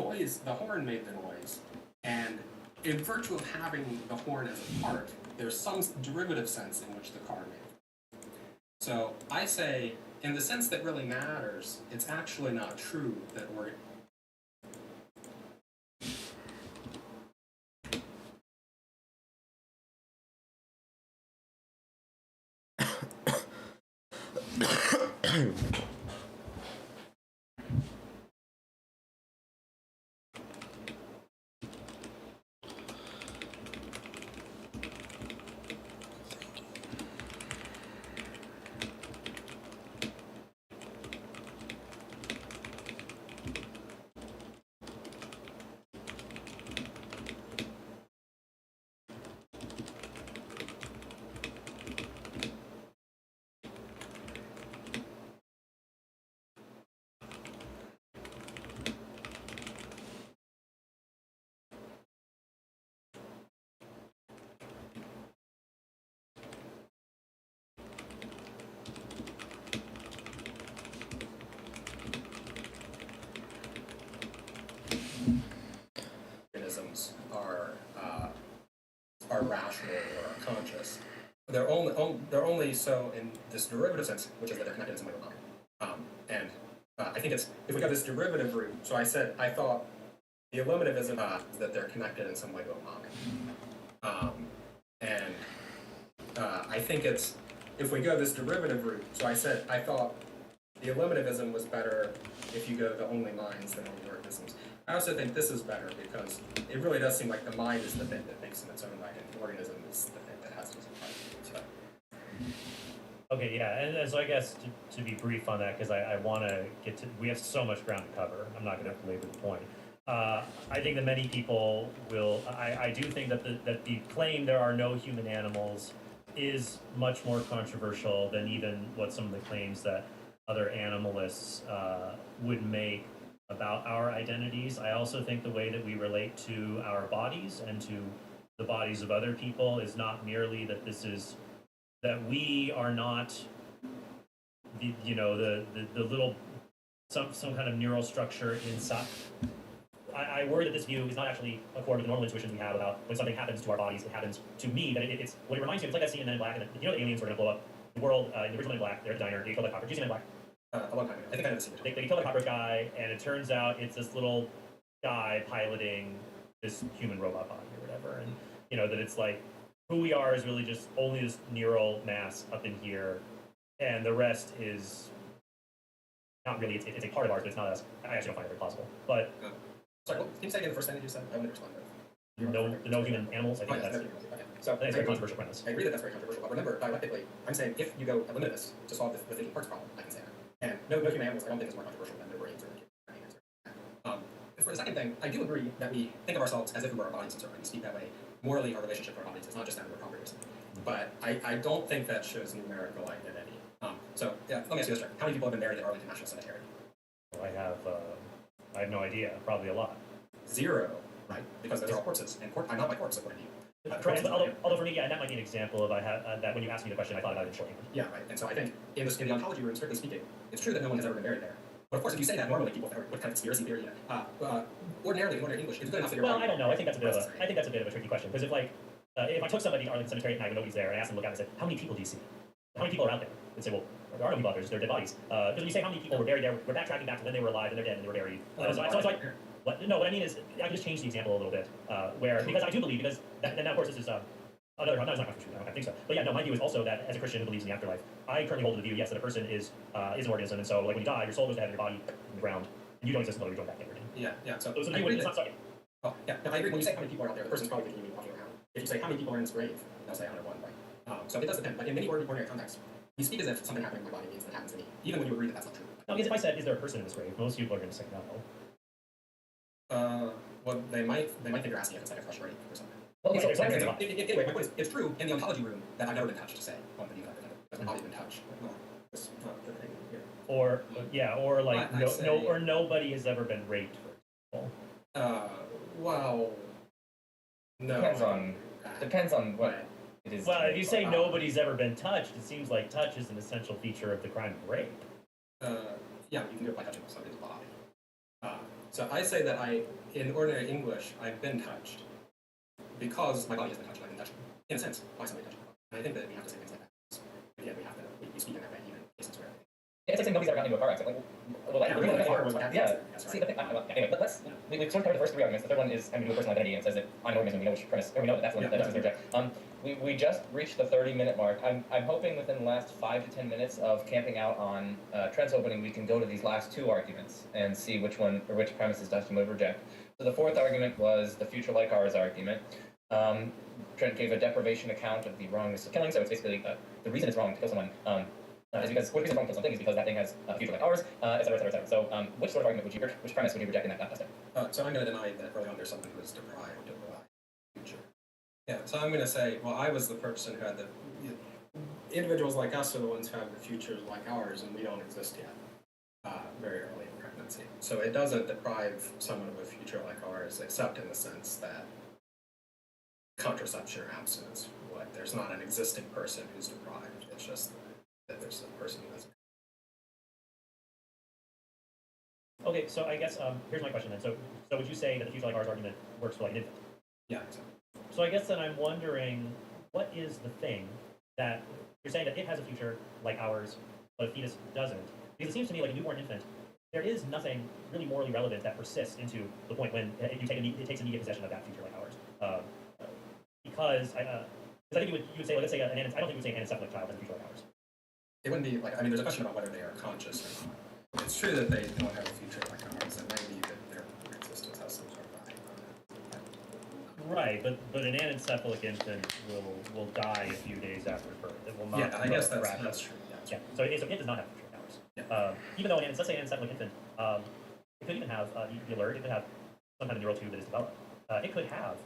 S10: horn made the noise, and in virtue of having the horn as a part, there's some derivative sense in which the car made it. So I say, in the sense that really matters, it's actually not true that organisms are rational or are conscious. They're only so in this derivative sense, which is that they're connected in some way with mind. I think it's, if we got this derivative route, so I thought the eliminativism that they're connected in some way with mind. I think it's, if we go this derivative route, so I thought the eliminativism was better if you go the only minds than only organisms. I also think this is better because it really does seem like the mind is the thing that thinks in its own right, and the organism is the thing that has to so.
S5: Okay, yeah, and so I guess to be brief on that, because I want to get to, we have so much ground to cover. I'm not going to belabor the point. I think that many people will. I do think that the claim there are no human animals is much more controversial than even what some of the claims that other animalists would make about our identities. I also think the way that we relate to our bodies and to the bodies of other people is not merely that that we are not the little some kind of neural structure inside. I worry that this view is not actually accord with the normal intuitions we have about when something happens to our bodies, it happens to me. That it's what it reminds me of. It's like that scene in Men in Black, and the aliens were going to blow up the world in the original Men in Black. They're the diner. They killed that cockroach. Did you see Men in Black?
S10: A long time ago. I think I know the scene.
S5: They kill the cockroach guy, and it turns out it's this little guy piloting this human robot body or whatever. And that it's like who we are is really just only this neural mass up in here, and the rest is not really. It's a part of ours, but it's not us. I actually don't find it very plausible. But
S10: sorry, can you say again the first thing that you said? I wouldn't respond to it.
S5: no human animals. I think that's.
S10: Okay. So
S5: I think it's a very controversial premise.
S10: I agree that that's very controversial. But remember, dialectically, I'm saying if you go limitless to solve the thinking parts problem, I can say that. And no human animals, I don't think is more controversial than their brains or their kidneys. For the second thing, I do agree that we think of ourselves as if we were our bodies in certain way. We speak that way. Morally, our relationship to our bodies is not just that we're properties. But I don't think that shows numerical identity. Let me ask you this, how many people have been buried at Arlington National Cemetery?
S5: Well, I have no idea. Probably a lot.
S10: 0, right? Because those are all corpses, and I'm not my corpse according to you.
S5: Correct, although for me, yeah, that might be an example of that when you asked me the question, I thought about it in shorthand.
S10: Yeah, right. And so I think in the ontology room, strictly speaking, it's true that no one has ever been buried there. But of course, if you say that, normally people with kind of conspiracy theory, ordinarily in ordinary English, it's good enough that you're.
S5: Well, I don't know. I think that's a bit of a tricky question because if I took somebody to Arlington Cemetery and I would nobody's there and I asked them to look out and I said, how many people do you see? How many people are out there? They'd say, well, there are no people out there, they're dead bodies. Because when you say how many people were buried there, we're backtracking back to when they were alive and they're dead and they were buried. So it's like, what I mean is, I can just change the example a little bit, because I do believe, because then of course this is another, no, it's not true, I don't think so. But yeah, no, my view is also that as a Christian who believes in the afterlife, I currently hold to the view, yes, that a person is an organism, and so like when you die, your soul goes to heaven, your body in the ground, and you don't exist until you're joined back there again.
S10: Yeah. So
S5: those are the view, it's not so.
S10: Oh, yeah, no, I agree. When you say how many people are out there, the person's probably thinking you walking around. If you say how many people are in this grave, they'll say 101, right? So it does depend. But in many ordinary contexts, you speak as if something happening in my body means that happens to me, even when you agree that that's not true.
S5: No, because if I said, is there a person in this grave, most people are going to say no.
S10: Well, they might think you're asking if it's like a fresh grave or something.
S5: Okay,
S10: anyway, my point is, it's true in the ontology room that I've never been touched, to say, on the view that I've presented, because my body's been touched.
S5: Or like or nobody has ever been raped, for example.
S10: Well, no.
S6: Depends on what it is.
S5: Well, if you say nobody's ever been touched, it seems like touch is an essential feature of the crime of rape.
S10: Yeah, you can do it by touching somebody's body. So I say that in ordinary English, I've been touched because my body has been touched. I've been touched, in a sense, by somebody touching my body. And I think that we have to say things like that. Again, we speak in that way, even in cases where.
S6: It's like saying nobody's ever gotten into a car accident. See, the thing, anyway, but we've sort of covered the first 3 arguments. The third one is having to do with personal identity, and says that I'm an organism, we know which premise, or we know that that's what that's their we just reached the 30-minute mark. I'm hoping within the last 5 to 10 minutes of camping out on Trent's opening, we can go to these last 2 arguments and see which one, or which premises Dustin would reject. So the 4th argument was the future like ours argument. Trent gave a deprivation account of the wrongness of killing, so it's basically the reason it's wrong to kill someone is because the reason wrong to kill something is because that thing has a future like ours, et cetera, et cetera, et cetera. So which sort of argument which premise would you reject in that Dustin?
S10: So I'm going to deny that early on there's someone who is deprived of the future. Yeah, so I'm going to say, well, I was the person who had the individuals like us are the ones who have the futures like ours, and we don't exist yet. Very early in pregnancy. So it doesn't deprive someone of a future like ours, except in the sense that contraception or abstinence would. There's not an existing person who's deprived. It's just that there's a person who doesn't.
S5: Okay, so I guess here's my question then. So would you say that the future like ours argument works for like an infant?
S10: Yeah, exactly.
S5: So I guess then I'm wondering, what is the thing that you're saying that it has a future like ours, but a fetus doesn't? Because it seems to me like a newborn infant, there is nothing really morally relevant that persists into the point when it takes immediate possession of that future like ours. Because I think you would say, like, let's say I don't think you would say an anencephalic child has a future like ours.
S10: It wouldn't be like, I mean, there's a question about whether they are conscious or not. It's true that they don't have a future like ours. It might be that their existence has some sort of value.
S5: Right, but an anencephalic infant will die a few days after birth. It will not.
S10: Yeah, I guess that's true.
S5: Yeah. So it does not have future like ours. Yeah. Even though let's say an anencephalic infant, it could even have the alert. It could have some kind of neural tube that is developed. It could have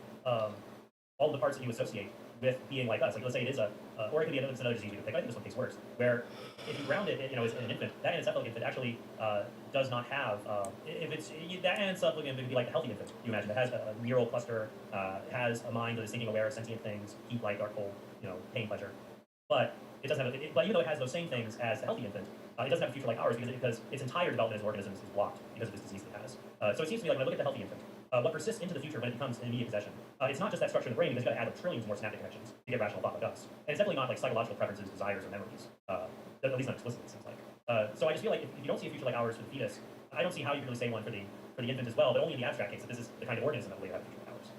S5: all the parts that you associate with being like us. Like let's say it is or it could be another disease you could pick. I think this one case worse, where if you ground it, as an infant, that anencephalic infant actually does not have, if it's, that anencephalic infant could be like the healthy infant, you imagine, that has a neural cluster, has a mind that is thinking, aware of sentient things, heat, light, dark, cold, pain, pleasure. But it doesn't have, but even though it has those same things as the healthy infant, it doesn't have a future like ours because its entire development as organisms is blocked because of this disease that it has. So it seems to me like when I look at the healthy infant, what persists into the future when it becomes an immediate possession, it's not just that structure in the brain because you've got to add up trillions more synaptic connections to get rational thought like us. And it's definitely not like psychological preferences, desires, or memories. At least not explicitly, it seems like. So I just feel like if you don't see a future like ours for the fetus, I don't see how you can really say one for the infant as well, but only in the abstract case that this is the kind of organism that will have a future like ours.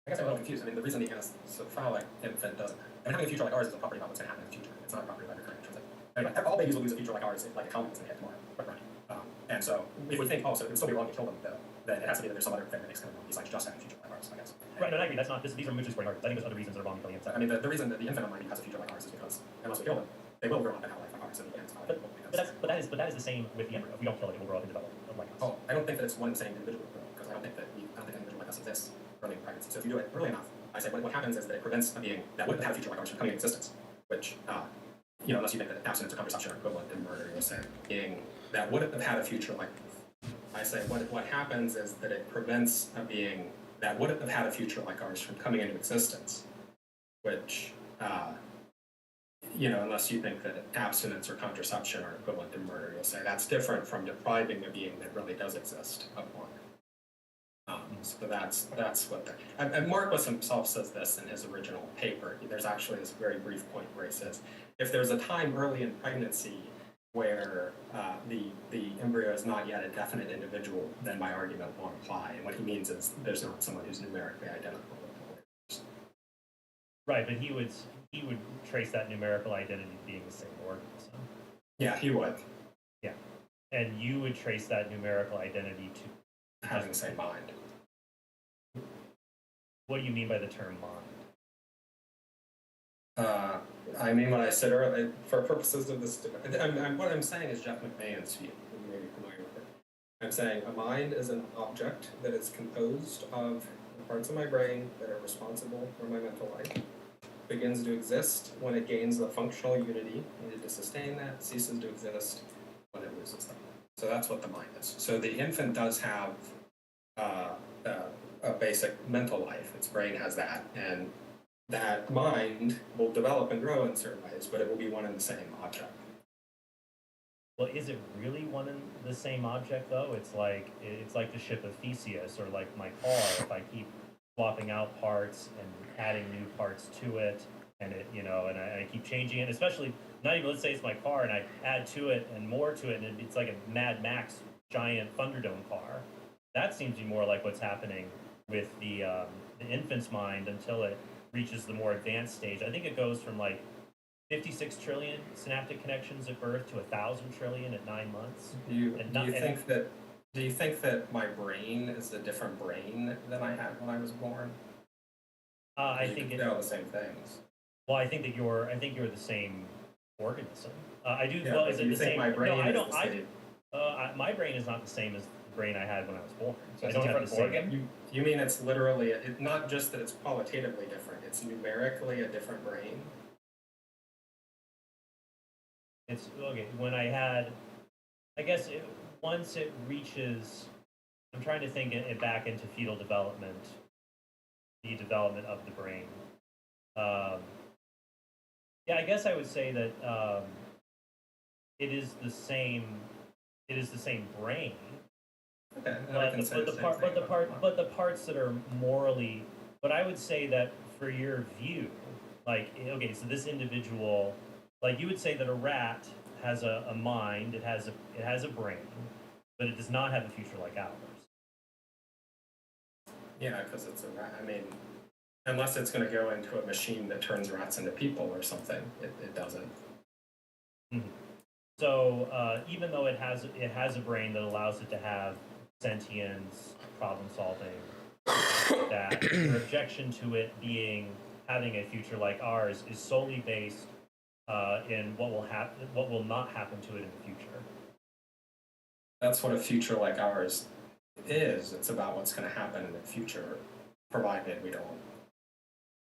S10: I guess I'm a little confused. I mean, the reason the anencephalic infant doesn't, having a future like ours is a property about what's going to happen in the future. It's not a property about your current intrinsic. Anyway, all babies will lose a future like ours, like a comet that's going to hit tomorrow. And so if we think, so it would still be wrong to kill them, then it has to be that there's some other thing that makes them wrong besides just having a future like ours, I guess.
S5: Right, no, I agree. That's not, these are mutually supporting arguments. I think there's other reasons that are wrong to killing infants.
S10: I mean, the reason that the infant on has a future like ours is because unless we kill them, they will grow up and have a life like ours.
S5: But that is the same with the embryo. If we don't kill it, it will grow up and develop like us.
S10: Oh, I don't think that it's one and the same individual, because I don't think an individual like us exists early in pregnancy. So if you do it early enough, I say what happens is that it prevents a being that wouldn't have a future like ours from coming into existence, which, unless you think that abstinence or contraception are equivalent in murder, you'll say being that would have had a future like, I say what happens is that it prevents a being that would have had a future like ours from coming into existence, which, unless you think that abstinence or contraception are equivalent in murder, you'll say that's different from depriving a being that really does exist of one. So that's what and Marquis himself says this in his original paper. There's actually this very brief point where he says, if there's a time early in pregnancy where the embryo is not yet a definite individual, then my argument won't apply. And what he means is there's not someone who's numerically identical with the
S5: Right, but he would trace that numerical identity to being the same organism.
S10: Yeah, he would.
S5: Yeah, and you would trace that numerical identity to
S10: having the same mind.
S5: What do you mean by the term mind?
S10: I mean what I said earlier, for purposes of this, what I'm saying is Jeff McMahon's view. You may be familiar with it. I'm saying a mind is an object that is composed of the parts of my brain that are responsible for my mental life. Begins to exist when it gains the functional unity needed to sustain that, ceases to exist when it loses them. So that's what the mind is. So the infant does have a basic mental life. Its brain has that, and that mind will develop and grow in certain ways, but it will be one and the same object.
S5: Well, is it really one and the same object though? It's like the ship of Theseus, or like my car. If I keep swapping out parts and adding new parts to it, and it, and I keep changing it, especially not even, let's say it's my car, and I add to it and more to it, and it's like a Mad Max giant Thunderdome car. That seems to be more like what's happening with the infant's mind until it reaches the more advanced stage. I think it goes from like 56 trillion synaptic connections at birth to 1,000 trillion at 9 months.
S10: Do you think that my brain is a different brain than I had when I was born?
S5: I think
S10: they're all the same things.
S5: Well, I think you're the same organism. I do.
S10: Yeah,
S5: well, is it the same?
S10: My brain
S5: no, I don't.
S10: Is the same.
S5: My brain is not the same as the brain I had when I was born.
S6: So
S5: I don't have the same.
S6: organ?
S10: You mean it's literally not just that it's qualitatively different; it's numerically a different brain.
S5: It's okay. When I had, I guess once it reaches, I'm trying to think it back into fetal development, the development of the brain. Yeah, I guess I would say that it is the same. It is the same brain.
S10: Okay,
S5: but the parts that are morally. But I would say that for your view, like, okay, so this individual, like, you would say that a rat has a mind, it has a brain, but it does not have a future like ours.
S10: Yeah, because it's a rat. I mean, unless it's going to go into a machine that turns rats into people or something, it doesn't.
S5: Mm-hmm. So even though it has a brain that allows it to have sentience, problem solving, that your objection to it having a future like ours is solely based in what will not happen to it in the future.
S10: That's what a future like ours is. It's about what's going to happen in the future, provided we don't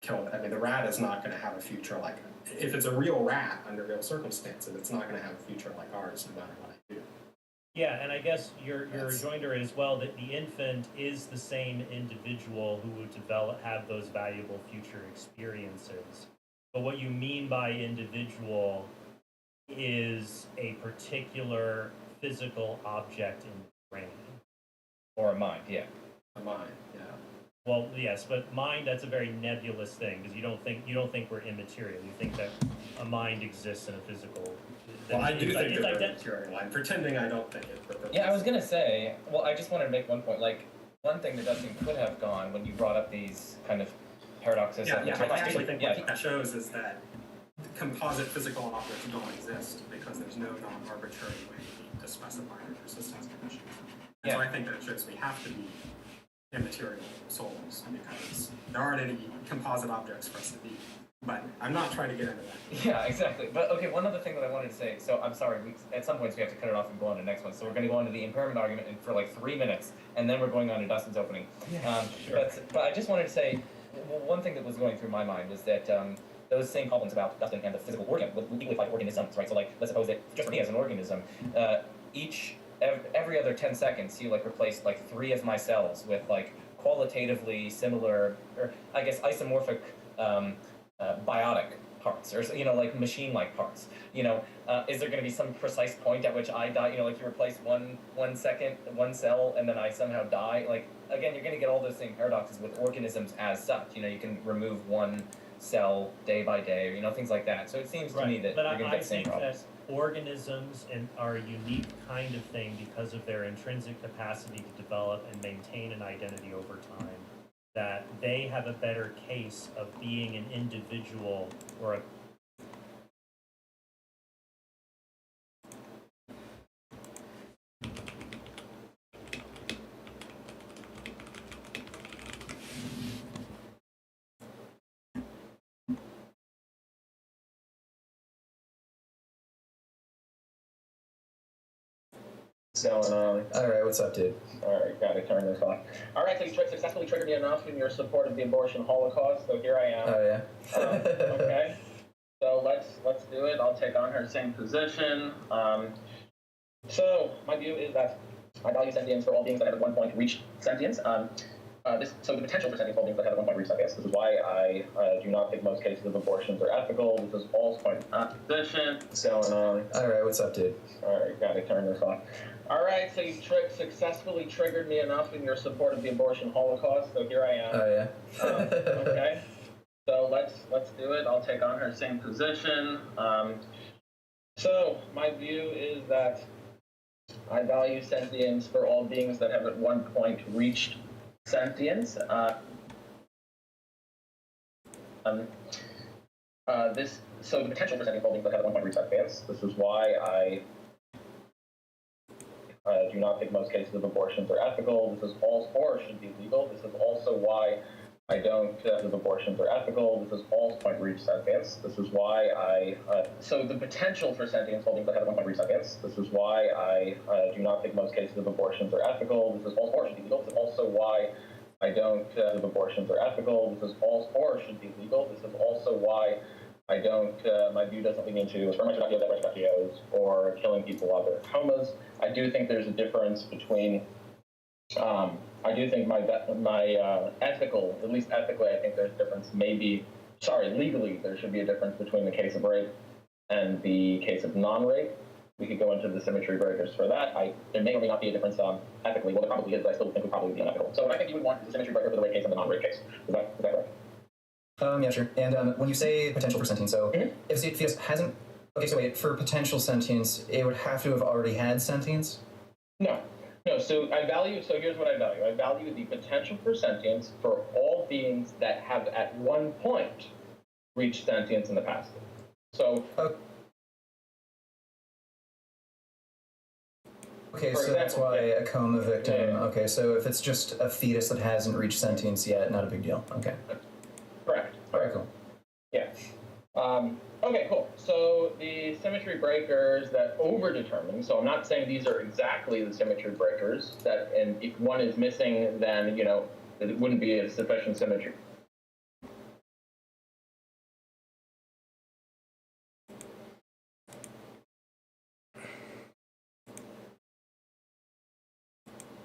S10: kill it. I mean, the rat is not going to have a future like, if it's a real rat under real circumstances, it's not going to have a future like ours no matter what I do.
S5: Yeah, and I guess your rejoinder is, well, that the infant is the same individual who would have those valuable future experiences. But what you mean by individual is a particular physical object in the brain.
S6: Or a mind, yeah.
S10: A mind, yeah.
S5: Well, yes, but mind, that's a very nebulous thing, because you don't think we're immaterial. You think that a mind exists in a physical.
S10: Well, I do think
S5: it's
S10: that we're material. I'm pretending I don't think it. But
S6: Yeah, I was gonna say, well, I just wanted to make one point. Like, one thing that Dustin could have gone when you brought up these kind of paradoxes.
S10: Yeah,
S6: of
S10: yeah. I actually think
S6: yeah.
S10: what that shows is that composite physical objects don't exist because there's no non-arbitrary way to specify their persistence conditions. And so I think that it shows we have to be immaterial souls because there aren't any composite objects for us to be. But I'm not trying to get into that.
S6: Yeah, exactly. But okay, one other thing that I wanted to say. So I'm sorry. At some points we have to cut it off and go on to the next one. So we're going to go on to the impairment argument for like 3 minutes, and then we're going on to Dustin's opening.
S10: Sure.
S6: But I just wanted to say, one thing that was going through my mind was that those same problems about Dustin and the physical organ, with legally like organisms, right? So like, let's suppose that just for me as an organism, every other 10 seconds you like replace like 3 of my cells with like qualitatively similar, or I guess isomorphic biotic parts, or like machine-like parts. Is there going to be some precise point at which I die? Like you replace one cell and then I somehow die. Like again, you're going to get all those same paradoxes with organisms as such. You can remove one cell day by day, things like that. So it seems to me that you're going to get the same problems.
S5: That organisms are a unique kind of thing because of their intrinsic capacity to develop and maintain an identity over time. That they have a better case of being an individual or a
S6: Alright, what's up, dude? Alright, gotta turn this on. Alright, so you successfully triggered me enough in your support of the abortion holocaust, so here I am.
S8: Oh yeah.
S6: Okay. So let's do it. I'll take on her same position. So my view is that I value sentience for all beings that have at one point reached sentience. So the potential for sentience for all beings that have at one point reached sentience. This is why I do not think most cases of abortions are ethical. This is Paul's point of opposition. So
S8: Alright, what's up, dude?
S6: Alright, gotta turn this on. Alright, so you successfully triggered me enough in your support of the abortion holocaust, so here I am.
S8: Oh yeah.
S6: Okay. So let's do it. I'll take on her same position. So my view is that I value sentience for all beings that have at one point reached sentience. So the potential for sentience for all beings that have at one point reached sentience. This is why I do not think most cases of abortions are ethical. This is all, or should be legal. This is also why I don't think abortions are ethical. This is Paul's point reach sentience. This is why so the potential for sentience for beings that have at one point reached sentience. This is why I do not think most cases of abortions are ethical. This is all, or should be legal. This is also why I don't think abortions are ethical. This is all, or should be legal. This is also why I don't, my view doesn't lean into spermatogenesis, FGOs, or killing people while they're comas. I do think there's a difference between, I do think my ethical, at least ethically, I think there's a difference. Legally, there should be a difference between the case of rape and the case of non-rape. We could go into the symmetry breakers for that. There may or may not be a difference ethically. Well, there probably is, but I still think it would probably be unethical. So what I think you would want is the symmetry breaker for the rape case and the non-rape case. Is that right?
S11: Yeah, sure. And when you say potential for sentience, so if the fetus hasn't, okay, so wait, for potential sentience, it would have to have already had sentience?
S6: No, so here's what I value. I value the potential for sentience for all beings that have at one point reached sentience in the past. So,
S11: okay, so that's why a coma victim, okay, so if it's just a fetus that hasn't reached sentience yet, not a big deal, okay.
S6: Correct.
S11: All right, cool.
S6: Yeah. Okay, cool. So the symmetry breakers that overdetermine, so I'm not saying these are exactly the symmetry breakers, and if one is missing, then, it wouldn't be a sufficient symmetry.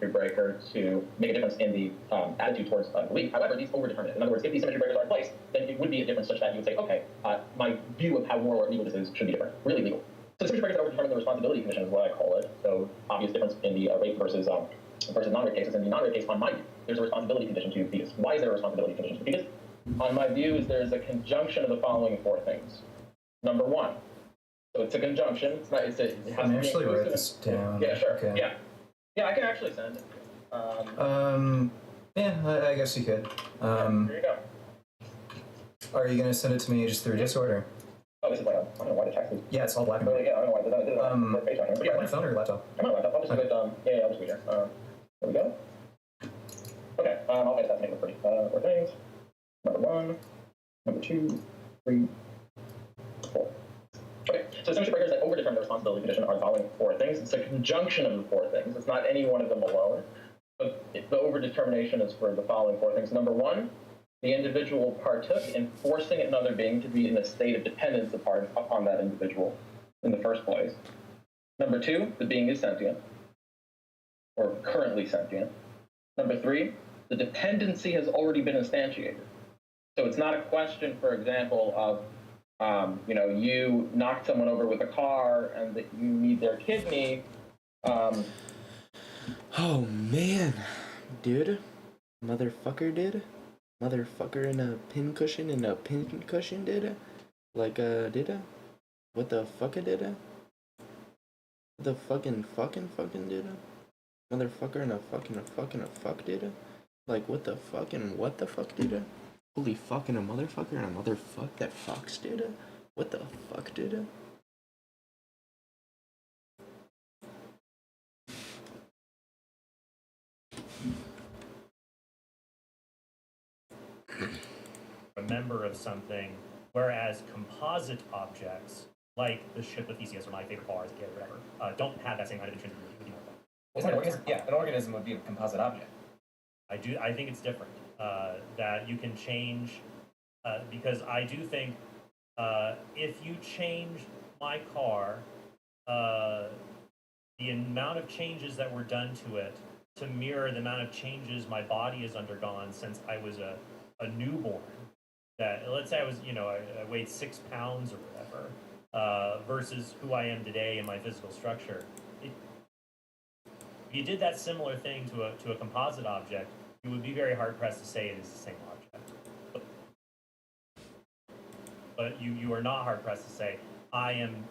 S6: breaker to make a difference in the attitude towards belief. However, these overdeterminate. In other words, if these symmetry breakers are in place, then it would be a difference such that you would say, okay, my view of how moral or legal this is should be different, really legal. So the symmetry breakers that overdetermine the responsibility condition is what I call it. So obvious difference in the rape versus non-rape cases. In the non-rape case, on my view, there's a responsibility condition to fetus. Why is there a responsibility condition to fetus? On my view, is there's a conjunction of the following four things. Number one, so it's a conjunction. It's not. It has
S11: Let me
S6: to be
S11: actually write
S6: inclusive.
S11: this down.
S6: Yeah, sure.
S11: Okay.
S6: Yeah, I can actually send it.
S11: Yeah, I guess you could.
S6: Here you go.
S11: Are you gonna send it to me just through Discord or?
S6: Oh, this is like I don't know why the text is.
S11: Yeah, it's all black and
S6: Oh,
S11: white.
S6: yeah, I don't know why. Did it on the page on here. But
S11: Yeah,
S6: yeah,
S11: on your phone or your laptop?
S6: I'm on my laptop. I'll just do it. Yeah, I'll just do it here. There we go. Okay, I'll edit that to make it pretty. Four things. Number one, number two, three, four. Okay, so symmetry breakers that overdetermine the responsibility condition are the following four things. It's a conjunction of the four things. It's not any one of them alone. But the overdetermination is for the following four things. Number one, the individual partook in forcing another being to be in a state of dependence upon that individual in the first place. Number two, the being is sentient, or currently sentient. Number three, the dependency has already been instantiated. So it's not a question, for example, of you knocked someone over with a car and that you need their kidney.
S8: Oh man, dude, motherfucker did, motherfucker in a pincushion did, what the fuck did, the fucking did, motherfucker in a fuck did, like what the fuck did, holy fucking a motherfucker and a motherfuck that fox did, what the fuck did.
S5: A member of something, whereas composite objects, like the ship of Theseus or my favorite car as a kid or whatever, don't have that same kind of intrinsic value.
S6: Isn't an organism? Yeah, an organism would be a composite object.
S5: I think it's different. That you can change, because I do think if you change my car, the amount of changes that were done to it to mirror the amount of changes my body has undergone since I was a newborn. That let's say I was, I weighed 6 pounds or whatever, versus who I am today in my physical structure. If you did that similar thing to a composite object, you would be very hard pressed to say it is the same object. But you are not hard pressed to say I am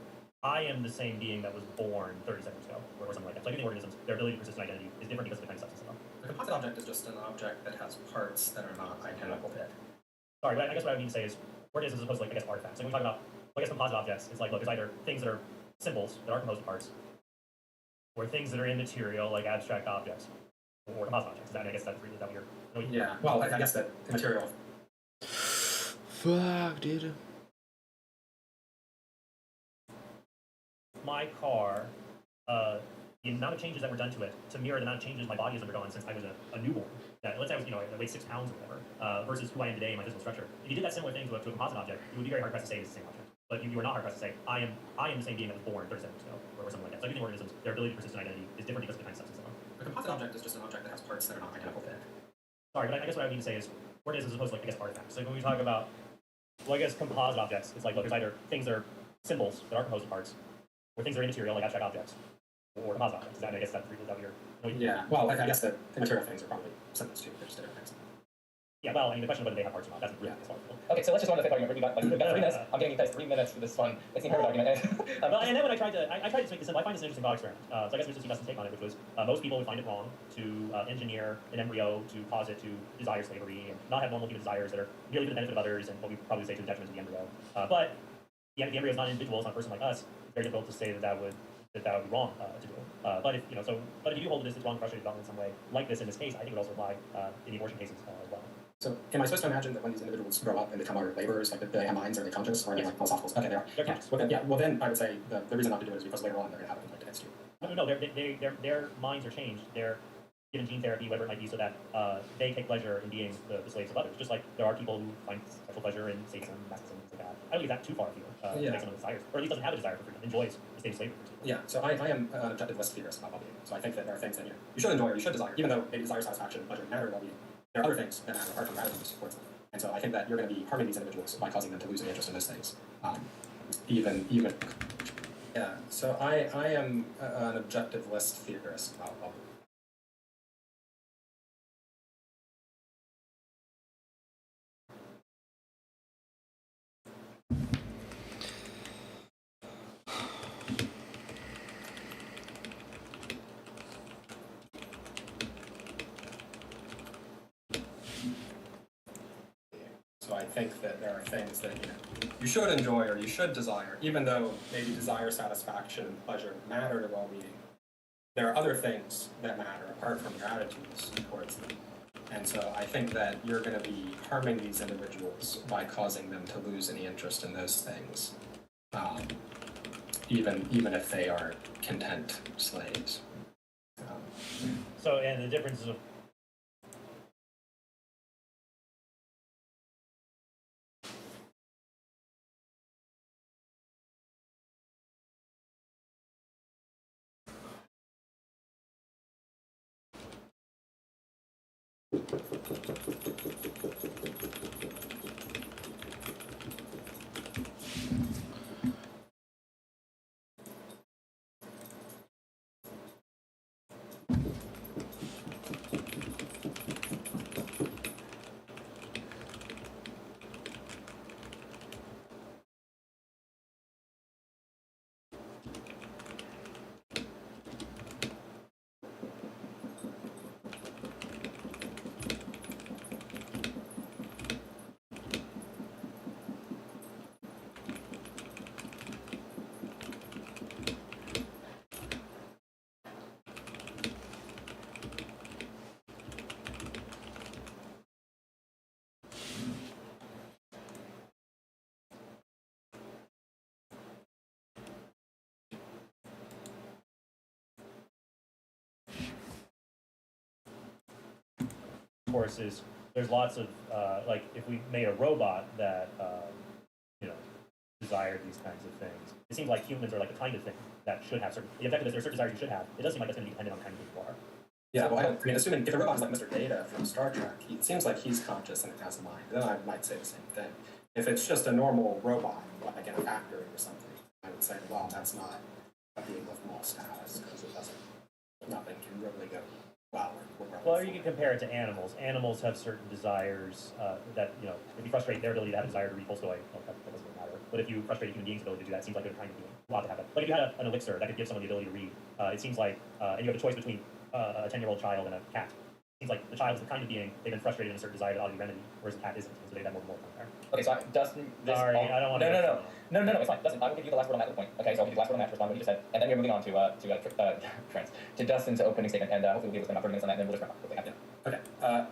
S5: the same being that was born 30 seconds ago, or something like that. So I do think organisms, their ability to persist in identity is different because of the kind of substance they are.
S10: A composite object is just an object that has parts that are not identical.
S5: Sorry, but I guess what I mean to say is organisms as opposed to, artifacts. Like when we talk about, composite objects, it's like, look, there's either things that are symbols, that are composite parts, or things that are immaterial, like abstract objects, or composite objects. I guess that's what you're...
S10: Yeah, well, I guess that immaterial...
S8: Fuck, dude.
S5: My car, the amount of changes that were done to it to mirror the amount of changes my body has undergone since I was a newborn. Yeah, let's say I was, I weighed 6 pounds or whatever, versus who I am today in my physical structure. If you did that similar thing to a composite object, it would be very hard pressed to say it's the same object. But you are not hard pressed to say, I am the same being that was born 30 seconds ago, or something like that. So I do think organisms, their ability to persist in identity is different because of the kind of substance they are.
S10: A composite object is just an object that has parts that are not identical.
S5: Sorry, but I guess what I mean to say is organisms as opposed to, artifacts. Like when we talk about, composite objects, it's like, look, there's either things that are symbols that are composite parts, or things that are immaterial, like abstract objects, or composite objects. I guess that's what you're...
S10: Yeah, well, I guess that immaterial things are probably symbols too. They're just different things.
S5: Yeah, well, the question of whether they have parts or not, that's really as far.
S6: Okay, so let's just run the fifth argument. We've got 3 minutes. I'm giving you guys 3 minutes for this one. It's the perfect argument.
S5: Well, and then when I tried to make this simple, I find this an interesting thought experiment. So I guess there's just Dustin's take on it, which was most people would find it wrong to engineer an embryo to cause it to desire slavery and not have normal human desires that are merely for the benefit of others and what we probably say to the detriment of the embryo. But the embryo is not an individual; it's not a person like us. It's very difficult to say that would be wrong to do. But if but if you do hold this, it's wrong to frustrate development in some way, like this in this case, I think it would also apply in the abortion cases as well.
S10: So, am I supposed to imagine that when these individuals grow up and become our laborers, like, do they have minds, are they conscious, or are they like philosophical? Okay, they are.
S5: They're conscious.
S10: Well, then I would say the reason not to do it is because later on they're going to have a conflict against you.
S5: No, their minds are changed. given gene therapy, whatever it might be, so that they take pleasure in being the slaves of others. Just like there are people who find sexual pleasure in sadism, masochism, things like that. I don't think that too far afield.
S10: Yeah.
S5: Makes someone desires, or at least doesn't have a desire for freedom, enjoys the state of slavery.
S10: Yeah, so I am an objectivist theorist about well-being. So I think that there are things that you should enjoy or you should desire, even though maybe desire, satisfaction, pleasure matter to well-being. There are other things that matter apart from attitudes towards them. And so I think that you're going to be harming these individuals by causing them to lose an interest in those things. Even yeah. So I am an objectivist theorist about well-being. So I think that there are things that you should enjoy or you should desire, even though maybe desire, satisfaction, and pleasure matter to well-being. There are other things that matter apart from your attitudes towards them. And so I think that you're going to be harming these individuals by causing them to lose any interest in those things, even if they are content slaves.
S5: So, and the differences of course is there's lots of like if we made a robot that desired these kinds of things, it seems like humans are like a kind of thing that should have certain. The objective is there are certain desires you should have. It does seem like that's going to be dependent on the kind of thing you are.
S10: Yeah, well, I mean, assuming if a robot is like Mr. Data from Star Trek, it seems like he's conscious and has a mind. Then I might say the same thing. If it's just a normal robot, like in a factory or something, I would say, well, that's not a being with moral status because it doesn't. Nothing can really go well.
S5: Well, or you can compare it to animals. Animals have certain desires that, if you frustrate their ability to have a desire to read Tolstoy, well, that doesn't matter. But if you frustrate a human being's ability to do that, it seems like they're trying to do a lot to have that. Like if you had an elixir that could give someone the ability to read, it seems like, and you have a choice between a 10-year-old child and a cat. It seems like the child is the kind of being, they've been frustrated in a certain desire that ought to be remedied, whereas the cat isn't, so they've had more on there.
S6: Okay, so Dustin,
S5: Sorry, I don't want to.
S6: No, it's fine. Dustin, I will give you the last word on that point. Okay, so I'll give you the last word on that to respond to what you just said, and then we're moving on to Dustin's opening statement, and hopefully we'll be able to spend about 30 minutes on that, and then we'll just wrap up.
S10: Okay,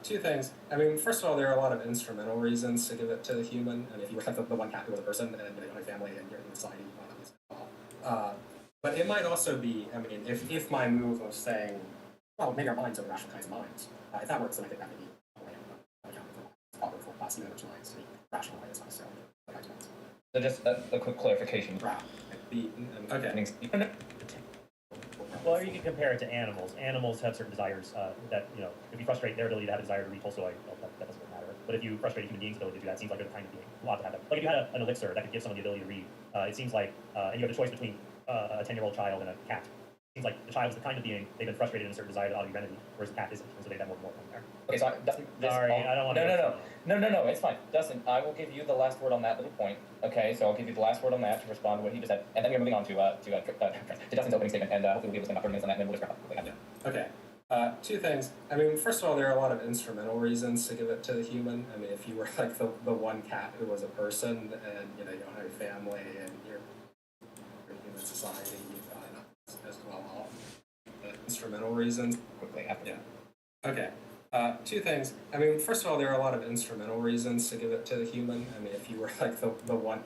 S10: two things. I mean, first of all, there are a lot of instrumental reasons to give it to the human, and if you were like the one cat who was a person, and you don't have a family, and you're in society, you might not use it at all. But it might also be, I mean, if my move of saying, well, maybe our minds are rational kinds of minds, if that works, then I think that may be a way of accounting for proper for class even which minds to be rational ways necessarily.
S6: So just a quick clarification.
S10: Okay.
S5: Well, or you can compare it to animals. Animals have certain desires that, if you frustrate their ability to have a desire to read Tolstoy, well, that doesn't really matter. But if you frustrate a human being's ability to do that, it seems like they're the kind of being a lot to have that. Like if you had an elixir that could give someone the ability to read, it seems like, and you have a choice between a 10-year-old child and a cat. It seems like the child is the kind of being, they've been frustrated in a certain desire that ought to be remedied, whereas the cat isn't, and so they've had more on there.
S6: Okay, so Dustin,
S5: Sorry, I don't want to.
S6: No, it's fine. Dustin, I will give you the last word on that little point. Okay, so I'll give you the last word on that to respond to what he just said, and then we're moving on to Dustin's opening statement, and hopefully we'll be able to spend about 30 minutes on that, and then we'll just wrap up.
S10: Okay. Two things. I mean, first of all, there are a lot of instrumental reasons to give it to the human. I mean, if you were like the one cat who was a person, and you don't have a family, and you're in human society, you probably not as well off. Instrumental reasons.
S6: Quickly after.
S10: Yeah. Okay. Two things. I mean, first of all, there are a lot of instrumental reasons to give it to the human. I mean, if you were like the one.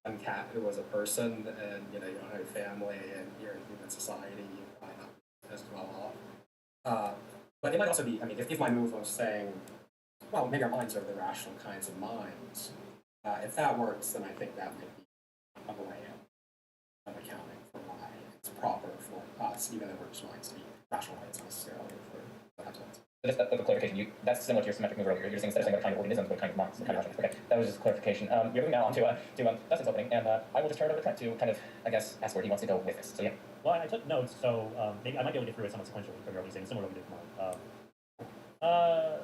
S10: One cat who was a person, and you don't have a family, and you're in human society, you might not be as well off. But it might also be, I mean, if my move was saying, well, maybe our minds are the rational kinds of minds, if that works, then I think that might be a way of accounting for why it's proper for us, even though we're just minds, to be rational minds necessarily for that.
S6: So just a clarification, that's similar to your symmetric move earlier. You're saying instead of saying what kind of organisms, what kind of minds, what kind of rations. Okay, that was just clarification. We're moving now on to Dustin's opening, and I will just turn it over to Trent to kind of, I guess, ask where he wants to go with this. So yeah.
S5: Well, I took notes, so maybe I might be able to get through it somewhat sequentially, for your own saying, similar to what we did tomorrow.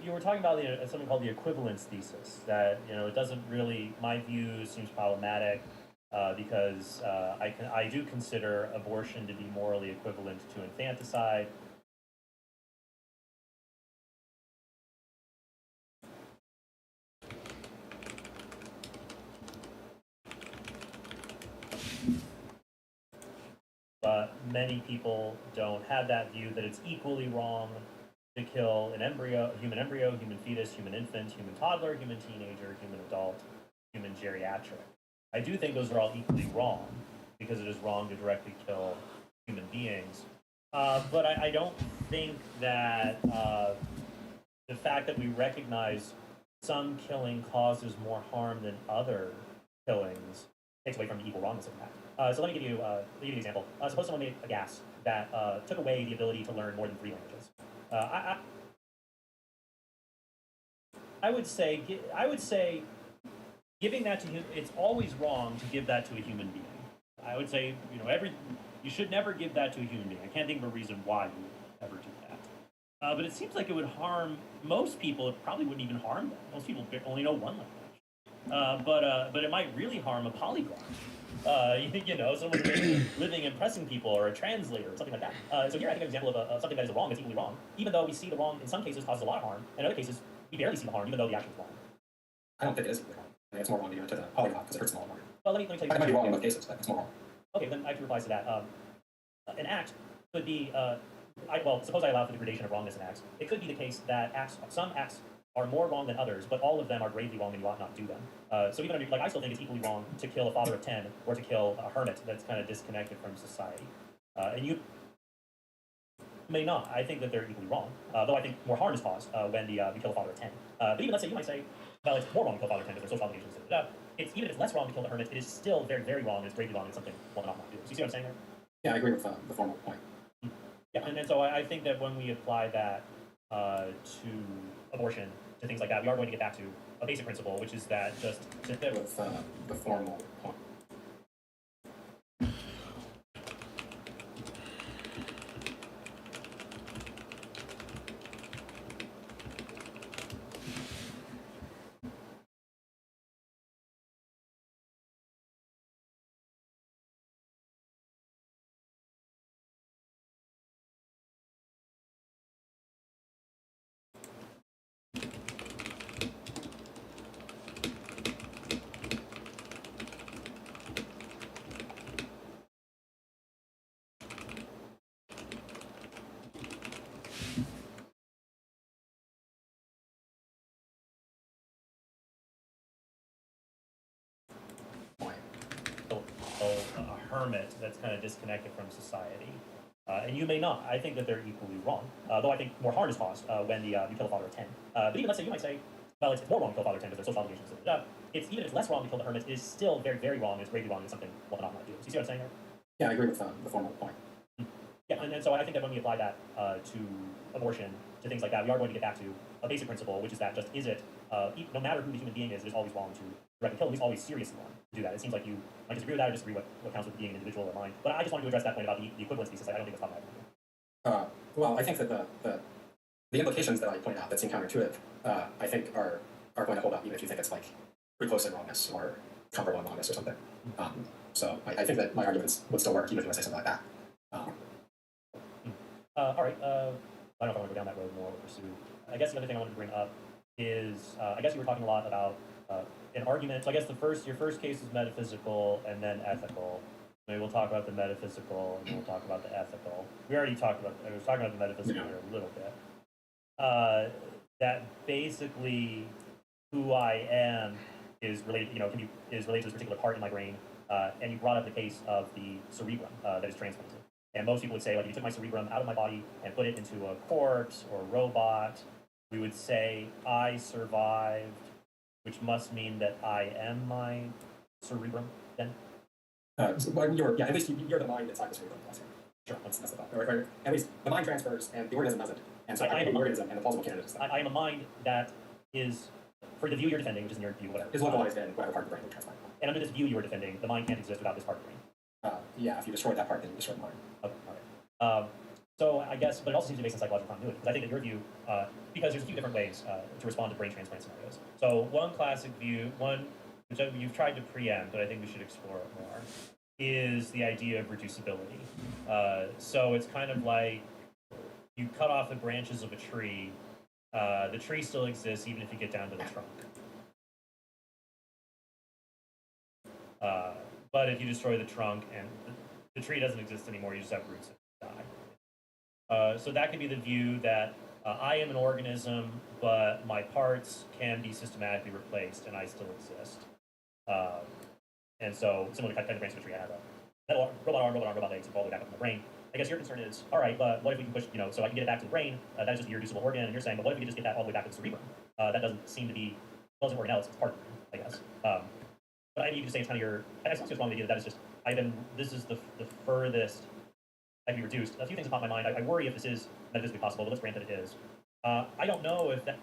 S5: You were talking about something called the equivalence thesis, that it doesn't really, my view seems problematic because I do consider abortion to be morally equivalent to infanticide. But many people don't have that view, that it's equally wrong to kill an embryo, human fetus, human infant, human toddler, human teenager, human adult, human geriatric. I do think those are all equally wrong, because it is wrong to directly kill human beings. But I don't think that the fact that we recognize some killing causes more harm than other killings takes away from the equal wrongness of that. So let me give you an example. Suppose someone made a gas that took away the ability to learn more than 3 languages. I would say giving that to it's always wrong to give that to a human being. I would say you should never give that to a human being. I can't think of a reason why you would ever do that. But it seems like it would harm most people. It probably wouldn't even harm them. Most people only know 1 language. But it might really harm a polyglot. Someone living impressing people, or a translator, or something like that. So here I think an example of something that is wrong, that's equally wrong, even though we see the wrong in some cases causes a lot of harm, and in other cases we barely see the harm, even though the action is wrong.
S10: I don't think it is equally wrong. I think it's more wrong to give it to the polyglot because it hurts them all more.
S5: Well, let me tell you.
S10: I might be wrong in both cases, but it's more wrong.
S5: Okay, then I have two replies to that. An act could be, suppose I allow for the gradation of wrongness in acts. It could be the case that some acts are more wrong than others, but all of them are gravely wrong and you ought not do them. So even under, I still think it's equally wrong to kill a father of 10 or to kill a hermit that's kind of disconnected from society. And you may not. I think that they're equally wrong, though I think more harm is caused when we kill a father of 10. But even, let's say, you might say, well, it's more wrong to kill a father of 10 because there's social obligations. Even if it's less wrong to kill the hermit, it is still very, very wrong, and it's gravely wrong, and it's something one ought not do. So you see what I'm saying there?
S10: Yeah, I agree with the formal point.
S5: Yeah, and so I think that when we apply that to abortion, to things like that, we are going to get back to a basic principle, which is that just
S10: with the formal point.
S5: a hermit that's kind of disconnected from society. And you may not. I think that they're equally wrong. Though I think more harm is caused when you kill a father of 10. But even, let's say, you might say, well, it's more wrong to kill a father of 10 because there's social obligations. Even if it's less wrong to kill the hermit, it is still very, very wrong, and it's gravely wrong, and it's something one ought not do. So you see what I'm saying there?
S10: Yeah, I agree with the formal point.
S5: Yeah, and so I think that when we apply that to abortion, to things like that, we are going to get back to a basic principle, which is that just is it, no matter who the human being is, it is always wrong to directly kill, at least always seriously wrong to do that. It seems like you might disagree with that, or disagree what counts with being an individual or mind. But I just wanted to address that point about the equivalence thesis. I don't think it's problematic.
S10: Well, I think that the implications that I pointed out that seem counterintuitive, I think are going to hold up, even if you think it's like pretty close to wrongness or comparable in wrongness or something. So I think that my arguments would still work, even if you want to say something like that.
S5: All right. I don't know if I want to go down that road more or pursue. I guess the other thing I wanted to bring up is, I guess you were talking a lot about an argument. So I guess your first case is metaphysical and then ethical. Maybe we'll talk about the metaphysical and we'll talk about the ethical. We already talked about, I was talking about the metaphysical here a little bit. That basically who I am is related, is related to this particular part in my brain. And you brought up the case of the cerebrum that is transplanted. And most people would say, like, if you took my cerebrum out of my body and put it into a corpse or a robot, we would say I survived, which must mean that I am my cerebrum then.
S3: Well, at least you're the mind inside the cerebrum. Sure, that's the thought. Or at least the mind transfers and the organism doesn't. And so
S5: I am
S3: the organism and the plausible candidate is that.
S5: I am a mind that is, for the view you're defending, which is in your view, whatever.
S3: Is localized in whatever part of the brain we transplant.
S5: And under this view you were defending, the mind can't exist without this part of the brain.
S3: Yeah, if you destroy that part, then you destroy the mind.
S5: Okay, all right. So I guess, but it also seems to make some psychological continuity, because I think that your view, because there's a few different ways to respond to brain transplant scenarios. So one classic view, one which you've tried to preempt, but I think we should explore it more, is the idea of reducibility. So it's kind of like you cut off the branches of a tree, the tree still exists even if you get down to the trunk. But if you destroy the trunk and the tree doesn't exist anymore, you just have roots that die. So that could be the view that I am an organism, but my parts can be systematically replaced and I still exist. And so, similar to kind of brain symmetry, I have a robot arm, robot legs, and all the way back up in the brain. I guess your concern is, all right, but what if we can push, so I can get it back to the brain, that is just a irreducible organ, and you're saying, but what if we can just get that all the way back to the cerebrum? That doesn't seem to be, well, it's an organelle, it's part of the brain, I guess. But I mean, you could say it's kind of your, I suppose it's wrong idea that is just, this is the furthest I can be reduced. A few things pop in my mind. I worry if this is metaphysically possible, but let's grant that it is. I don't know if that,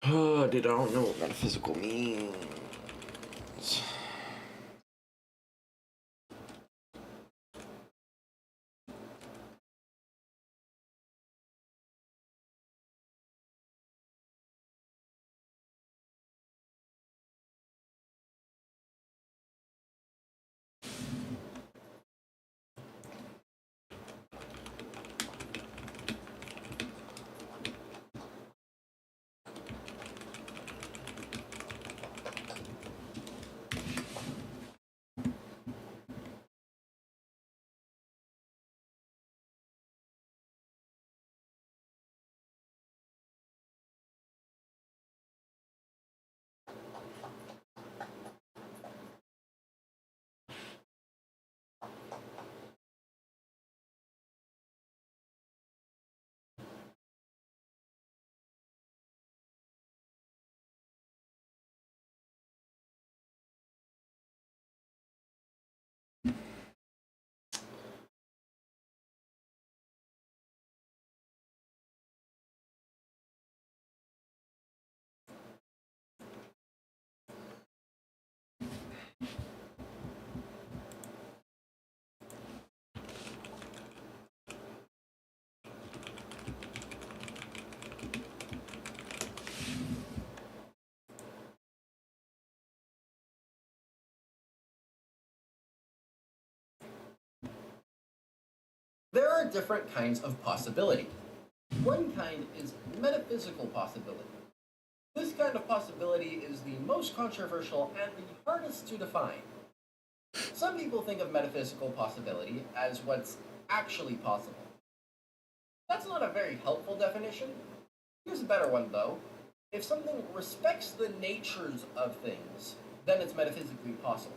S8: Oh, dude, I don't know what metaphysical means.
S12: There are different kinds of possibility. One kind is metaphysical possibility. This kind of possibility is the most controversial and the hardest to define. Some people think of metaphysical possibility as what's actually possible. That's not a very helpful definition. Here's a better one, though. If something respects the natures of things, then it's metaphysically possible.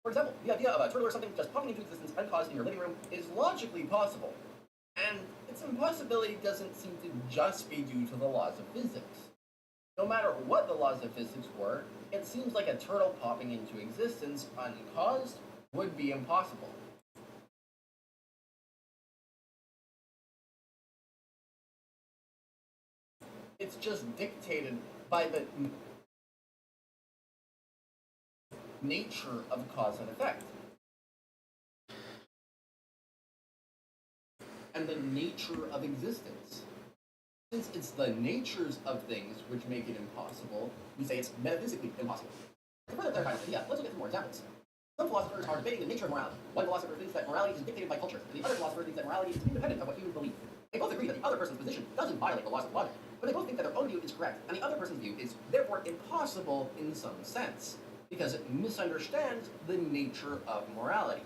S12: For example, the idea of a turtle or something just popping into existence uncaused in your living room is logically possible. And its impossibility doesn't seem to just be due to the laws of physics. No matter what the laws of physics were, it seems like a turtle popping into existence uncaused would be impossible. It's just dictated by the nature of cause and effect. And the nature of existence. Since it's the natures of things which make it impossible, we say it's metaphysically impossible. To further clarify this idea, let's look at some more examples. Some philosophers are debating the nature of morality. One philosopher thinks that morality is dictated by culture, and the other philosopher thinks that morality is independent of what humans believe. They both agree that the other person's position doesn't violate the laws of logic, but they both think that their own view is correct, and the other person's view is therefore impossible in some sense, because it misunderstands the nature of morality.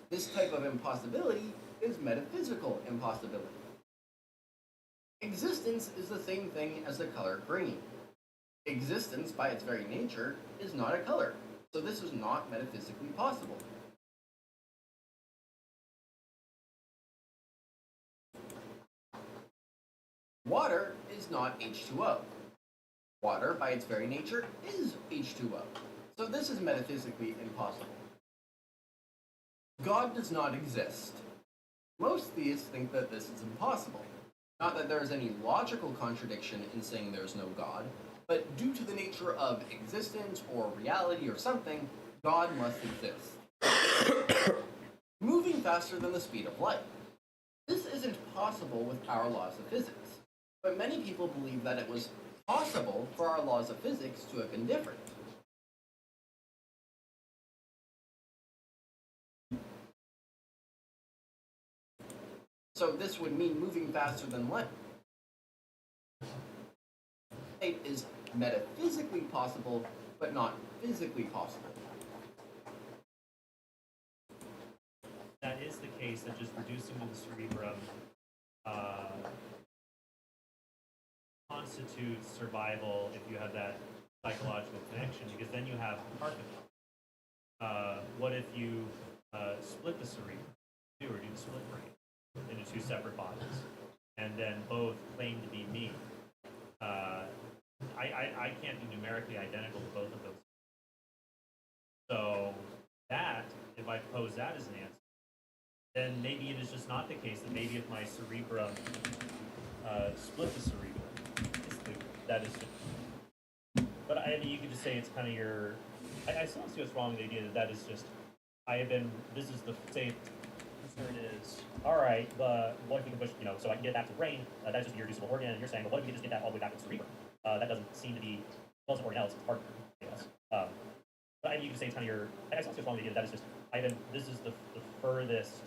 S12: This type of impossibility is metaphysical impossibility. Existence is the same thing as the color green. Existence, by its very nature, is not a color, so this is not metaphysically possible. Water is not H2O. Water, by its very nature, is H2O, so this is metaphysically impossible. God does not exist. Most theists think that this is impossible. Not that there is any logical contradiction in saying there is no God, but due to the nature of existence or reality or something, God must exist. Moving faster than the speed of light. This isn't possible with our laws of physics, but many people believe that it was possible for our laws of physics to have been different. So this would mean moving faster than light. It is metaphysically possible, but not physically possible.
S5: That is the case that just reducing to the cerebrum constitutes survival if you have that psychological connection, because then you have Parkinson. What if you split the cerebrum, or do the split brain into two separate bodies, and then both claim to be me? I can't be numerically identical to both of those. So that, if I pose that as an answer, then maybe it is just not the case that maybe if my cerebrum split the cerebrum, that is. But I mean, you could just say it's kind of your. I still don't see what's wrong with the idea that is just. This is the say. Concern is all right. What if we can push? So I can get it back to the brain. That's just an irreducible organ, and you're saying, well, what if we can just get that all the way back to the cerebrum? That doesn't seem to be. Well, it's an organelle. It's a part of it, I guess. But I mean, you can say it's kind of your. I still see what's wrong with the idea that is just. This is the furthest.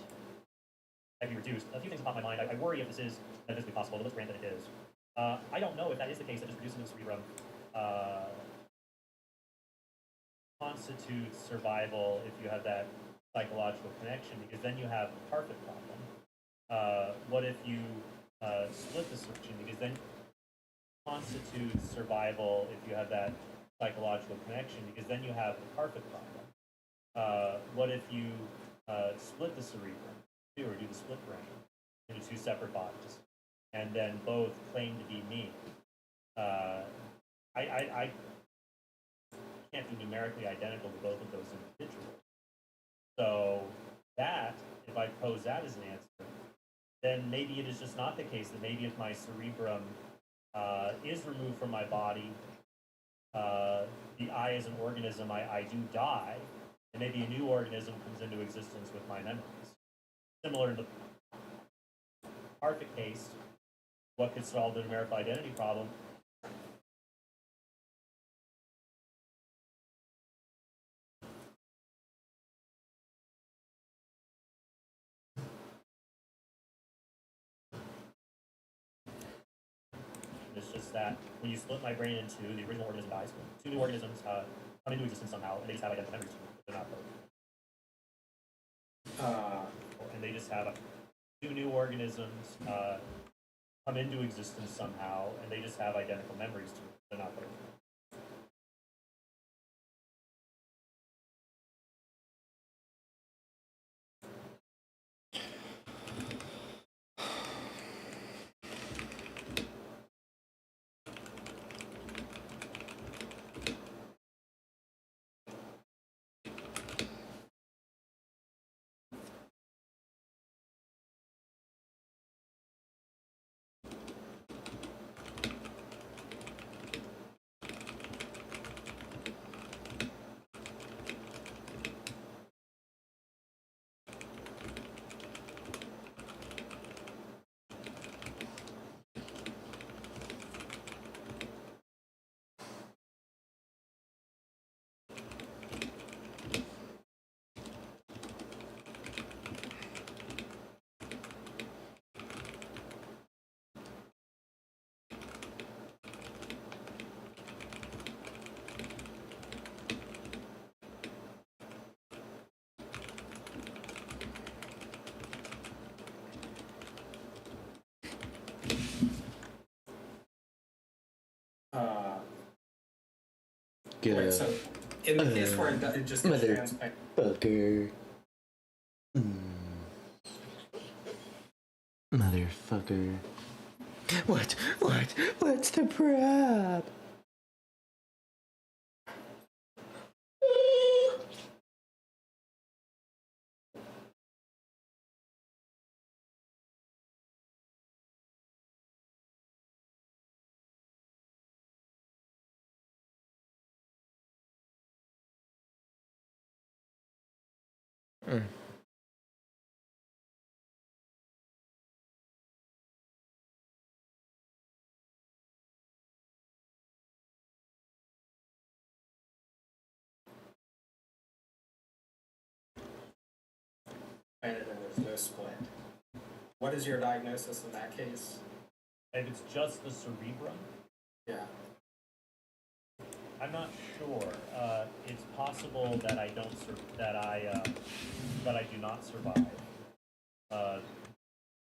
S5: Have you reduced? A few things pop in my mind. I worry if this is metaphysically possible, but let's grant that it is. I don't know if that is the case, that just reducing the cerebrum constitutes survival if you have that psychological connection, because then you have the Parfit problem. What if you split the section, because then constitutes survival if you have that psychological connection, because then you have the Parfit problem. What if you split the cerebrum, or do the split brain into two separate bodies, and then both claim to be me? I can't be numerically identical to both of those individuals. So that, if I pose that as an answer, then maybe it is just not the case that maybe if my cerebrum is removed from my body, the I as an organism, I do die, and maybe a new organism comes into existence with my memories. Similar to the Parfit case, what could solve the numerical identity problem? It's just that when you split my brain into the original organism dies, two new organisms come into existence somehow, and they just have identical memories. They're not both. And they just have two new organisms come into existence somehow, and they just have identical memories to them. They're not both.
S10: Wait, so in the case where it just gets transparent.
S8: Motherfucker. Motherfucker. What's the prop?
S10: And then there's no split. What is your diagnosis in that case?
S5: If it's just the cerebrum,
S10: Yeah.
S5: I'm not sure. It's possible that I don't that I do not survive.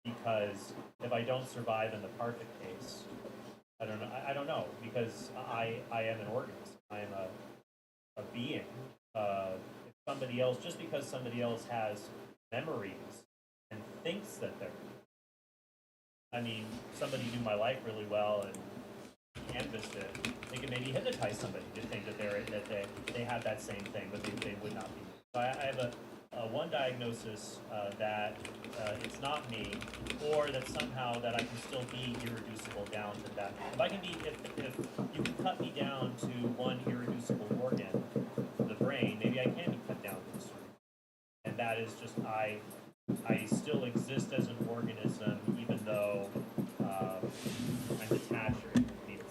S5: Because if I don't survive in the Parfit case, I don't know. I don't know, because I am an organism. I am a being. If somebody else, just because somebody else has memories and thinks that they're, I mean, somebody knew my life really well and canvassed it. They could maybe hypnotize somebody to think that they have that same thing, but they would not be. So I have a one diagnosis that it's not me, or that somehow that I can still be irreducible down to that. If I can be, if you can cut me down to one irreducible organ, the brain, maybe I can be cut down to the cerebellum. And that is just I still exist as an organism, even though I'm detached or incomplete.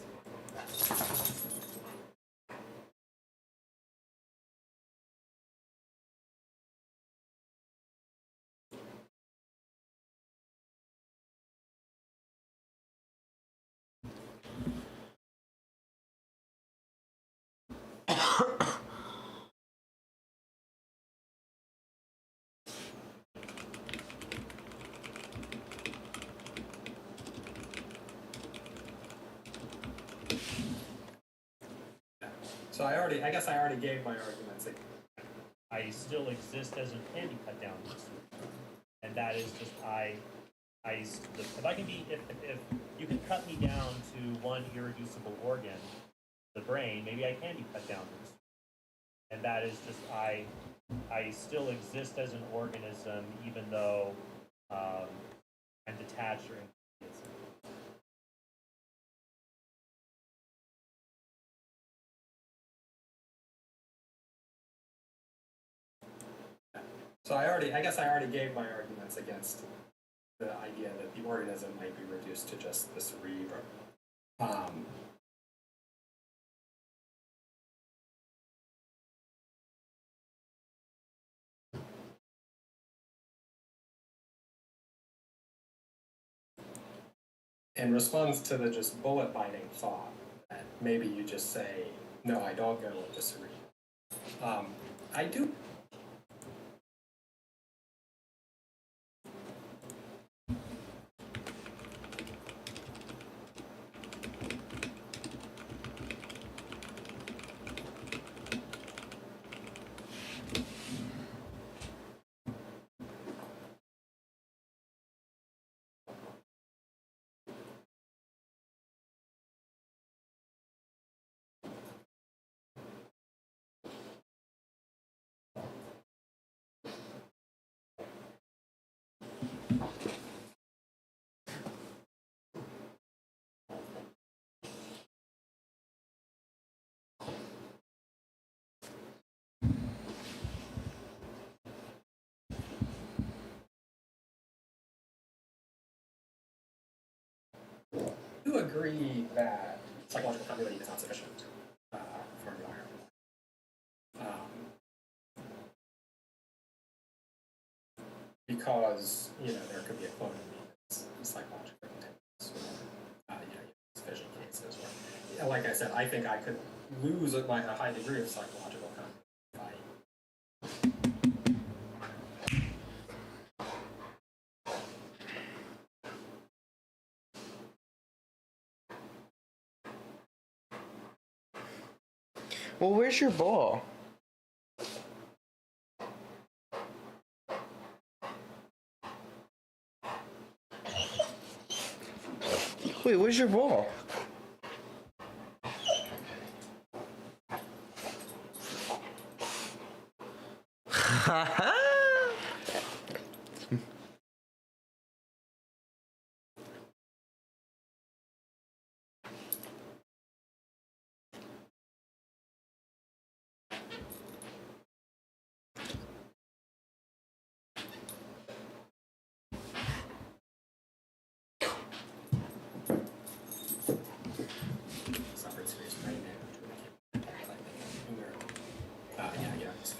S10: So I guess I already gave my arguments.
S5: I still exist as an can be cut down to the cerebellum. And that is just if I can be, if you can cut me down to one irreducible organ, the brain, maybe I can be cut down to the cerebellum. And that is just I still exist as an organism, even though I'm detached or incomplete.
S10: So I guess I already gave my arguments against the idea that the organism might be reduced to just the cerebrum. In response to the just bullet binding thought that maybe you just say, no, I don't go with the cerebrum. I do. Do agree that psychological continuity is not sufficient for environment. Because, there could be a clone that's psychological continuous, or, sufficient cases where, like I said, I think I could lose a high degree of psychological continuity
S8: Well, where's your ball? Wait, where's your ball?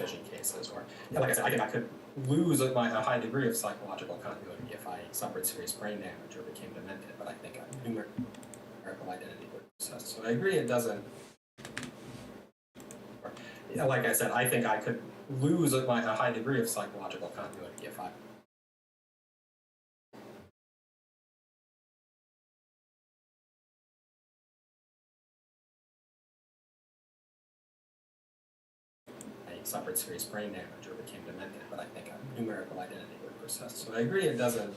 S10: sufficient cases, or like I said, I think I could lose a high degree of psychological continuity if I suffered serious brain damage or became demented, but I think a numerical identity would persist. So I agree it doesn't. Like I said, I think I could lose a high degree of psychological continuity if I. Suffered serious brain damage or became demented, but I think a numerical identity would persist. So I agree it doesn't.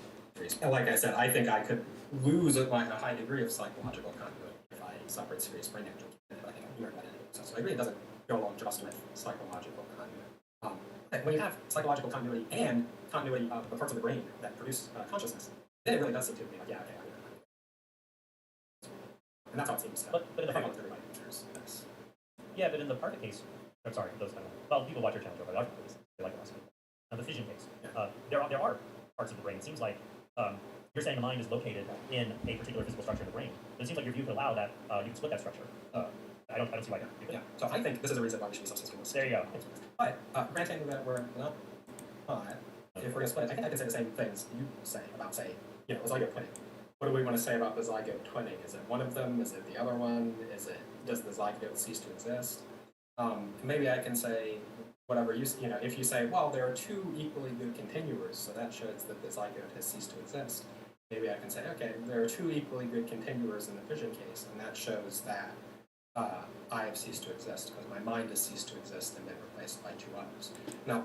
S10: Like I said, I think I could lose a high degree of psychological continuity if I suffered serious brain damage or became demented, but I think a numerical identity would persist. So I agree it doesn't go along just with psychological continuity. And when you have psychological continuity and continuity of the parts of the brain that produce consciousness, then it really does seem to be like, yeah, okay, I get it. And that's how it seems.
S5: But in the
S10: I think
S5: part,
S10: almost everybody answers this.
S5: yeah, but in the Parker case, I'm sorry, those kind of, well, people watch your channel, but they like us. Now, the fission case, there are parts of the brain. It seems like you're saying the mind is located in a particular physical structure of the brain. But it seems like your view could allow that you can split that structure. I don't see why not.
S10: Yeah. So I think this is a reason why we should be substance.
S5: There you go.
S10: But granting that we're not if we're going to split it, I think I can say the same things you say about, say, the zygote twinning. What do we want to say about the zygote twinning? Is it one of them? Is it the other one? Does the zygote cease to exist? Maybe I can say whatever if you say, well, there are two equally good continuers, so that shows that the zygote has ceased to exist. Maybe I can say, okay, there are two equally good continuers in the fission case, and that shows that I have ceased to exist because my mind has ceased to exist and been replaced by two others. Now,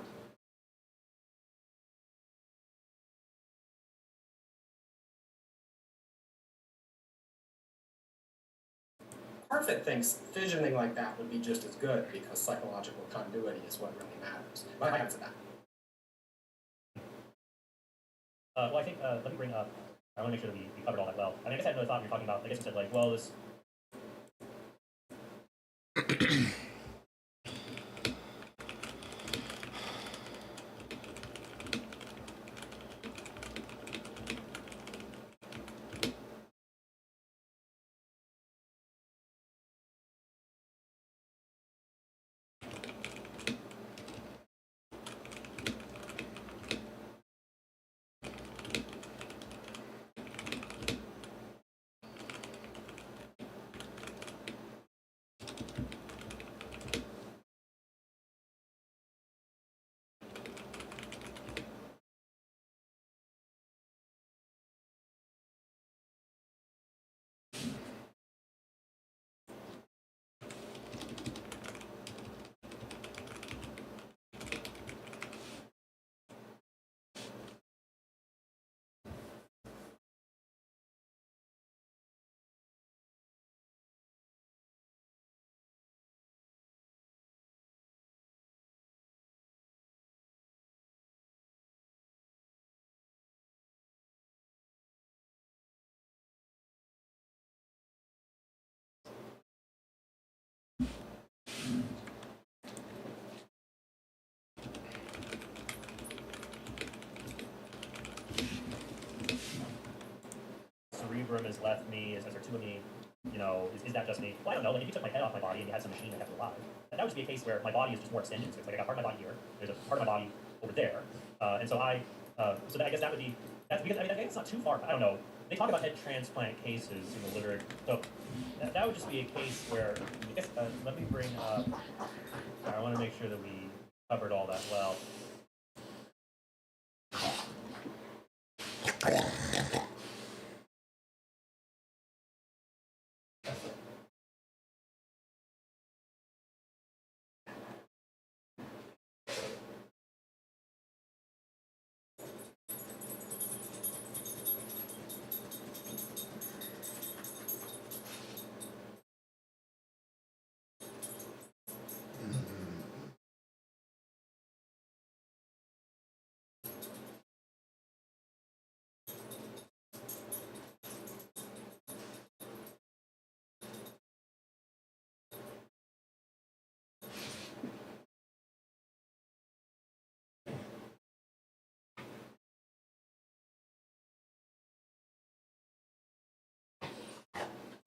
S10: Parfit thinks fissioning like that would be just as good because psychological continuity is what really matters. But I haven't said that.
S5: Well, I think, let me bring up, I want to make sure that we covered all that well. I mean, I guess I had another thought you're talking about, I guess you said like, well, this, cerebrum has left me, is there two of me, is that just me? Well, I don't know, like if you took my head off my body and you had some machine that kept it alive, that would just be a case where my body is just more extension, so it's like I got part of my body here, there's a part of my body over there, and so I guess that would be, that's because, I mean, I guess it's not too far, I don't know, they talk about head transplant cases in the literature, so that would just be a case where, I guess, let me bring up, sorry, I want to make sure that we covered all that well.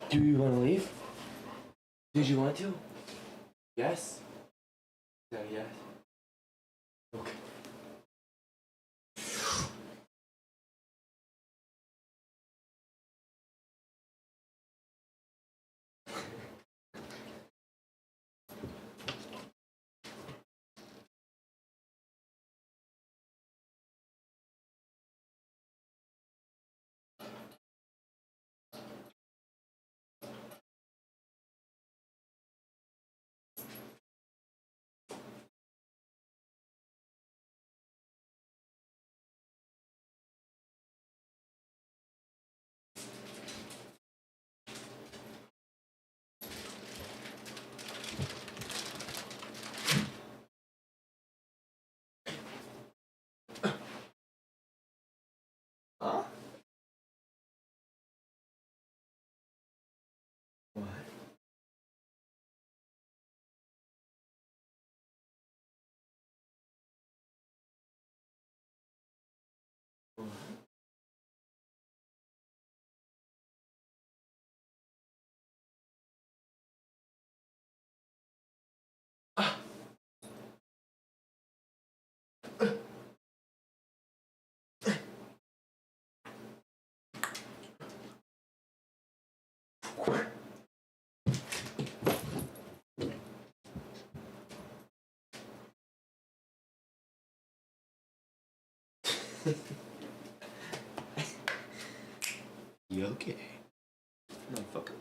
S8: Do you want to leave? Did you want to? Yes? No, yes. Okay. You okay? No, fuck it.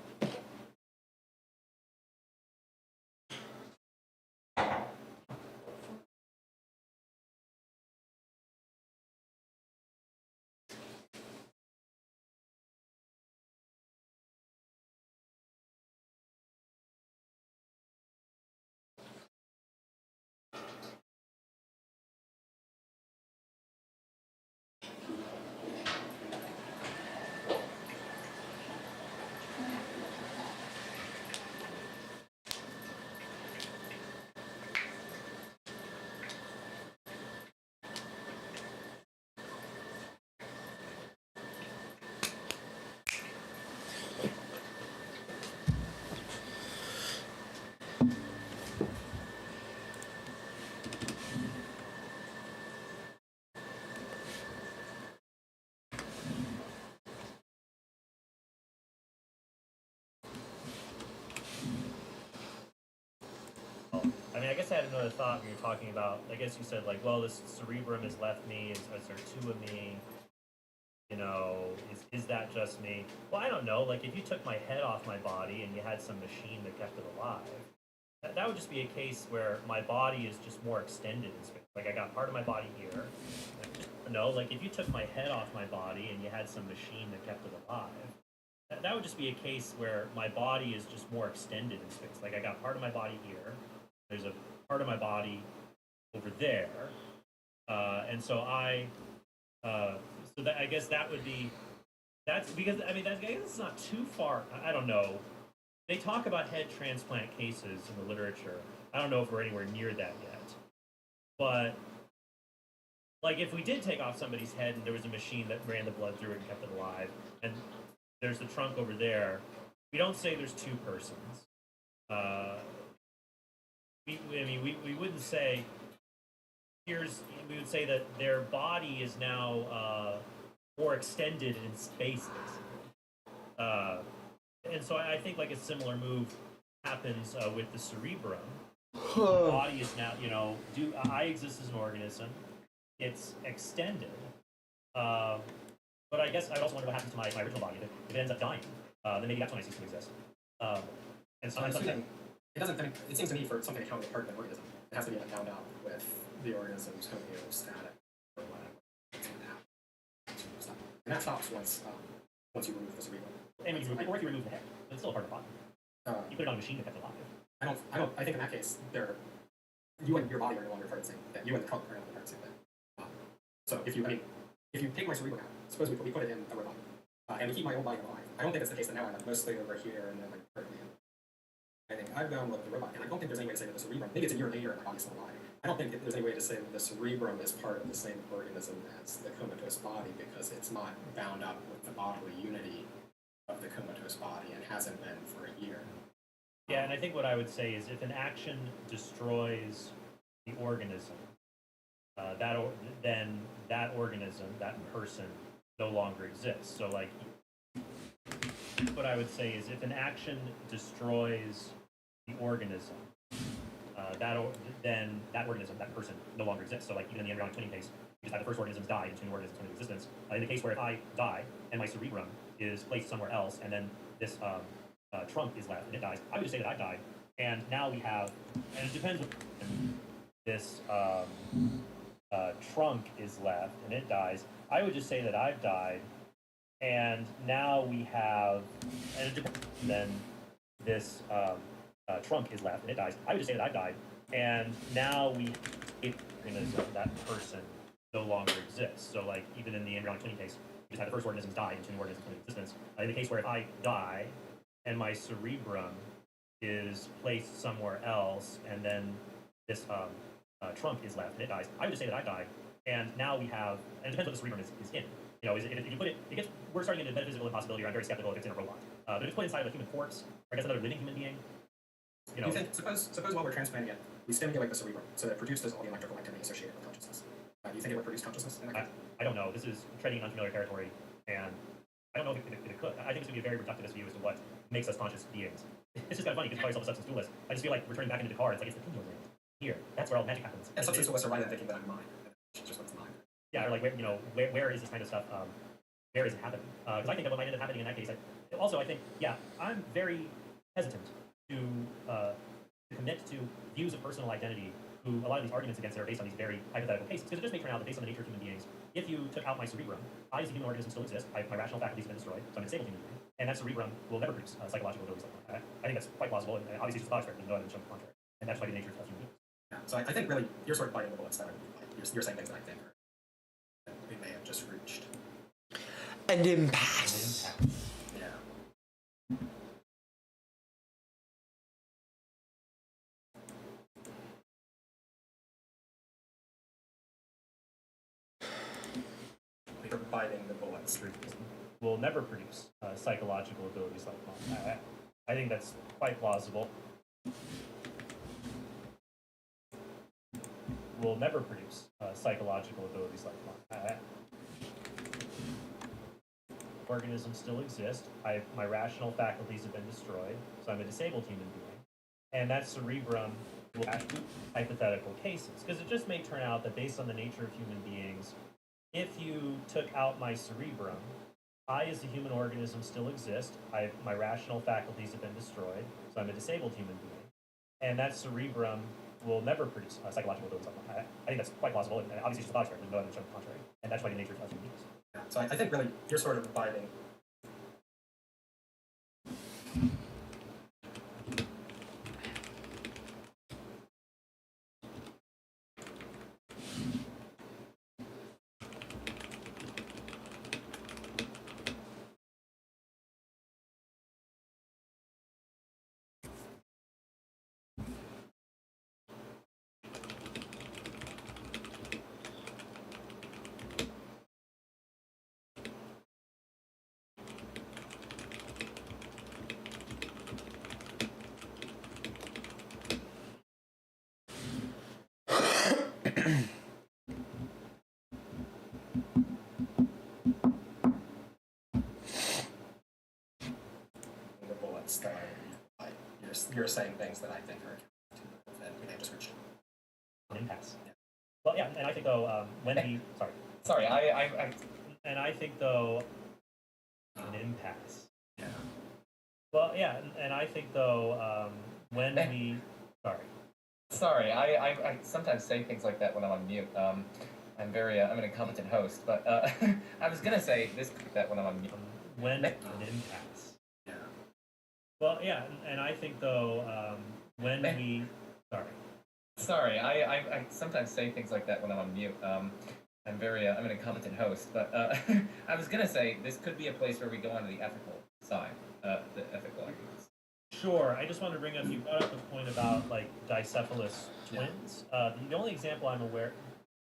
S5: I mean, I guess I had another thought when you were talking about, I guess you said, like, well, this cerebrum has left me, is there two of me? You know, is that just me? Well, I don't know. Like, if you took my head off my body and you had some machine that kept it alive, that would just be a case where my body is just more extended in space. Like, I got part of my body here. No, like, if you took my head off my body and you had some machine that kept it alive, that would just be a case where my body is just more extended in space. Like, I got part of my body here. There's a part of my body over there. And so so that, I guess that would be, that's because, I mean, I guess it's not too far, I don't know. They talk about head transplant cases in the literature. I don't know if we're anywhere near that yet. But, like, if we did take off somebody's head and there was a machine that ran the blood through it and kept it alive, and there's the trunk over there, we don't say there's two persons. We wouldn't say, we would say that their body is now more extended in space, basically. And so I think like a similar move happens with the cerebrum. The body is now, you know, I exist as an organism. It's extended. But I guess I also wonder what happens to my original body. If it ends up dying, then maybe that's when I cease to exist. And so
S10: it doesn't. I mean, it seems to me for something to count as part of an organism, it has to be bound up with the organism's homeostatic or whatever. And that stops once you remove the cerebrum.
S5: And or if you remove the head, it's still a part of the body. You put it on a machine that kept it alive.
S10: I think in that case, you and your body are no longer part of the same thing. You and the trunk are no longer part of the same thing. So if you take my cerebrum out, suppose we put it in a robot, and we keep my old body alive. I don't think it's the case that now I'm mostly over here and then I'm currently in. I think I've gone with the robot, and I don't think there's any way to say that the cerebrum, maybe it's a year later and my body's still alive. I don't think there's any way to say that the cerebrum is part of the same organism as the comatose body because it's not bound up with the bodily unity of the comatose body and hasn't been for a year.
S5: Yeah, and I think what I would say is if an action destroys the organism, then that organism, that person, no longer exists. So, like, what I would say is if an action destroys the organism, then that organism, that person, no longer exists. So, like, even in the embryonic twinning case, you just have the first organisms die, and twin organisms come into existence. In the case where if I die and my cerebrum is placed somewhere else, and then this trunk is left and it dies, I would just say that I've died. And now we have, and it depends when this trunk is left and it dies, I would just say that I've died. And now we have, and then this trunk is left and it dies, I would just say that I've died. And now that person no longer exists. So, like, even in the embryonic twinning case, you just have the first organisms die and twin organisms come into existence. In the case where if I die and my cerebrum is placed somewhere else, and then this trunk is left and it dies, I would just say that I've died. And now we have, and it depends what the cerebrum is in. You know, if you put it, we're starting into metaphysical impossibility, or I'm very skeptical if it's in a robot. But if it's put inside of a human corpse, or I guess another living human being, you know.
S10: You think, suppose while we're transplanting it, we stimulate the cerebrum, so that it produces all the electrical activity associated with consciousness. Do you think it would produce consciousness in that case?
S5: I don't know. This is treading in unfamiliar territory, and
S4: I don't know if it could. I think this would be a very reductivist view as to what makes us conscious beings. It's just kind of funny because you call yourself a substance dualist. I just feel like returning back into Descartes, it's like it's the pineal gland. Here, that's where all magic happens.
S10: And substance dualists are right in thinking that I'm mind. It's just what's mind.
S4: Yeah, or like where is this kind of stuff? Where is it happening? Because I think that what might end up happening in that case. I think I'm very hesitant to commit to views of personal identity. Who a lot of these arguments against it are based on these very hypothetical cases. Because it just may turn out that based on the nature of human beings, if you took out my cerebrum, I as a human organism still exist. My rational faculties have been destroyed, so I'm a disabled human being. And that cerebrum will never produce psychological abilities like mine. I think that's quite plausible, and obviously it's just a thought experiment. There's no evidence showing the contrary. And that's why the nature of human beings.
S10: Yeah. So I think really you're sort of biting the bullets that you're saying things that I think are that we may have just reached.
S8: An impasse.
S10: Yeah. You're biting the bullets.
S5: Will never produce psychological abilities like mine. I think that's quite plausible. Will never produce psychological abilities like mine. Organisms still exist. My rational faculties have been destroyed, so I'm a disabled human being. And that cerebrum will actually hypothetical cases, because it just may turn out that based on the nature of human beings, if you took out my cerebrum, I as a human organism still exist. My rational faculties have been destroyed, so I'm a disabled human being. And that cerebrum will never produce psychological abilities like mine. I think that's quite plausible, and obviously it's just a thought experiment. There's no evidence showing the contrary. And that's why the nature of human beings.
S10: Yeah. So I think really you're sort of biting. The bullets that you're saying things that I think are and we may have just reached
S5: An impasse. Yeah. Well, yeah, and I think though when we
S6: Sorry, I
S5: and I think though an impasse.
S10: Yeah.
S5: Well, yeah, and I think though when we
S6: Sorry, I sometimes say things like that when I'm on mute. I'm I'm an incompetent host, but I was gonna say this that when I'm on mute.
S5: When an impasse.
S10: Yeah.
S5: Well, yeah, and I think though when we
S6: Sorry, I sometimes say things like that when I'm on mute. I'm an incompetent host, but I was gonna say this could be a place where we go on to the ethical side, the ethical arguments.
S5: Sure. I just wanted to bring up, you brought up a point about like dicephalous twins. The only example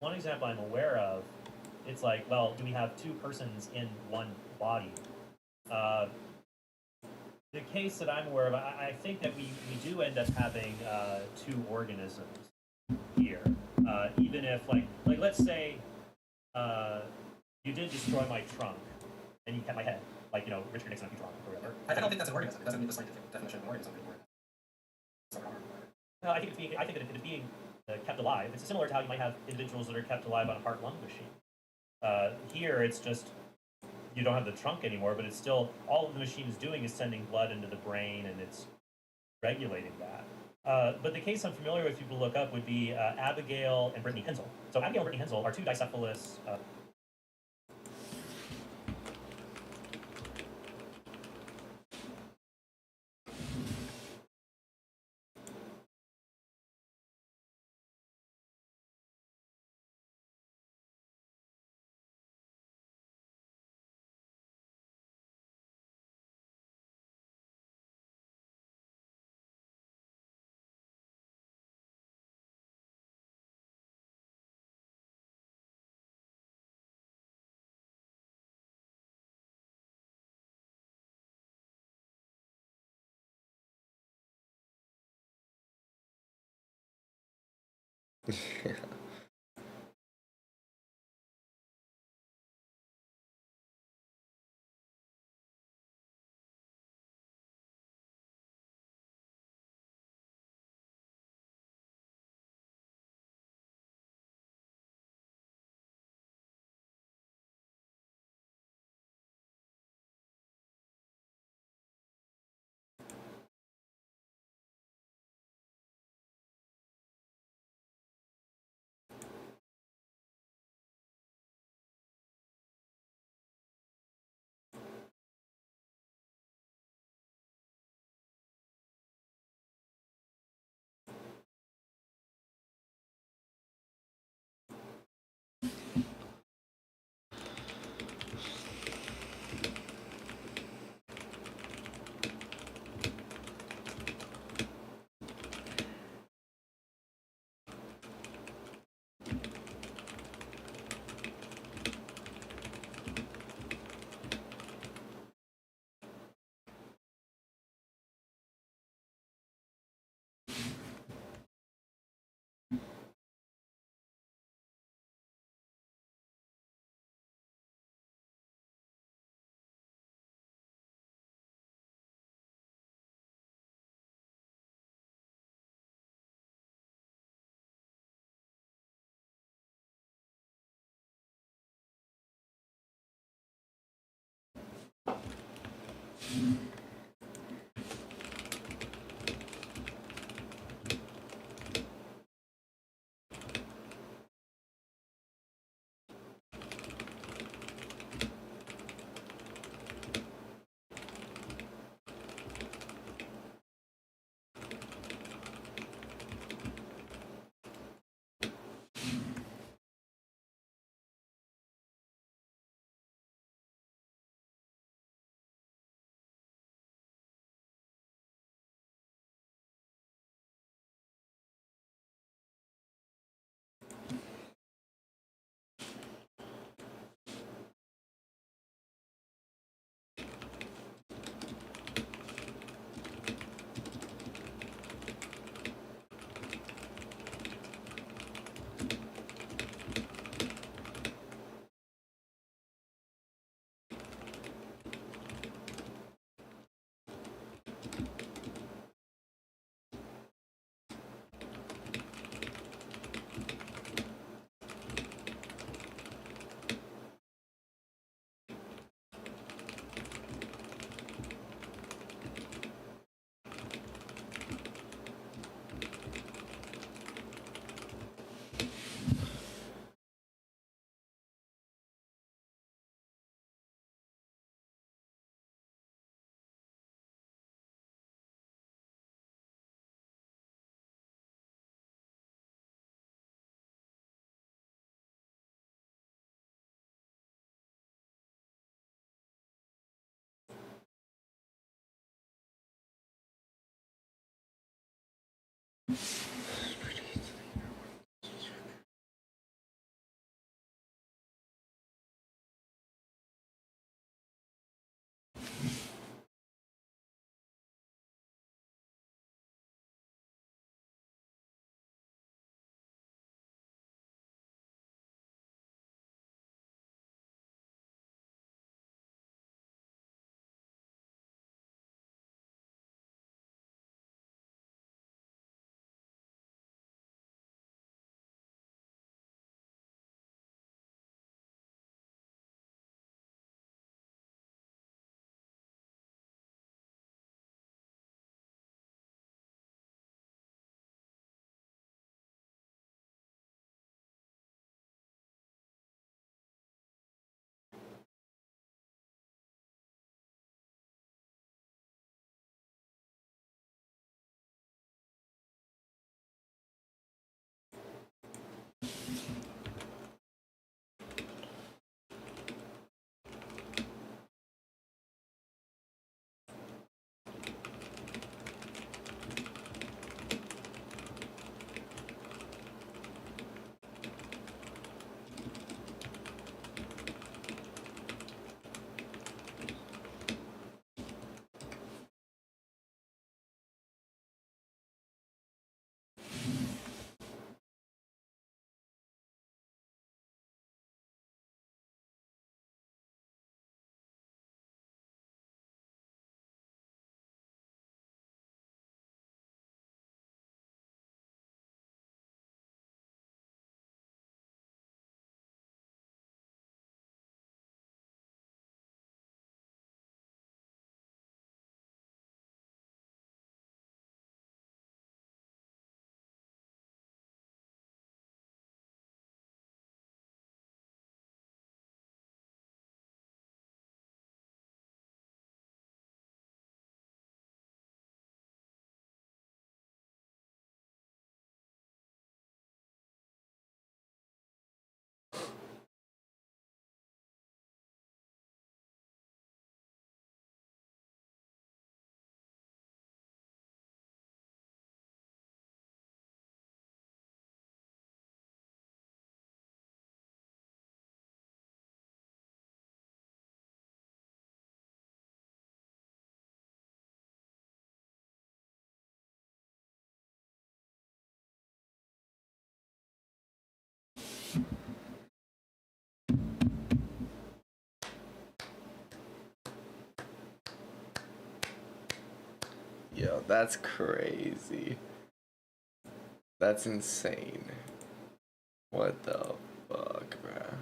S5: one example I'm aware of, it's like, well, do we have two persons in one body? The case that I'm aware of, I think that we do end up having two organisms here. Even if like let's say you did destroy my trunk and you kept my head, like, Richard Nixon if you trunk or whatever.
S10: I don't think that's an organism. It doesn't meet the scientific definition of an organism anymore.
S5: No, I think that it's being kept alive. It's similar to how you might have individuals that are kept alive on a heart-lung machine. Here, it's just you don't have the trunk anymore, but it's still all the machine is doing is sending blood into the brain and it's regulating that. But the case I'm familiar with, people look up, would be Abigail and Brittany Hensel. So Abigail and Brittany Hensel are two dicephalous
S8: Yeah. Yo, that's crazy. That's insane. What the fuck, bruh?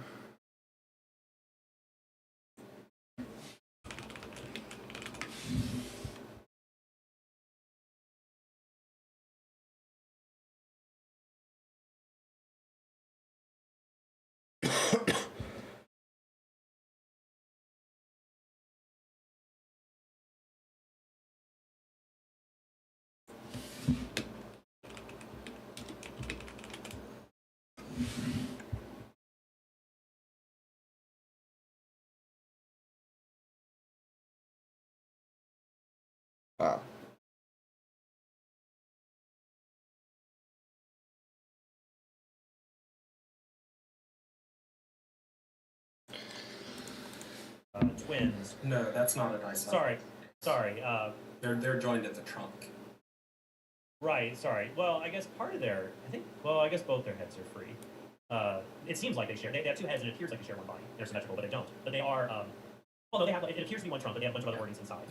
S8: Ah.
S5: Twins.
S10: No, that's not a discycle.
S5: Sorry.
S10: They're joined at the trunk.
S5: Right. Sorry. Well, I guess part of their, I guess both their heads are free. It seems like they share. They have two heads, and it appears like they share one body. They're symmetrical, but they don't. But they are. Well, no, they have. It appears to be one trunk, but they have a bunch of other organs inside.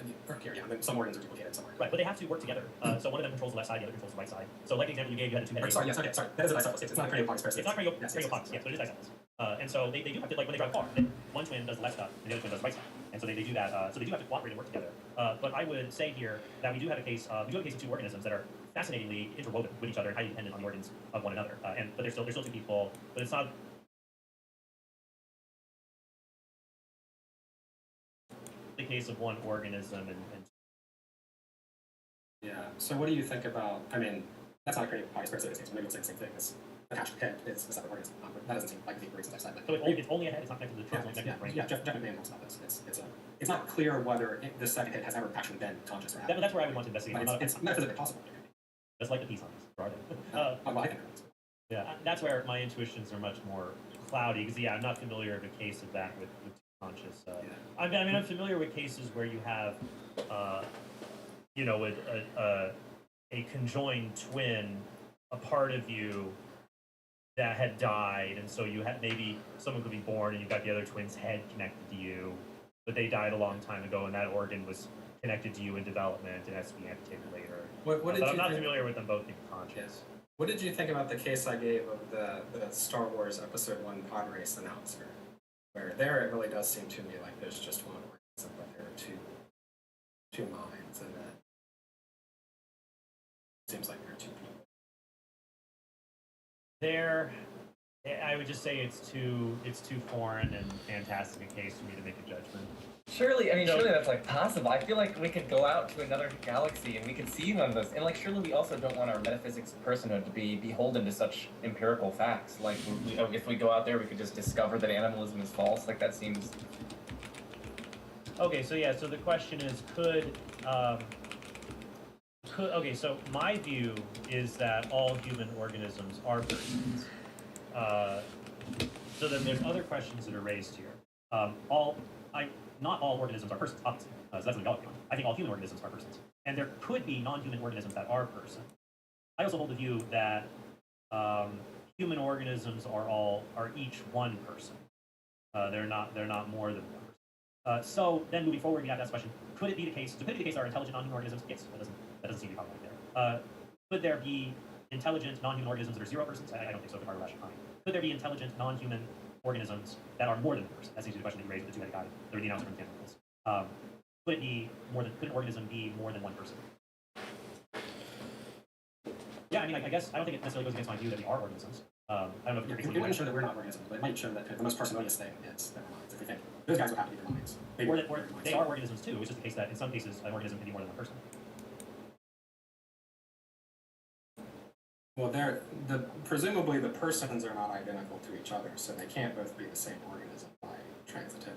S10: Yeah, I mean, some organs are duplicated, some are.
S5: Right, but they have to work together. So one of them controls the left side, the other controls the right side. So, like the example you gave, you had the two heads.
S10: Sorry, yes, okay, sorry. That is a discycle. It's not a craniopox parasite.
S5: It's not craniopox, yes, but it is discycles. And so they do have to, like when they drive a car, one twin does the left side and the other twin does the right side. And so they do that. So they do have to cooperate and work together. But I would say here that we do have a case. We do have a case of two organisms that are fascinatingly interwoven with each other and highly dependent on the organs of one another. But they're still two people. But it's not. The case of one organism and
S10: yeah. So what do you think about? I mean, that's not a craniopox parasite. So maybe we'll say the same thing. This attached head is a separate organism. That doesn't seem like the organs left side.
S5: So it's only a head. It's not connected to the trunk. It's connected to the brain.
S10: Yeah, Jeff McMahon talks about this. It's not clear whether this second head has ever actually been conscious or
S5: that's where I would want to investigate.
S10: But it's metaphysically possible.
S5: That's like the peace on this.
S10: Well, I think
S5: yeah, that's where my intuitions are much more cloudy. Because I'm not familiar with a case of that with conscious. I mean, I'm familiar with cases where you have, a conjoined twin, a part of you that had died, and so you had maybe someone could be born, and you've got the other twin's head connected to you, but they died a long time ago, and that organ was connected to you in development and has to be amputated later.
S10: But
S5: I'm not familiar with them both being conscious.
S10: Yes. What did you think about the case I gave of the Star Wars Episode 1 pod race announcer? Where there it really does seem to me like there's just one organism, but there are two minds, and then it seems like there are two people.
S5: I would just say it's too foreign and fantastic a case for me to make a judgment.
S6: Surely that's like possible. I feel like we could go out to another galaxy and we could see one of those. And like, surely we also don't want our metaphysics of personhood to be beholden to such empirical facts. Like, if we go out there, we could just discover that animalism is false. Like, that seems.
S5: Okay, so the question is, so my view is that all human organisms are persons. So then there's other questions that are raised here. Not all organisms are persons, obviously. So that's what we all agree on. I think all human organisms are persons. And there could be non-human organisms that are persons. I also hold the view that human organisms are each one person. They're not more than one person. So then moving forward, we have to ask the question: could it be the case? Are intelligent non-human organisms? Yes, that doesn't seem to be problematic there. Could there be intelligent non-human organisms that are zero persons? I don't think so. If I were rational mind. Could there be intelligent non-human organisms that are more than one person? That seems to be the question that you raised with the two-headed guy, or the announcer from Canada. Could an organism be more than one person? Yeah, I mean, I guess I don't think it necessarily goes against my view that we are organisms. I don't know if
S10: It wouldn't show that we're not organisms, but it might show that the most parsimonious thing is their minds. If we think those guys would have to be their minds.
S5: They are organisms too. It's just the case that in some cases an organism can be more than one person.
S10: Well, presumably the persons are not identical to each other, so they can't both be the same organism by transitivity.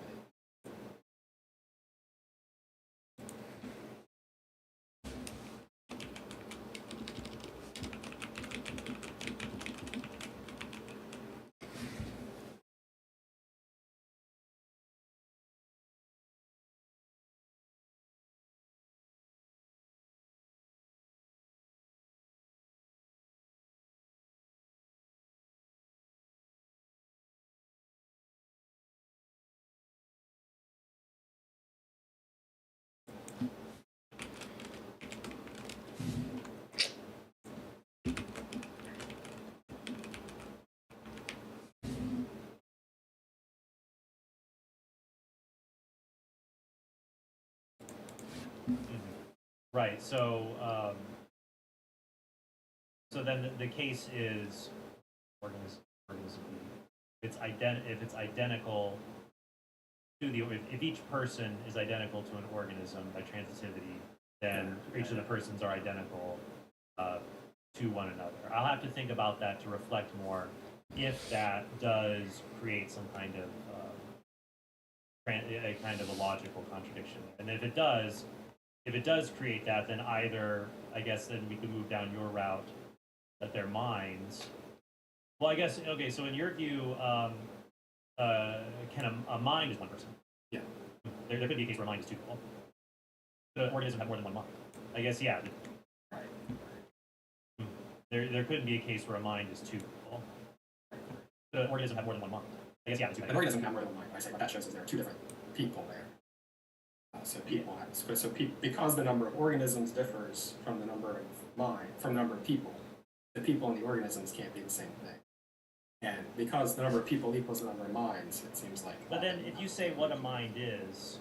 S5: Right. So then the case is organism. If it's identical to if each person is identical to an organism by transitivity, then each of the persons are identical to one another. I'll have to think about that to reflect more if that does create some kind of a logical contradiction. And if it does, if it does create that, then either, I guess, then we could move down your route that they're minds. Well, I guess, okay, so in your view, can a mind is one person?
S10: Yeah.
S5: There could be a case where a mind is two people. The organism have more than one mind. I guess, yeah. There could be a case where a mind is two people. The organism have more than one mind. I guess, yeah.
S10: An organism can have more than one mind. I say what that shows is there are two different people there. Because the number of organisms differs from the number of people, the people in the organisms can't be the same thing. And because the number of people equals the number of minds, it seems like.
S5: But then, if you say what a mind is,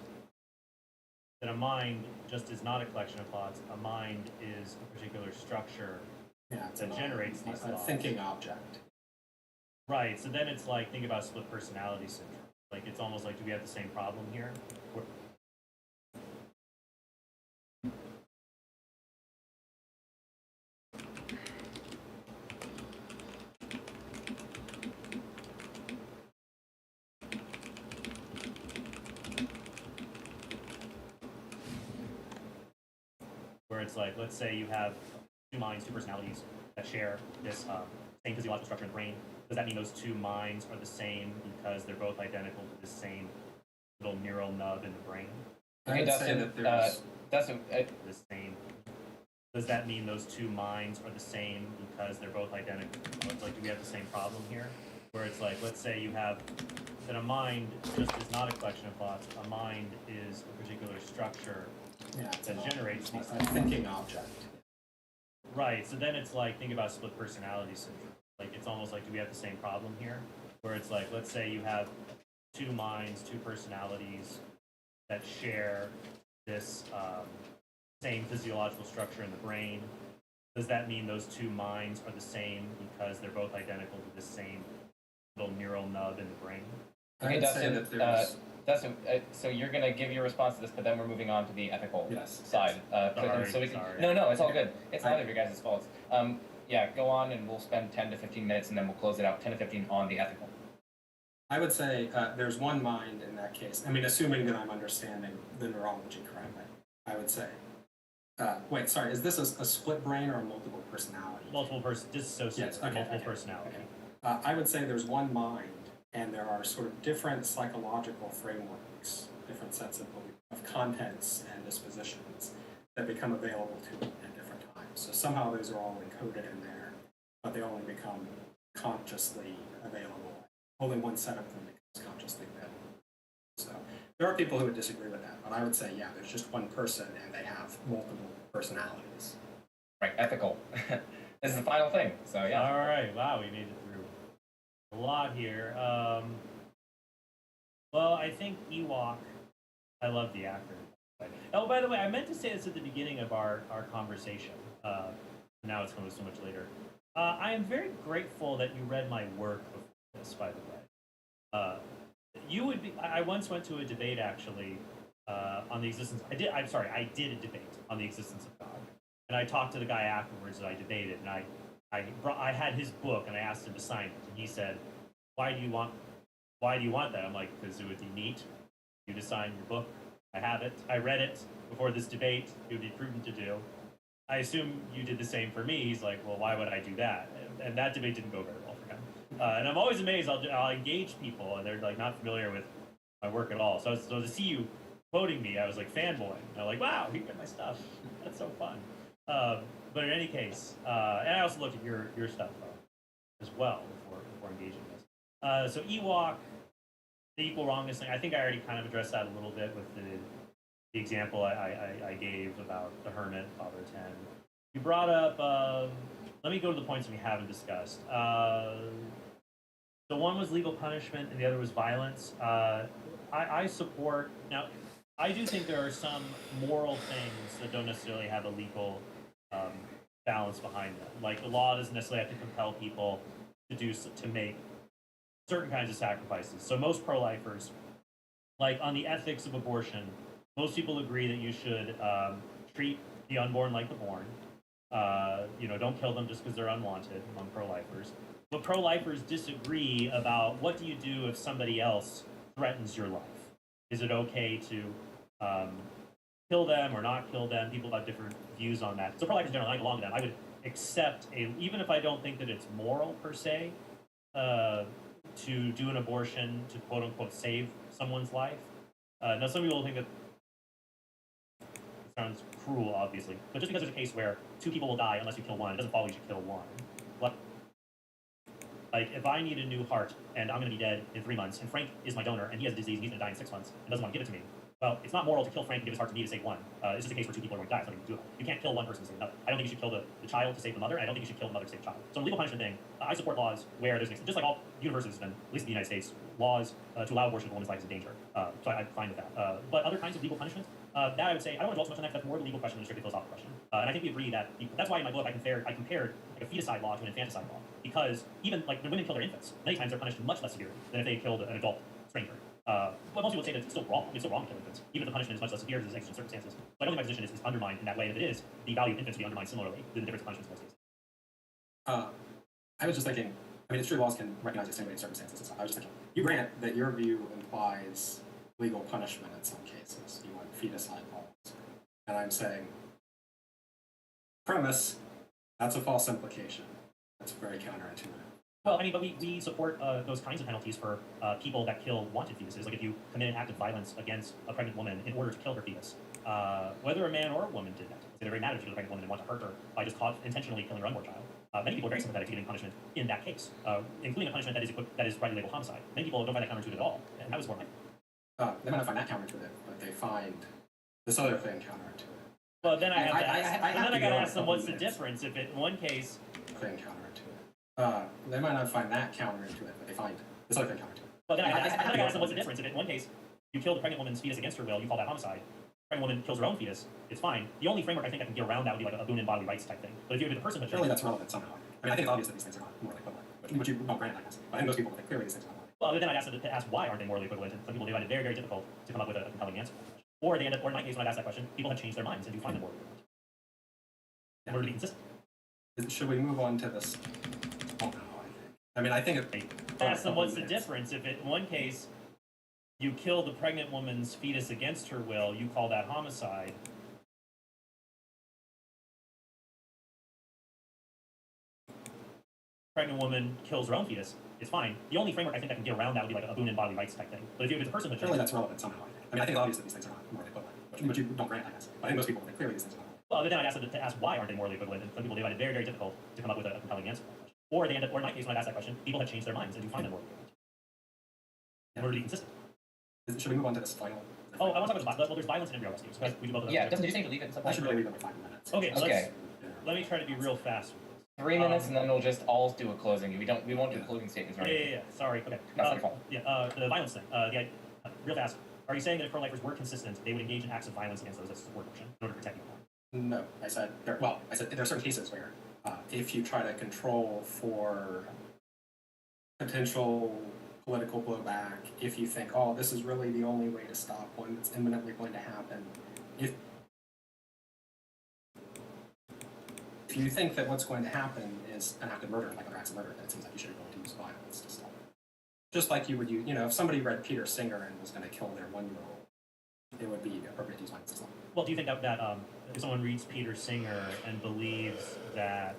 S5: then a mind just is not a collection of thoughts. A mind is a particular structure that generates these thoughts.
S10: A thinking object.
S5: Right. So then it's like, think about split personality syndrome. Like, it's almost like, do we have the same problem here? Where it's like, let's say you have two minds, two personalities that share this same physiological structure in the brain. Does that mean those two minds are the same because they're both identical to the same little neural nub in the brain?
S6: Okay, Dustin,
S5: The same. Does that mean those two minds are the same because they're both identical? It's like, do we have the same problem here? Where it's like, let's say you have that a mind just is not a collection of thoughts. A mind is a particular structure that generates these
S10: a thinking object.
S5: Right. So then it's like, think about split personality syndrome. Like, it's almost like, do we have the same problem here? Where it's like, let's say you have two minds, two personalities that share this same physiological structure in the brain. Does that mean those two minds are the same because they're both identical to the same little neural nub in the brain?
S6: Okay, Dustin, so you're going to give your response to this, but then we're moving on to the ethical side.
S5: Sorry.
S6: No, it's all good. It's neither of your guys' faults. Yeah, go on and we'll spend 10 to 15 minutes and then we'll close it out, 10 to 15 on the ethical.
S10: I would say there's one mind in that case. I mean, assuming that I'm understanding the neurology correctly, I would say. Wait, sorry, is this a split brain or a multiple personality?
S5: Dissociative, multiple personality.
S10: Okay. I would say there's one mind, and there are sort of different psychological frameworks, different sets of contents and dispositions that become available to them at different times. So somehow those are all encoded in there, but they only become consciously available. Only one set of them becomes consciously available. So there are people who would disagree with that, but I would say, yeah, there's just one person and they have multiple personalities.
S6: Right, ethical. This is the final thing, so yeah.
S5: All right, wow, we made it through a lot here. Well, I think Ewok, I love the actor. Oh, by the way, I meant to say this at the beginning of our conversation. Now it's coming so much later. I am very grateful that you read my work before this, by the way. You would be. I once went to a debate actually on the existence. I did a debate on the existence of God, and I talked to the guy afterwards that I debated, and I had his book, and I asked him to sign it, and he said, "Why do you want that?" I'm like, "Because it would be neat. You to sign your book. I have it. I read it before this debate. It would be prudent to do. I assume you did the same for me." He's like, "Well, why would I do that?" And that debate didn't go very well for him. And I'm always amazed. I'll engage people, and they're like not familiar with my work at all. So to see you quoting me, I was like fanboying. I'm like, wow, he read my stuff. That's so fun. But in any case, and I also looked at your stuff as well before engaging this. So Ewok, the equal wrongness thing. I think I already kind of addressed that a little bit with the example I gave about the hermit, Father 10. You brought up. Let me go to the points we haven't discussed. So one was legal punishment, and the other was violence. I support. Now, I do think there are some moral things that don't necessarily have a legal balance behind them. Like the law doesn't necessarily have to compel people to make certain kinds of sacrifices. So most pro-lifers, like on the ethics of abortion, most people agree that you should treat the unborn like the born. Don't kill them just because they're unwanted among pro-lifers. But pro-lifers disagree about what do you do if somebody else threatens your life. Is it okay to kill them or not kill them. People have different views on that. So pro-lifers in general, I belong to them. I would accept even if I don't think that it's moral per se, to do an abortion to quote unquote save someone's life. Now some people think that it sounds cruel, obviously, but just because there's a case where 2 people will die unless you kill one, it doesn't follow you should kill one. Like, if I need a new heart and I'm going to be dead in 3 months, and Frank is my donor and he has a disease and he's going to die in 6 months and doesn't want to give it to me, well, it's not moral to kill Frank and give his heart to me to save one. It's just a case where 2 people are going to die. It's nothing to do about it. You can't kill one person to save another. I don't think you should kill the child to save the mother, and I don't think you should kill the mother to save the child. So in a legal punishment thing, I support laws where there's just like all universes and at least in the United States, laws to allow abortion of a woman's life is a danger. So I'm fine with that. But other kinds of legal punishment, that I would say, I don't want to dwell so much on that, that's more of a legal question than a strictly philosophical question. And I think we agree that, that's why in my book I compared like a feticide law to an infanticide law. Because even like when women kill their infants, many times they're punished much less severely than if they killed an adult stranger. But most people would say that it's still wrong. It's still wrong to kill infants, even if the punishment is much less severe because there's exigent circumstances. So I don't think my position is undermined in that way. And if it is, the value of infants would be undermined similarly than the difference of punishments in most cases.
S10: I was just thinking, I mean, it's true laws can recognize extenuating circumstances and stuff. I was just thinking, you grant that your view implies legal punishment in some cases. You want feticide laws. And I'm saying, premise, that's a false implication. That's very counterintuitive.
S5: Well, I mean, but we support those kinds of penalties for people that kill wanted fetuses. Like if you commit an act of violence against a pregnant woman in order to kill her fetus, whether a man or a woman did that. It very matters if you're a pregnant woman and want to hurt her by just intentionally killing her unborn child. Many people are very sympathetic to giving punishment in that case, including a punishment that is rightly labeled homicide. Many people don't find that counterintuitive at all, and that was more like.
S10: They might not find that counterintuitive, but they find this other thing counterintuitive.
S5: Well, then I have to ask
S10: to
S5: them what's the difference if in one case.
S10: Thing counterintuitive. They might not find that counterintuitive, but they find this other thing counterintuitive.
S5: Well, then I gotta ask them what's the difference if in one case you kill the pregnant woman's fetus against her will, you call that homicide. Pregnant woman kills her own fetus, it's fine. The only framework I think I can get around that would be like a boon in bodily rights type thing. But if you're the person, but
S10: surely that's relevant somehow. I mean, I think it's obvious that these things are not morally equivalent, which you don't grant, I guess. But I think most people think clearly these things are not morally
S5: equivalent. Well, then I'd ask them to ask why aren't they morally equivalent, and some people they find it very, very difficult to come up with a compelling answer. Or they end up, or in my case, when I've asked that question, people have changed their minds and do find them morally equivalent. In order to be consistent.
S10: Should we move on to this? I mean, I think
S5: ask them what's the difference if in one case you kill the pregnant woman's fetus against her will, you call that homicide. Pregnant woman kills her own fetus, it's fine. The only framework I think I can get around that would be like a boon in bodily rights type thing. But if you're the person, but
S10: surely that's relevant somehow. I mean, I think it's obvious that these things are not morally equivalent, but you don't grant, I guess. But I think most people think clearly these things are not.
S5: Well, then I'd ask them to ask why aren't they morally equivalent, and some people they find it very, very difficult to come up with a compelling answer. Or they end up, or in my case, when I've asked that question, people have changed their minds and do find them morally equivalent. In order to be consistent.
S10: Should we move on to this final?
S5: Oh, I want to talk about well, there's violence and embryo rescues. We do both of those.
S6: Yeah, did you say to leave it in some
S10: I should really leave them for 5 minutes.
S5: Okay, let me try to be real fast.
S6: 3 minutes, and then we'll just all do a closing. We won't do closing statements, right?
S5: Yeah. Sorry. Okay.
S6: That's my fault.
S5: Yeah. The violence thing. Real fast. Are you saying that if pro-lifers were consistent, they would engage in acts of violence against those that support abortion in order to protect people?
S10: No, I said there are certain cases where if you try to control for potential political blowback, if you think, oh, this is really the only way to stop one that's imminently going to happen, if you think that what's going to happen is an act of murder, like other acts of murder, then it seems like you should be willing to use violence to stop it. Just like you would use, if somebody read Peter Singer and was going to kill their 1-year-old, it would be appropriate to use violence to stop it.
S5: Well, do you think that if someone reads Peter Singer and believes that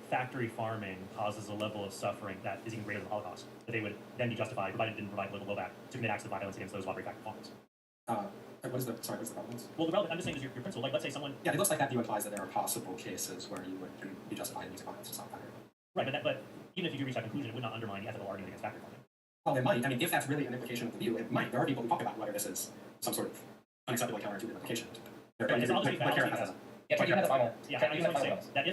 S5: factory farming causes a level of suffering that is even greater than the Holocaust, that they would then be justified, provided it didn't provide political blowback, to commit acts of violence against those who operate factory farms?
S10: What's the relevance?
S5: Well, the relevant, I'm just saying is your principle. Like, let's say someone...
S10: Yeah, it looks like that view implies that there are possible cases where you would be justified in using violence to stop factory farming.
S5: Right, but even if you do reach that conclusion, it would not undermine the ethical argument against factory farming.
S10: Well, it might. I mean, if that's really an implication of the view, it might. There are people who talk about whether this is some sort of unacceptably counterintuitive implication.
S6: Yeah, but you have the final.
S5: Yeah, I just want to say that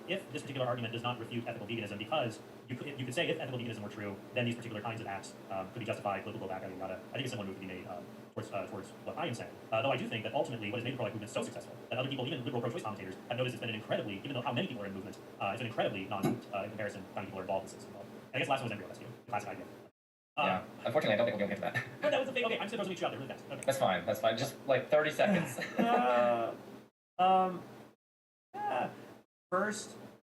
S5: if this particular argument does not refute ethical veganism, because you could say if ethical veganism were true, then these particular kinds of acts could be justified, political blowback, I think a similar move could be made towards what I am saying. Though I do think that ultimately what has made the pro-life movement so successful that other people, even liberal pro-choice commentators, have noticed it's been an incredibly, even though how many people are in the movement, it's an incredibly non-movement in comparison to how many people are involved in this. I guess the last one was embryo rescue, the classic idea.
S6: Yeah, unfortunately, I don't think we'll get to that.
S5: But that was the thing. Okay, I'm just supposed to meet you out there really fast. Okay.
S6: That's fine. Just like 30 seconds.
S5: First,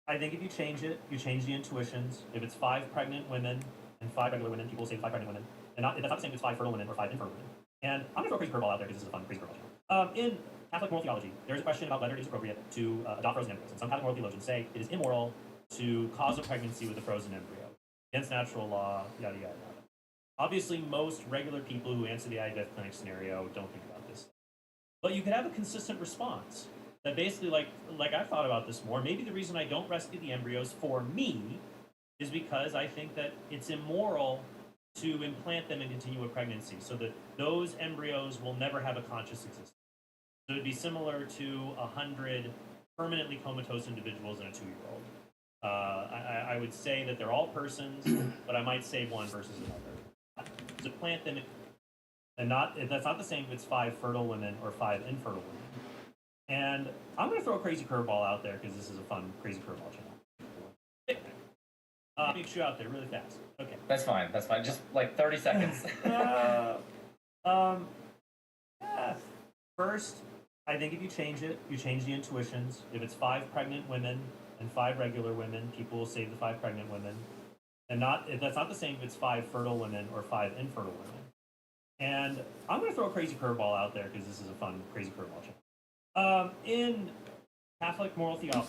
S5: I think if you change it, you change the intuitions. If it's 5 pregnant women and 5 regular women, people will say 5 pregnant women. And that's not the same as 5 fertile women or 5 infertile women. And I'm going to throw a crazy curveball out there because this is a fun crazy curveball channel. In Catholic moral theology, there is a question about whether it is appropriate to adopt frozen embryos. And some Catholic moral theologians say it is immoral to cause a pregnancy with a frozen embryo, against natural law, yada, yada, yada. Obviously, most regular people who answer the IVF clinic scenario don't think about this. But you could have a consistent response that basically, like I've thought about this more, maybe the reason I don't rescue the embryos for me is because I think that it's immoral to implant them and continue a pregnancy, so that those embryos will never have a conscious existence. So it'd be similar to 100 permanently comatose individuals and a 2-year-old. I would say that they're all persons, but I might save one versus another. To plant them, and that's not the same if it's 5 fertile women or 5 infertile women. And I'm going to throw a crazy curveball out there because this is a fun crazy curveball channel. Let me shoot out there really fast. Okay.
S6: That's fine. That's fine. Just like 30 seconds.
S5: First, I think if you change it, you change the intuitions. If it's 5 pregnant women and 5 regular women, people will save the 5 pregnant women. And that's not the same if it's 5 fertile women or 5 infertile women. And I'm going to throw a crazy curveball out there because this is a fun crazy curveball channel. In Catholic moral theology.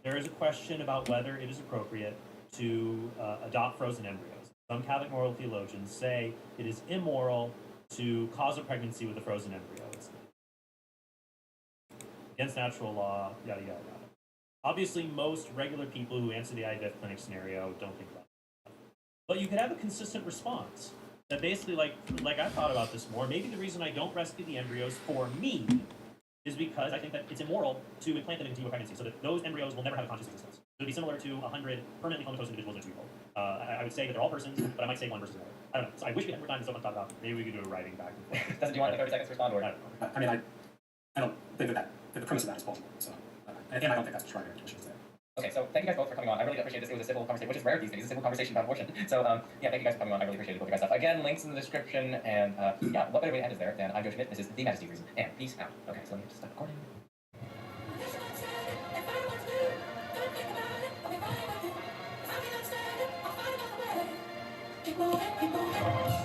S5: There is a question about whether it is appropriate to adopt frozen embryos. Some Catholic moral theologians say it is immoral to cause a pregnancy with a frozen embryo. It's against natural law, yada, yada, yada. Obviously, most regular people who answer the IVF clinic scenario don't think about it. But you could have a consistent response that basically, like I've thought about this more, maybe the reason I don't rescue the embryos for me is because I think that it's immoral to implant them and continue a pregnancy, so that those embryos will never have a conscious existence. It would be similar to 100 permanently comatose individuals and a 2-year-old. I would say that they're all persons, but I might say one versus another. I don't know. So I wish we had more time to talk about. Maybe we could do a writing back and forth.
S6: Do you want the 30 seconds to respond, or?
S3: I mean, I don't think that the premise of that is plausible. So, and I don't think that's what Schreiber intuition is there.
S6: Okay, so thank you guys both for coming on. I really appreciate this. It was a civil conversation, which is rare these days, a civil conversation about abortion. So, yeah, thank you guys for coming on. I really appreciate both you guys' stuff. Again, links in the description, and yeah, what better way to end is there than I'm Joe Schmidt. This is The Majesty of Reason, and peace out. Okay, so let me just stop recording.
S13: Keep moving. Keep moving.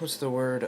S8: what's the word?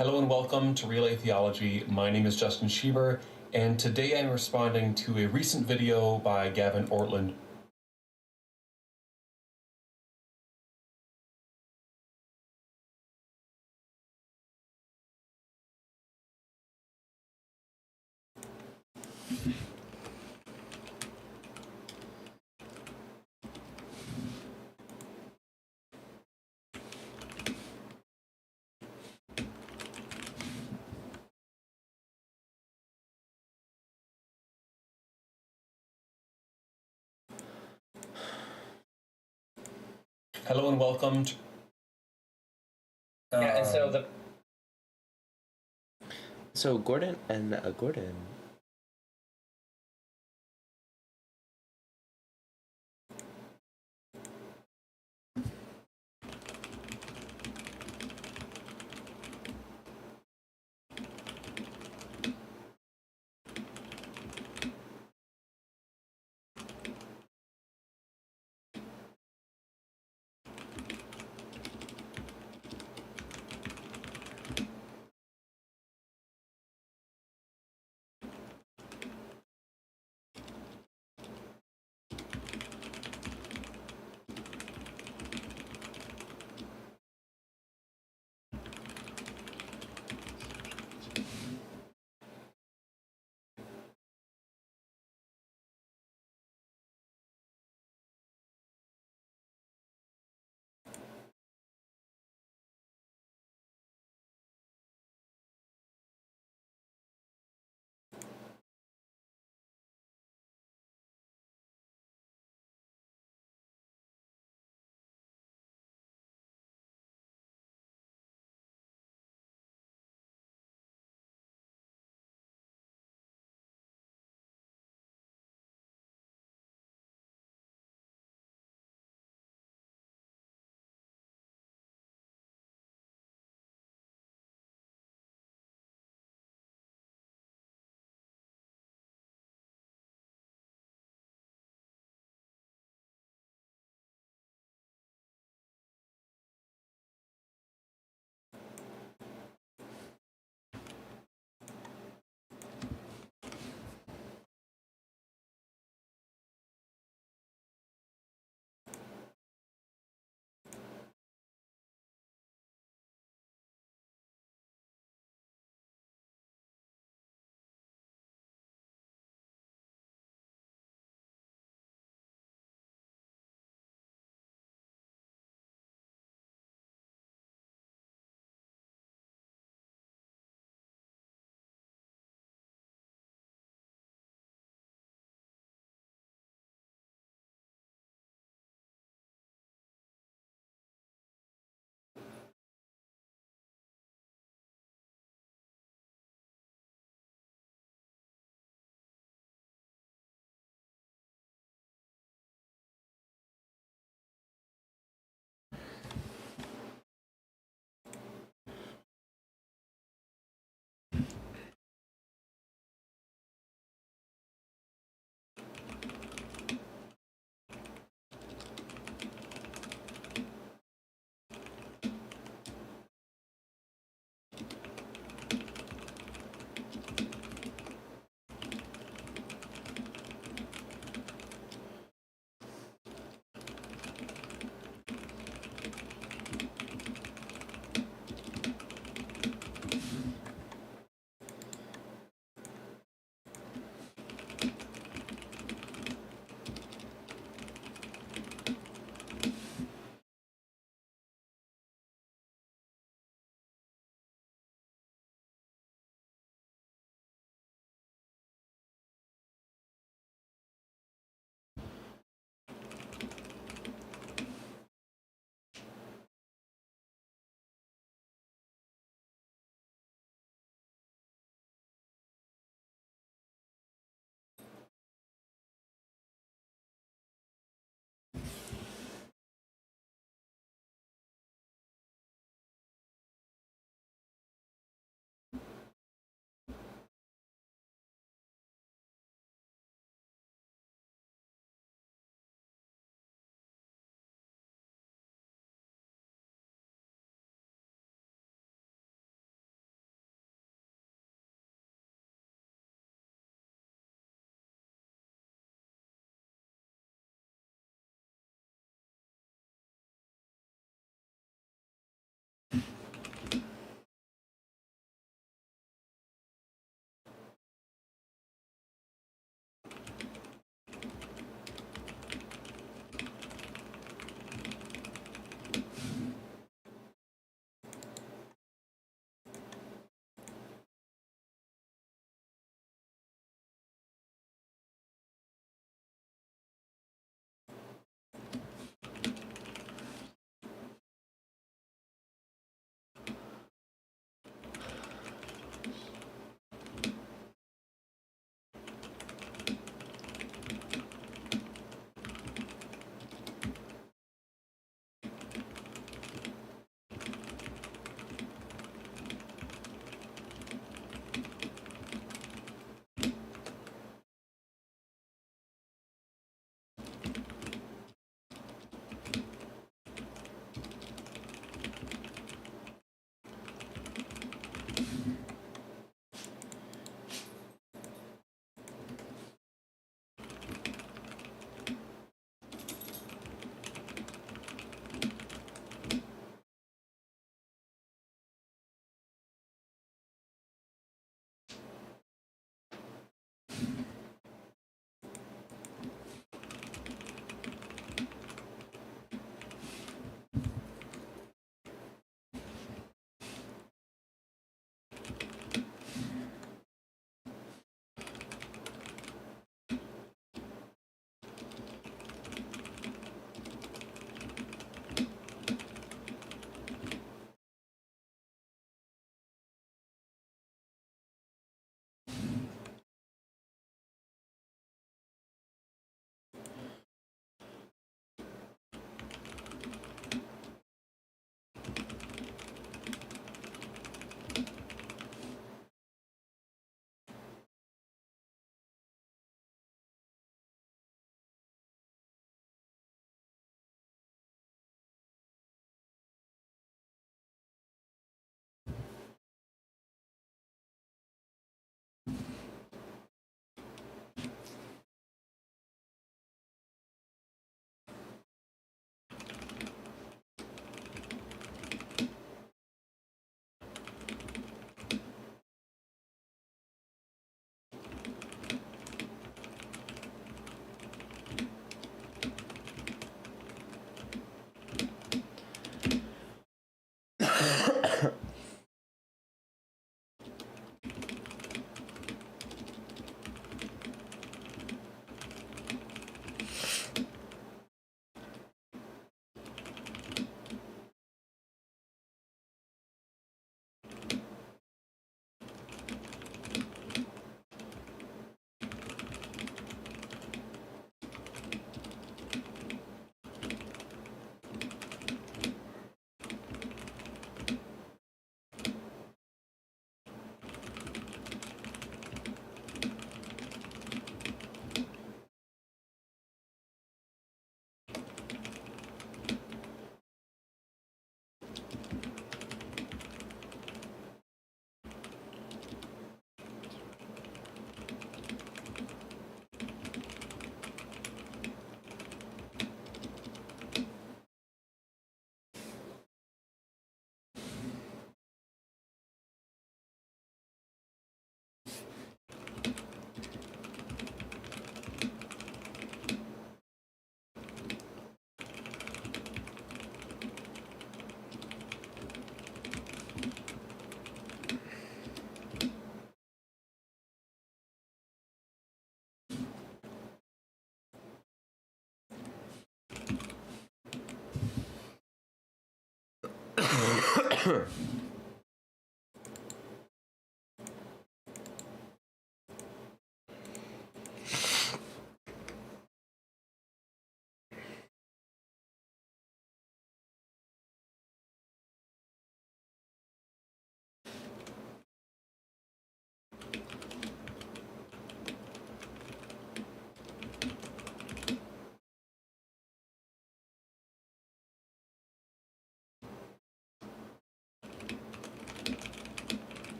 S13: Hello and welcome to Relay Theology. My name is Justin Schieber, and today I'm responding to a recent video by Gavin Ortland. Hello and welcome to...
S6: Yeah, and so the
S8: So Gordon and Gordon.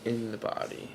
S8: In the body.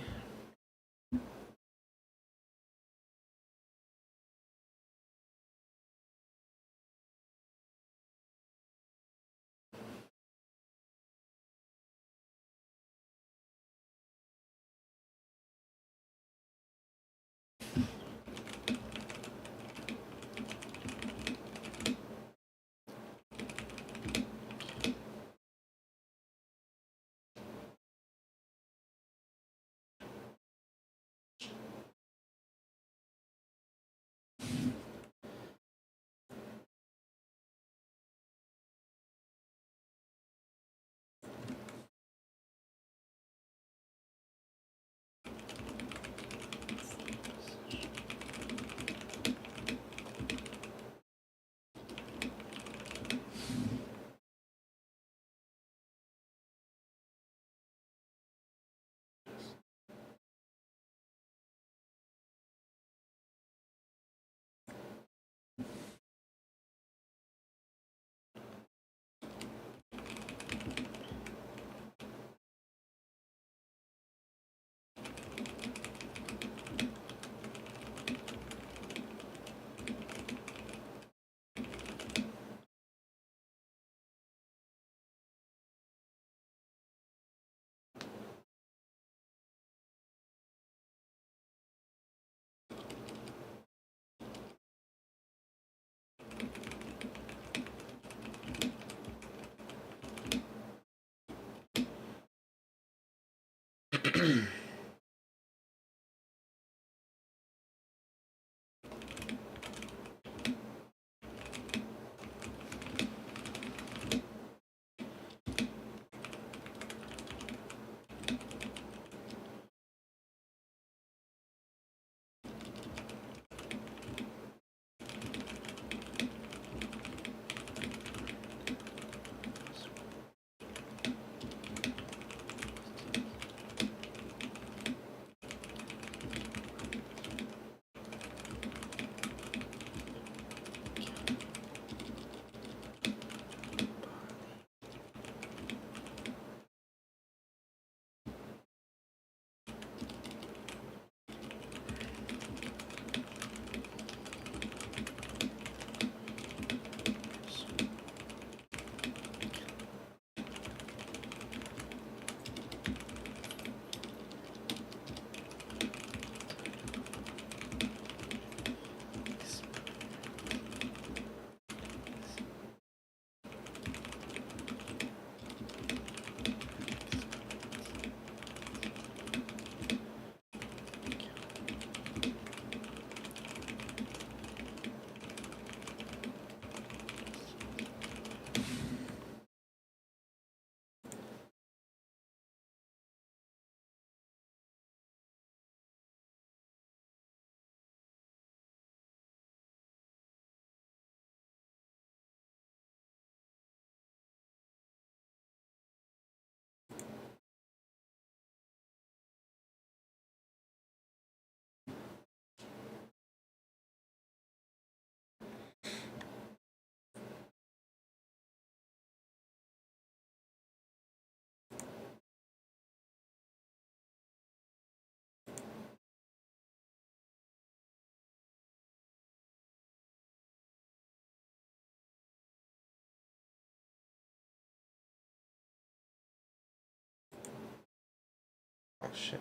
S8: Oh shit.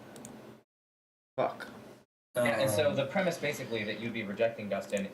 S8: Fuck.
S6: And so the premise basically that you'd be rejecting, Dustin,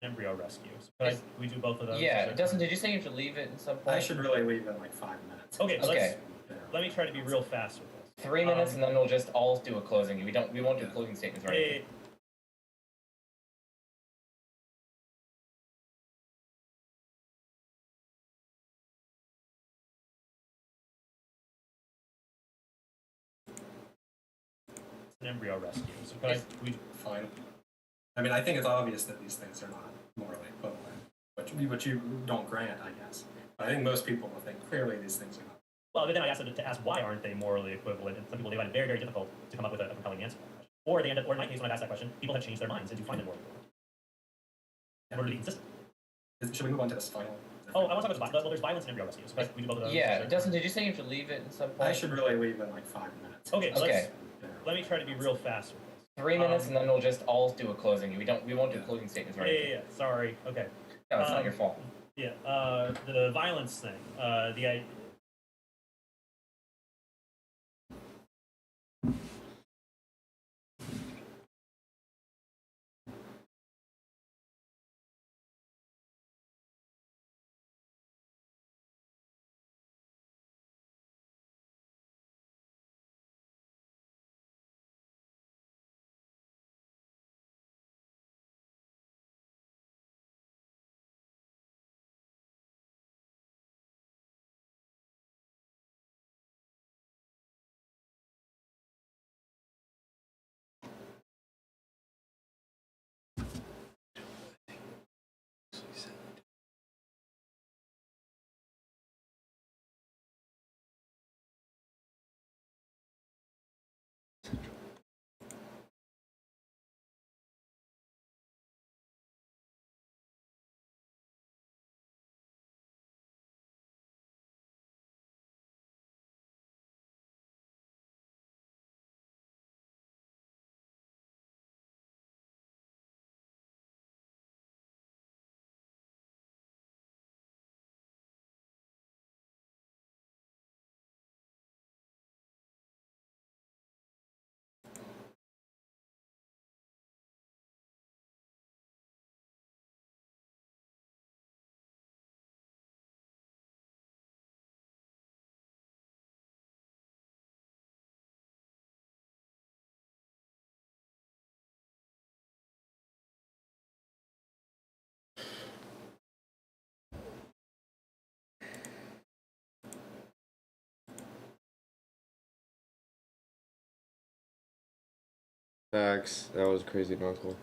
S5: embryo rescue. So could we do both of those?
S6: yeah, Dustin, did you say you should leave it at some point?
S10: I should really leave in like 5 minutes.
S5: Okay,
S6: Okay.
S5: let me try to be real fast with this.
S6: 3 minutes, and then we'll just all do a closing. We won't do closing statements or anything.
S5: An embryo rescue. So could we
S10: Fine. I mean, I think it's obvious that these things are not morally equivalent, which you don't grant, I guess. But I think most people will think clearly these things are not.
S5: Well, but then I asked them to ask why aren't they morally equivalent, and some people they find it very, very difficult to come up with a compelling answer. Or they end up, or in my case, when I've asked that question, people have changed their minds and do find it morally equivalent. In order to be consistent.
S10: Should we move on to this final?
S5: Oh, I want to talk about well, there's violence and embryo rescue. So could we do both of those?
S6: Yeah, Dustin, did you say you should leave it at some point?
S10: I should really leave in like 5 minutes.
S5: Okay, so
S6: Okay.
S5: let me try to be real fast with this.
S6: 3 minutes, and then we'll just all do a closing. We won't do closing statements or anything.
S5: Yeah, sorry. Okay.
S6: No, it's not your fault.
S5: Yeah, the violence thing. The
S8: Facts. That was crazy, Uncle.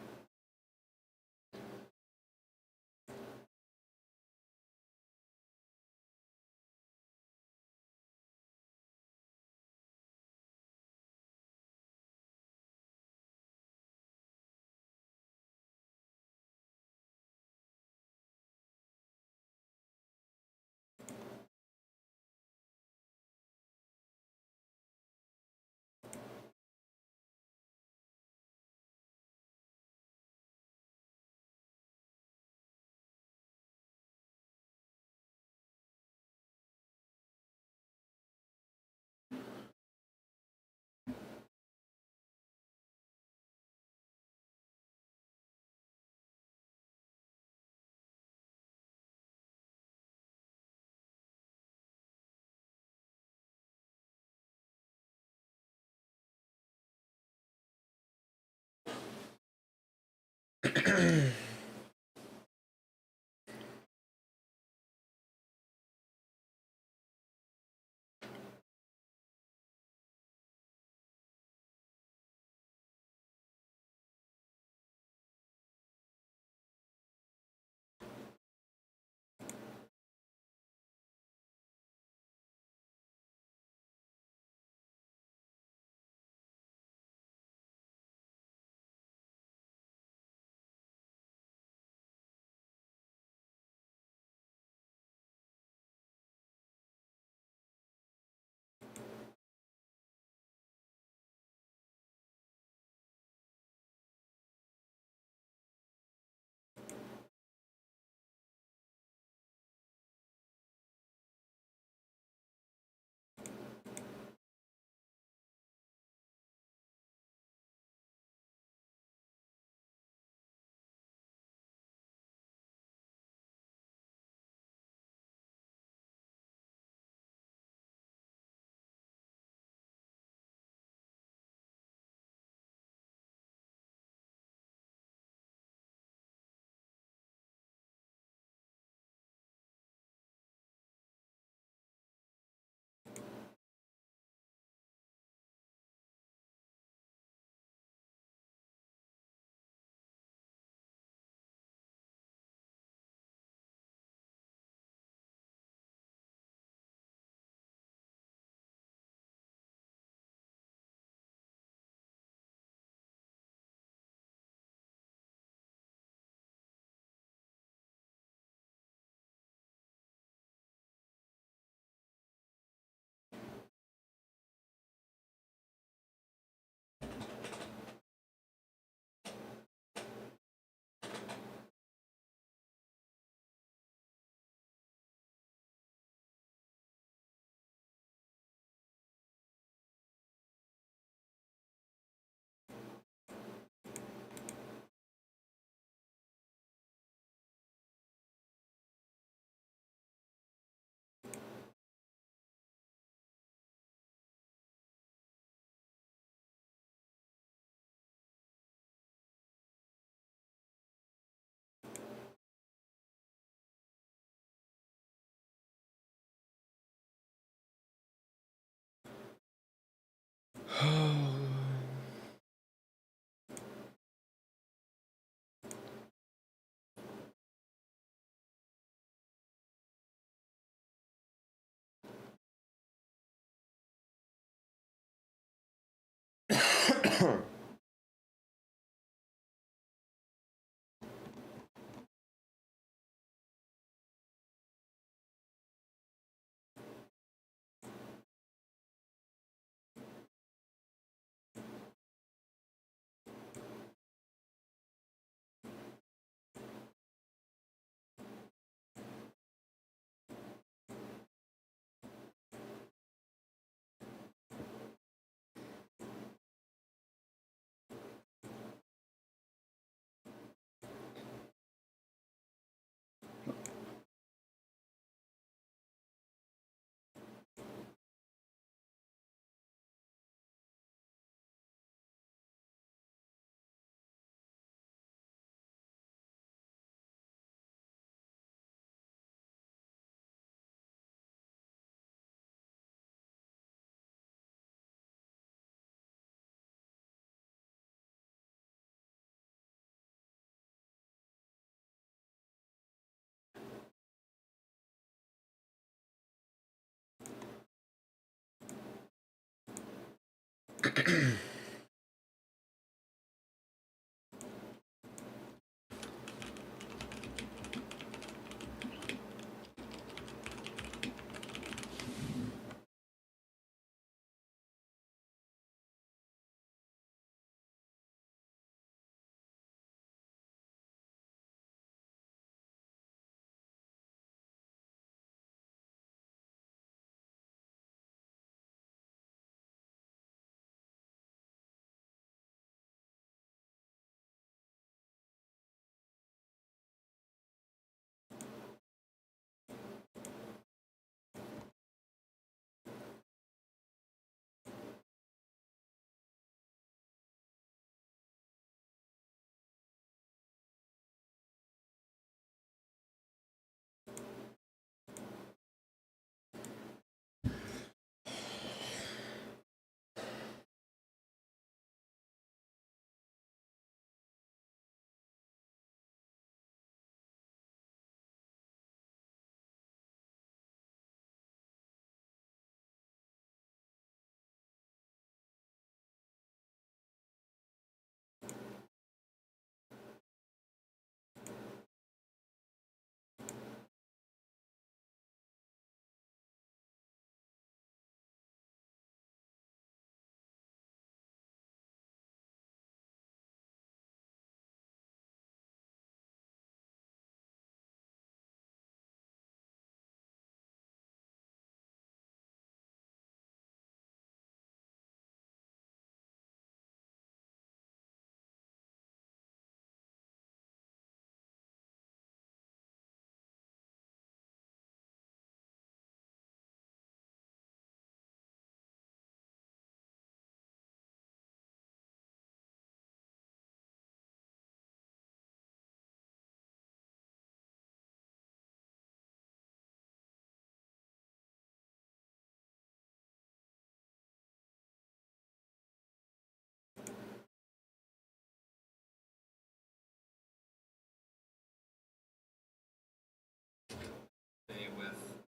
S7: With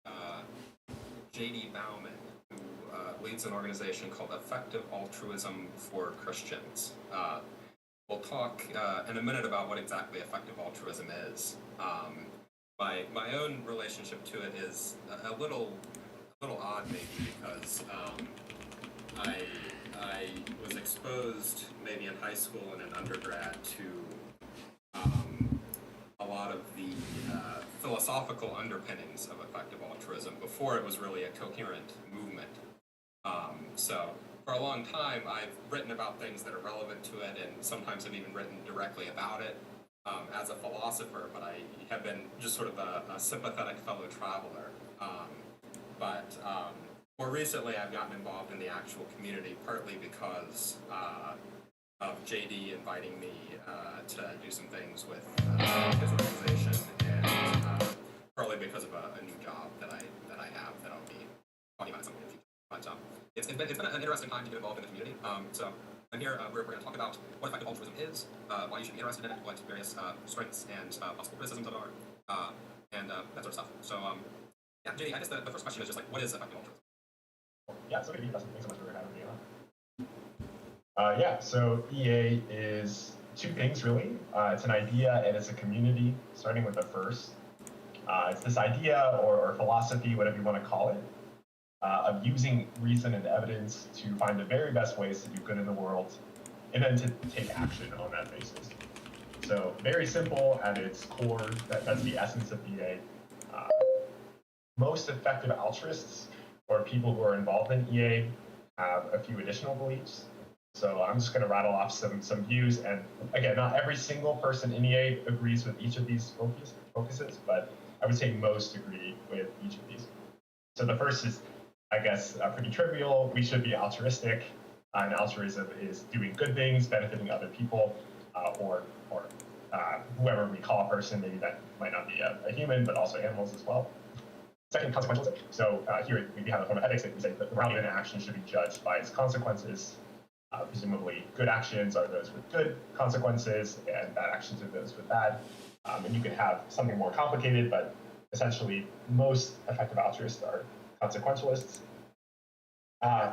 S7: J.D. Bauman, who leads an organization called Effective Altruism for Christians. We'll talk in a minute about what exactly effective altruism is. My own relationship to it is a little odd, maybe, because I was exposed maybe in high school and in undergrad to a lot of the philosophical underpinnings of effective altruism before it was really a coherent movement. So for a long time, I've written about things that are relevant to it, and sometimes I've even written directly about it as a philosopher, but I have been just sort of a sympathetic fellow traveler. But more recently, I've gotten involved in the actual community, partly because of JD inviting me to do some things with his organization, and partly because of a new job that I have that I'll be talking about in some future. But it's it's been an interesting time to get involved in the community. So I'm here, we're going to talk about what effective altruism is, why you should be interested in it, what various strengths and possible criticisms of it are, and that sort of stuff. So, yeah, JD, I guess the first question is just like, what is effective altruism?
S14: Yeah, so maybe Dustin, thanks so much for having me on. Yeah, so EA is two things really. It's an idea and it's a community, starting with the first. It's this idea or philosophy, whatever you want to call it, of using reason and evidence to find the very best ways to do good in the world, and then to take action on that basis. So very simple at its core, that's the essence of EA. Most effective altruists, or people who are involved in EA, have a few additional beliefs. So I'm just going to rattle off some views, and again, not every single person in EA agrees with each of these focuses, but I would say most agree with each of these. So the first is, I guess, pretty trivial. We should be altruistic, and altruism is doing good things, benefiting other people, or whoever we call a person. Maybe that might not be a human, but also animals as well. Second, consequentialism. So here we have a form of ethics that we say that the morality of an action should be judged by its consequences. Presumably, good actions are those with good consequences, and bad actions are those with bad. And you can have something more complicated, but essentially, most effective altruists are consequentialists.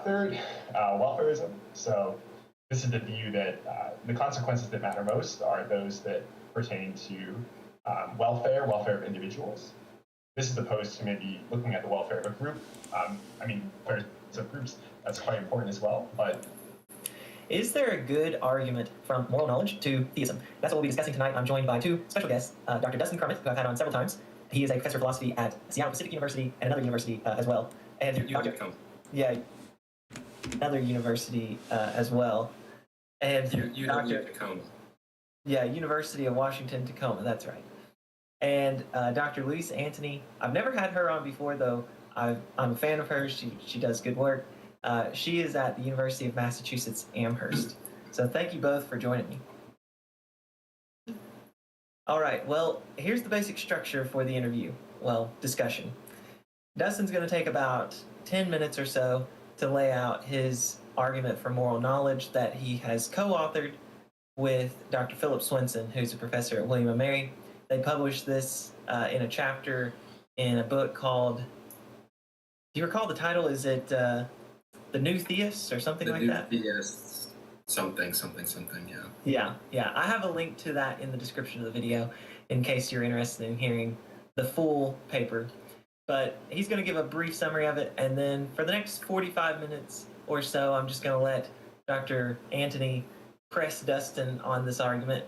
S14: Third, welfarism. So this is the view that the consequences that matter most are those that pertain to welfare of individuals. This is opposed to maybe looking at the welfare of a group. I mean, welfare of groups, that's quite important as well, but
S15: is there a good argument from moral knowledge to theism? That's what we'll be discussing tonight. I'm joined by two special guests, Dr. Dustin Crummett, who I've had on several times. He is a professor of philosophy at Seattle Pacific University and another university as well. And yeah, another university as well. And
S10: Tacoma.
S15: Yeah, University of Washington, Tacoma, that's right. And Dr. Louise Antony, I've never had her on before, though. I'm a fan of hers. She does good work. She is at the University of Massachusetts Amherst. So thank you both for joining me. All right, well, here's the basic structure for the interview. Well, discussion. Dustin's going to take about 10 minutes or so to lay out his argument for moral knowledge that he has co-authored with Dr. Philip Swenson, who's a professor at William & Mary. They published this in a chapter in a book called, do you recall the title? Is it The New Theists or something like that?
S10: The New Theists, something, yeah.
S15: Yeah. I have a link to that in the description of the video in case you're interested in hearing the full paper. But he's going to give a brief summary of it, and then for the next 45 minutes or so, I'm just going to let Dr. Antony press Dustin on this argument.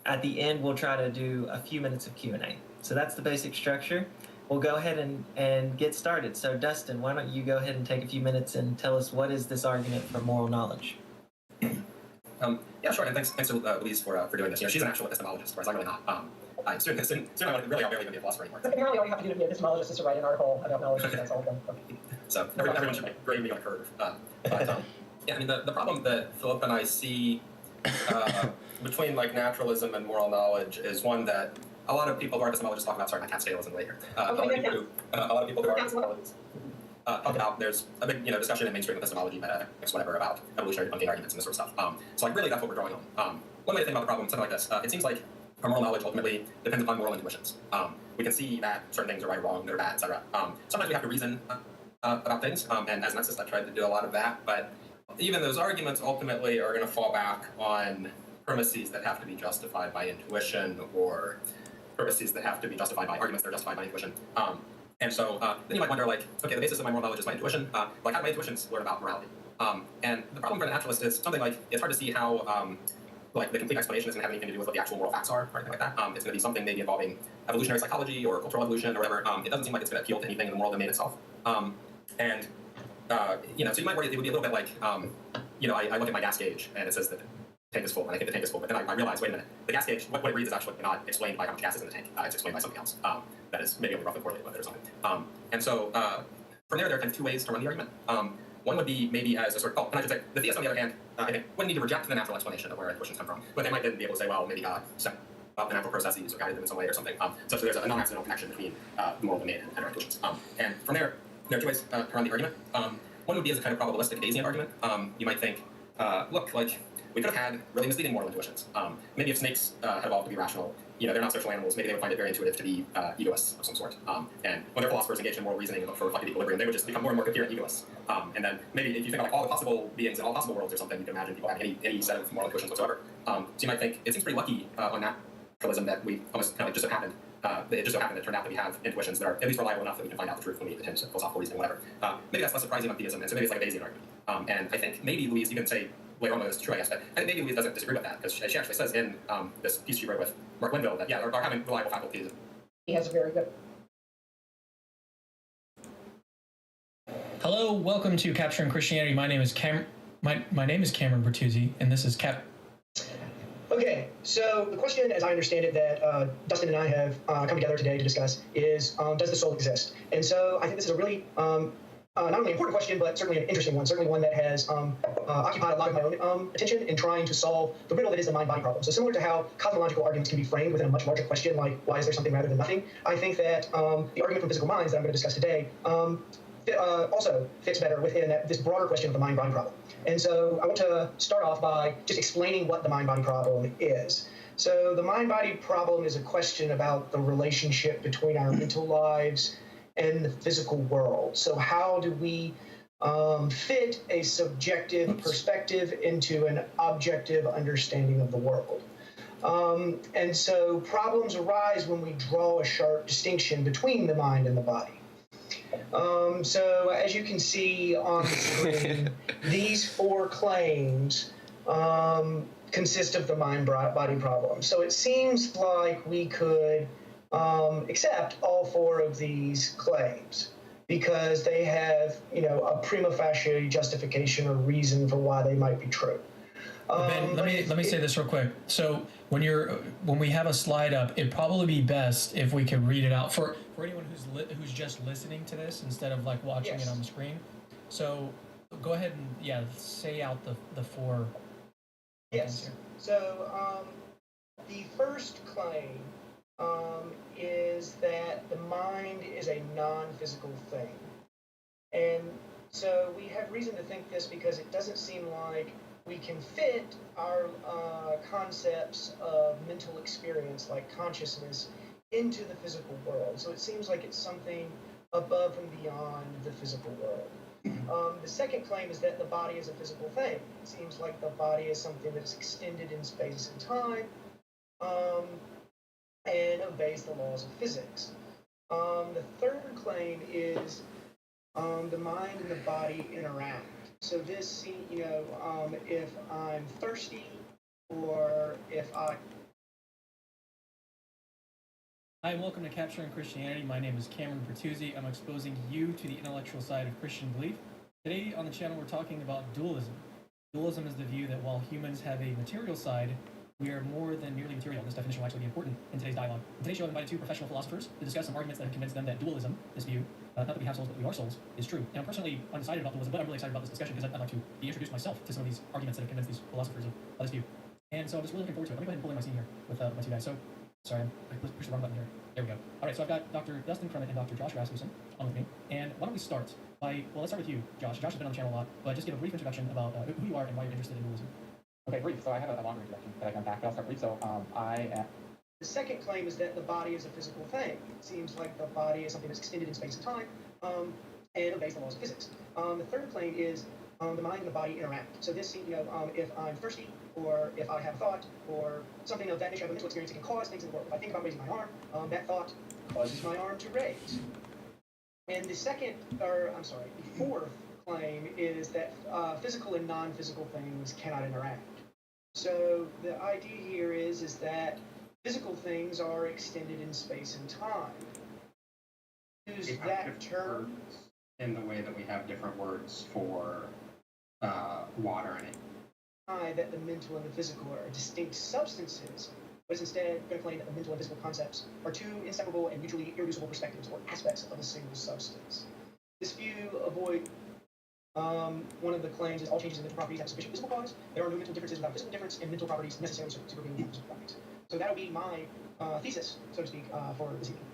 S15: At the end, we'll try to do a few minutes of Q&A. So that's the basic structure. We'll go ahead and get started. So Dustin, why don't you go ahead and take a few minutes and tell us what is this argument for moral knowledge?
S7: Yeah, sure, and thanks to Louise for doing this. You know, she's an actual epistemologist, whereas I'm really not. Soon I'm really barely going to be a philosopher anymore.
S3: Apparently, all you have to do to be an epistemologist is to write an article about knowledge. That's all done.
S7: So everyone should grade me on a curve. Yeah, I mean, the problem that Philip and I see between like naturalism and moral knowledge is one that a lot of people who are epistemologists talk about. Sorry, my cat's tail isn't later. A lot of people who are epistemologists talk about. There's a big discussion in mainstream epistemology, metaethics, whatever, about evolutionary debunking arguments and this sort of stuff. So like really, that's what we're drawing on. One way to think about the problem, something like this. It seems like our moral knowledge ultimately depends upon moral intuitions. We can see that certain things are right or wrong, good or bad, etc. Sometimes we have to reason about things, and as an ethicist, I tried to do a lot of that. But even those arguments ultimately are going to fall back on premises that have to be justified by intuition, or premises that have to be justified by arguments that are justified by intuition. And so then you might wonder, like, okay, the basis of my moral knowledge is my intuition. Like, how do my intuitions learn about morality? And the problem for the naturalist is something like, it's hard to see how like the complete explanation is going to have anything to do with what the actual moral facts are, or anything like that. It's going to be something maybe involving evolutionary psychology or cultural evolution or whatever. It doesn't seem like it's going to appeal to anything in the moral domain itself. So you might worry it would be a little bit like, I look at my gas gauge and it says that the tank is full, and I think the tank is full, but then I realize, wait a minute, the gas gauge, what it reads is actually not explained by how much gas is in the tank. It's explained by something else that is maybe only roughly correlated with it or something. And so from there are kind of two ways to run the argument. One would be maybe as a sort of, and I should say, the theist, on the other hand, I think, wouldn't need to reject the natural explanation of where intuitions come from, but they might then be able to say, well, maybe God set up the natural processes or guided them in some way or something, such that there's a non-accidental connection between the moral domain and our intuitions. And from there are two ways to run the argument. One
S10: One would be as a kind of probabilistic Bayesian argument. You might think, look, like, we could have had really misleading moral intuitions. Maybe if snakes had evolved to be rational, they're not social animals, maybe they would find it very intuitive to be egoists of some sort. And when their philosophers engage in moral reasoning and look for reflected equilibrium, they would just become more and more coherent egoists. And then maybe if you think of like all the possible beings in all possible worlds or something, you can imagine people having any set of moral intuitions whatsoever. So you might think, it seems pretty lucky on naturalism that we almost kind of just so happened. It just so happened that it turned out that we have intuitions that are at least reliable enough that we can find out the truth when we attend to philosophical reasoning, whatever. Maybe that's less surprising on theism, and so maybe it's like a Bayesian argument. And I think maybe Louise, you can say later on whether this is true, I guess, but I think maybe Louise doesn't disagree with that, because she actually says in this piece she wrote with Mark Linville that, yeah, our having reliable faculties.
S16: He has a very good.
S17: Hello, welcome to Capturing Christianity. My name is my name is Cameron Bertuzzi, and this is
S3: Okay, so the question, as I understand it, that Dustin and I have come together today to discuss is, does the soul exist? And so I think this is a really not only an important question, but certainly an interesting one, certainly one that has occupied a lot of my own attention in trying to solve the riddle that is the mind-body problem. So similar to how cosmological arguments can be framed within a much larger question, like why is there something rather than nothing, I think that the argument from physical minds that I'm going to discuss today also fits better within this broader question of the mind-body problem. And so I want to start off by just explaining what the mind-body problem is. So the mind-body problem is a question about the relationship between our mental lives and the physical world. So how do we fit a subjective perspective into an objective understanding of the world? And so problems arise when we draw a sharp distinction between the mind and the body. So as you can see on the screen, these 4 claims consist of the mind-body problem. So it seems like we could accept all 4 of these claims because they have, a prima facie justification or reason for why they might be true.
S17: Ben, let me say this real quick. So when we have a slide up, it'd probably be best if we could read it out for anyone who's just listening to this instead of like watching it on the screen. So go ahead and say out the 4.
S3: Yes. So the first claim is that the mind is a non-physical thing, and so we have reason to think this because it doesn't seem like we can fit our concepts of mental experience, like consciousness, into the physical world. So it seems like it's something above and beyond the physical world. The second claim is that the body is a physical thing. It seems like the body is something that's extended in space and time and obeys the laws of physics. The third claim is the mind and the body interact. So this, if I'm thirsty or if I...
S17: Hi, welcome to Capturing Christianity. My name is Cameron Bertuzzi. I'm exposing you to the intellectual side of Christian belief. Today on the channel we're talking about dualism. Dualism is the view that while humans have a material side, we are more than merely material. This definition will actually be important in today's dialogue. In today's show, I've invited 2 professional philosophers to discuss some arguments that have convinced them that dualism, this view, not that we have souls but we are souls, is true. And I'm personally undecided about dualism, but I'm really excited about this discussion because I'd like to be introduced myself to some of these arguments that have convinced these philosophers of this view. And so I'm just really looking forward to it. Let me go ahead and pull in my scene here with my 2 guys. So, sorry, I pushed the wrong button here. There we go. All right, so I've got Dr. Dustin Crummett and Dr. Josh Rasmussen on with me. And why don't we start by, well, let's start with you, Josh. Josh has been on the channel a lot, but just give a brief introduction about who you are and why you're interested in dualism.
S18: Okay, brief. So I have a longer introduction that I can back, but I'll start brief. So I am...
S3: The second claim is that the body is a physical thing. It seems like the body is something that's extended in space and time and obeys the laws of physics. The third claim is the mind and the body interact. So this, if I'm thirsty or if I have thought or something of that nature, I have a mental experience, it can cause things in the world. If I think about raising my arm, that thought causes my arm to raise. And the fourth claim is that physical and non-physical things cannot interact. So the idea here is that physical things are extended in space and time. Use that term
S10: in the way that we have different words for water and it.
S3: That the mental and the physical are distinct substances, but is instead going to claim that the mental and physical concepts are 2 inseparable and mutually irreducible perspectives or aspects of a single substance. This view avoids one of the claims is all changes in mental properties have sufficient physical cause. There are no mental differences without physical difference, and mental properties necessarily supervene physical properties. So that would be my thesis, so to speak, for this evening.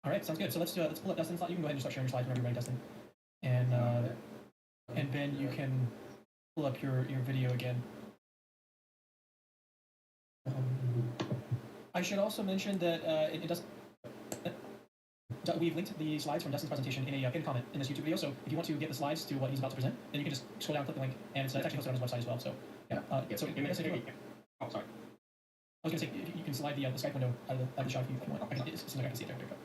S17: All right, sounds good. So let's pull up Dustin's slide. You can go ahead and start sharing your slides whenever you're ready, Dustin. And And Ben, you can pull up your video again. I should also mention that it does. We've linked the slides from Dustin's presentation in a pinned comment in this YouTube video, so if you want to get the slides to what he's about to present, then you can just scroll down, click the link, and it's actually posted on his website as well. So yeah. So I guess if you want,
S10: Oh, sorry.
S17: I was going to say you can slide the Skype window out of the shot if you want. It seems like I can see it. There we go.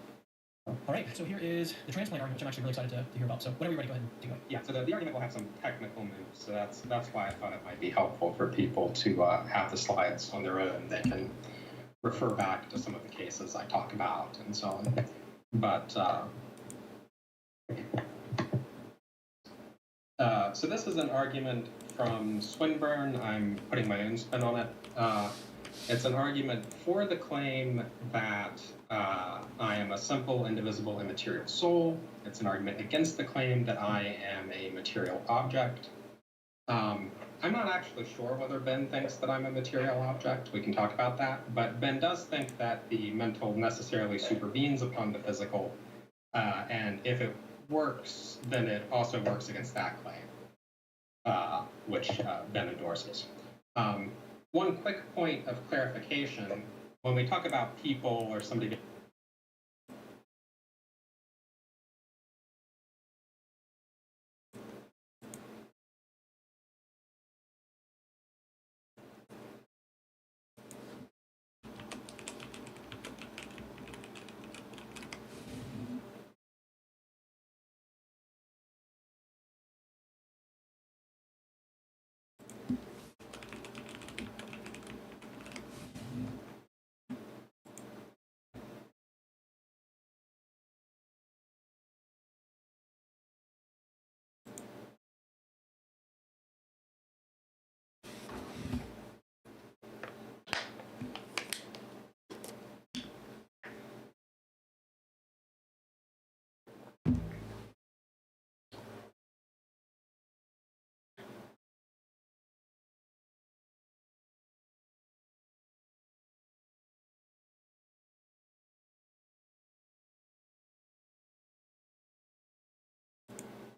S17: All right. So here is the transplant argument, which I'm actually really excited to hear about. So whenever you're ready, go ahead and take it away.
S10: Yeah, so the argument will have some technical moves, so that's why I thought it might be helpful for people to have the slides on their own. They can refer back to some of the cases I talk about and so on. But so this is an argument from Swinburne. I'm putting my own spin on it. It's an argument for the claim that I am a simple, indivisible, immaterial soul. It's an argument against the claim that I am a material object. I'm not actually sure whether Ben thinks that I'm a material object. We can talk about that. But Ben does think that the mental necessarily supervenes upon the physical. And if it works, then it also works against that claim, which Ben endorses. One quick point of clarification, when we talk about people or somebody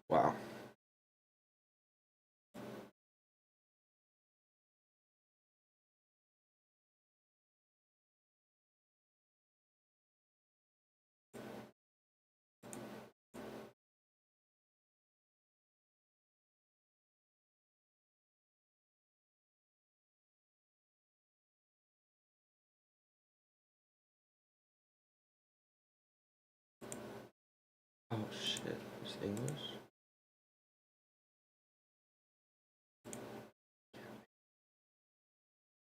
S8: Wow. Oh shit, it's English?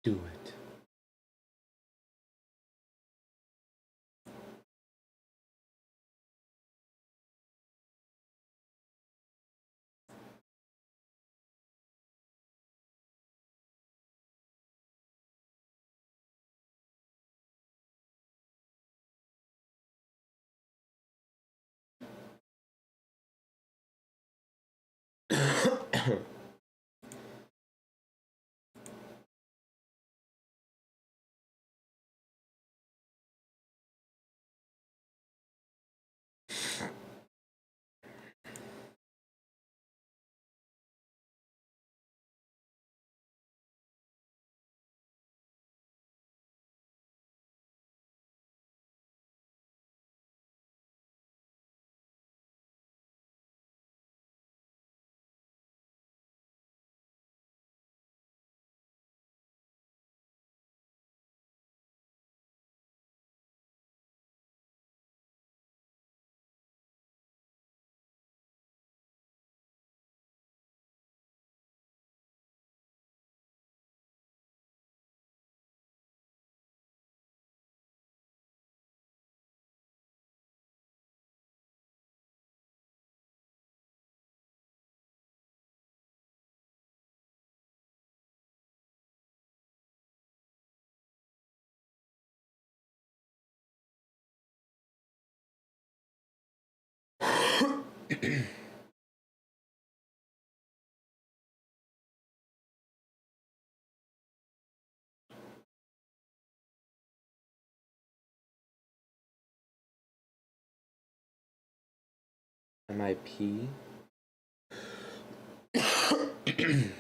S8: Do it. MIP? Hmm.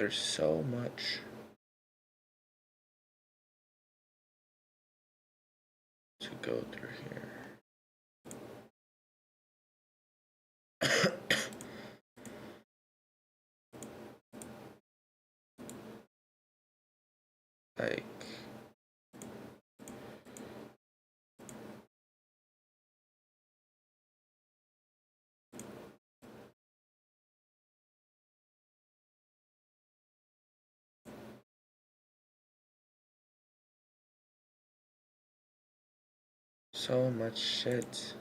S8: there's so much to go through here. Like, so much shit.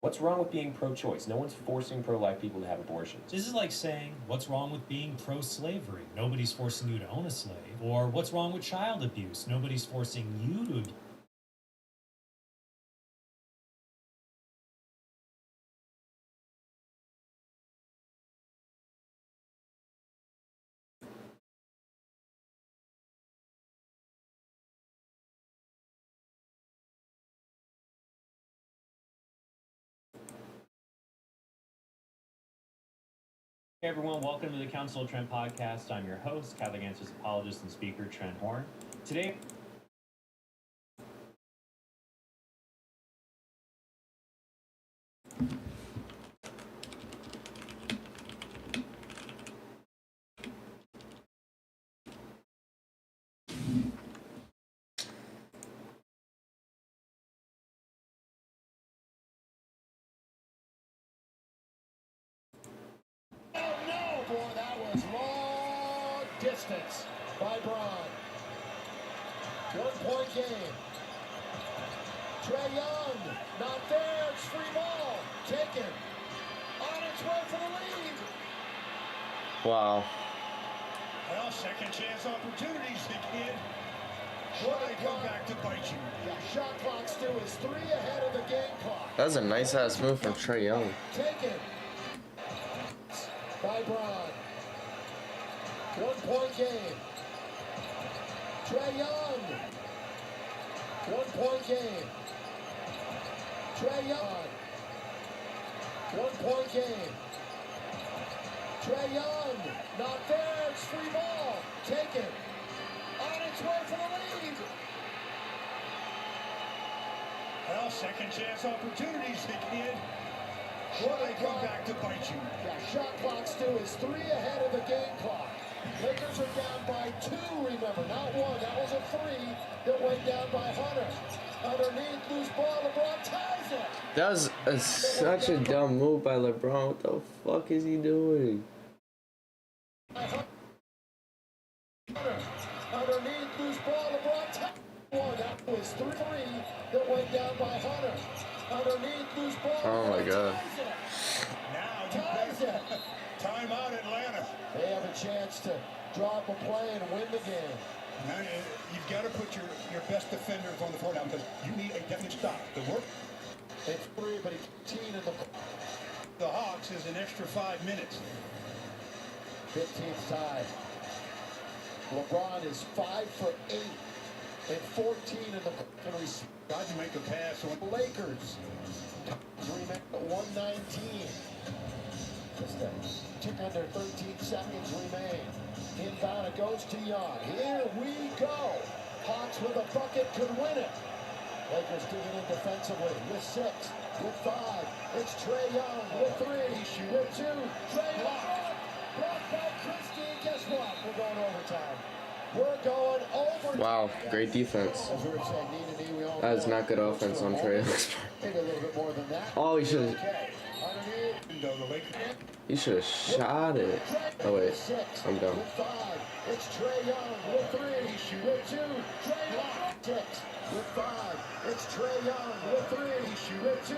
S16: What's wrong with being pro-choice? No one's forcing pro-life people to have abortions.
S19: This is like saying, what's wrong with being pro-slavery? Nobody's forcing you to own a slave. Or what's wrong with child abuse? Nobody's forcing you to.
S5: Hey everyone, welcome to the Council of Trent podcast. I'm your host, Catholic Answers apologist and speaker, Trent Horn. Today,
S20: Boy, that was long distance by Braun. 1-point game. Trae Young, not there, it's free ball. Taken. On its way for the lead.
S8: Wow.
S20: Well, second chance opportunities, the kid. Why come back to bite you? Yeah, shot clock still is 3 ahead of the game clock.
S8: That was a nice ass move from Trae Young.
S20: Taken by Braun. 1-point game. Trae Young. 1-point game. Trae Young. 1-point game. Trae Young. Not there. It's free ball. Taken. On its way for the lead. Well, second chance opportunities, the kid. Why come back to bite you? Yeah, shot clock still is 3 ahead of the game clock. Lakers are down by 2, remember, not 1. That was a 3 that went down by Hunter. Underneath, loose ball, LeBron ties it.
S8: That was such a dumb move by LeBron. What the fuck is he doing?
S20: Underneath, loose ball, LeBron ties it. That was 3 that went down by Hunter. Underneath, loose ball.
S8: Oh my god.
S20: Now ties it. Timeout, Atlanta. They have a chance to drop a play and win the game.
S21: Now, you've got to put your best defenders on the floor now because you need a definite stop. The work.
S20: It's 3, but it's 15 in
S21: the Hawks is an extra 5 minutes.
S20: 15th side. LeBron is 5 for 8 and 14 in the
S21: Tried to make a pass on
S20: Lakers. Remain at 119. Tick under 13 seconds remain. Inbound, it goes to Young. Here we go. Hawks with a bucket could win it. Lakers digging in defensively with 6, with 5. It's Trae Young with 3, with 2. Trae Young. Blocked by Christie. Guess what? We're going overtime. We're going overtime.
S8: Wow, great defense.
S20: As we were saying, knee to knee, we all
S8: That is not good offense on Trae Young's part.
S20: maybe a little bit more than that.
S8: Oh, he should have. He should have shot it. Oh wait, I'm dumb.
S20: It's Trae Young with 3, with 2. Trae Young 6, with 5. It's Trae Young with 3, with 2.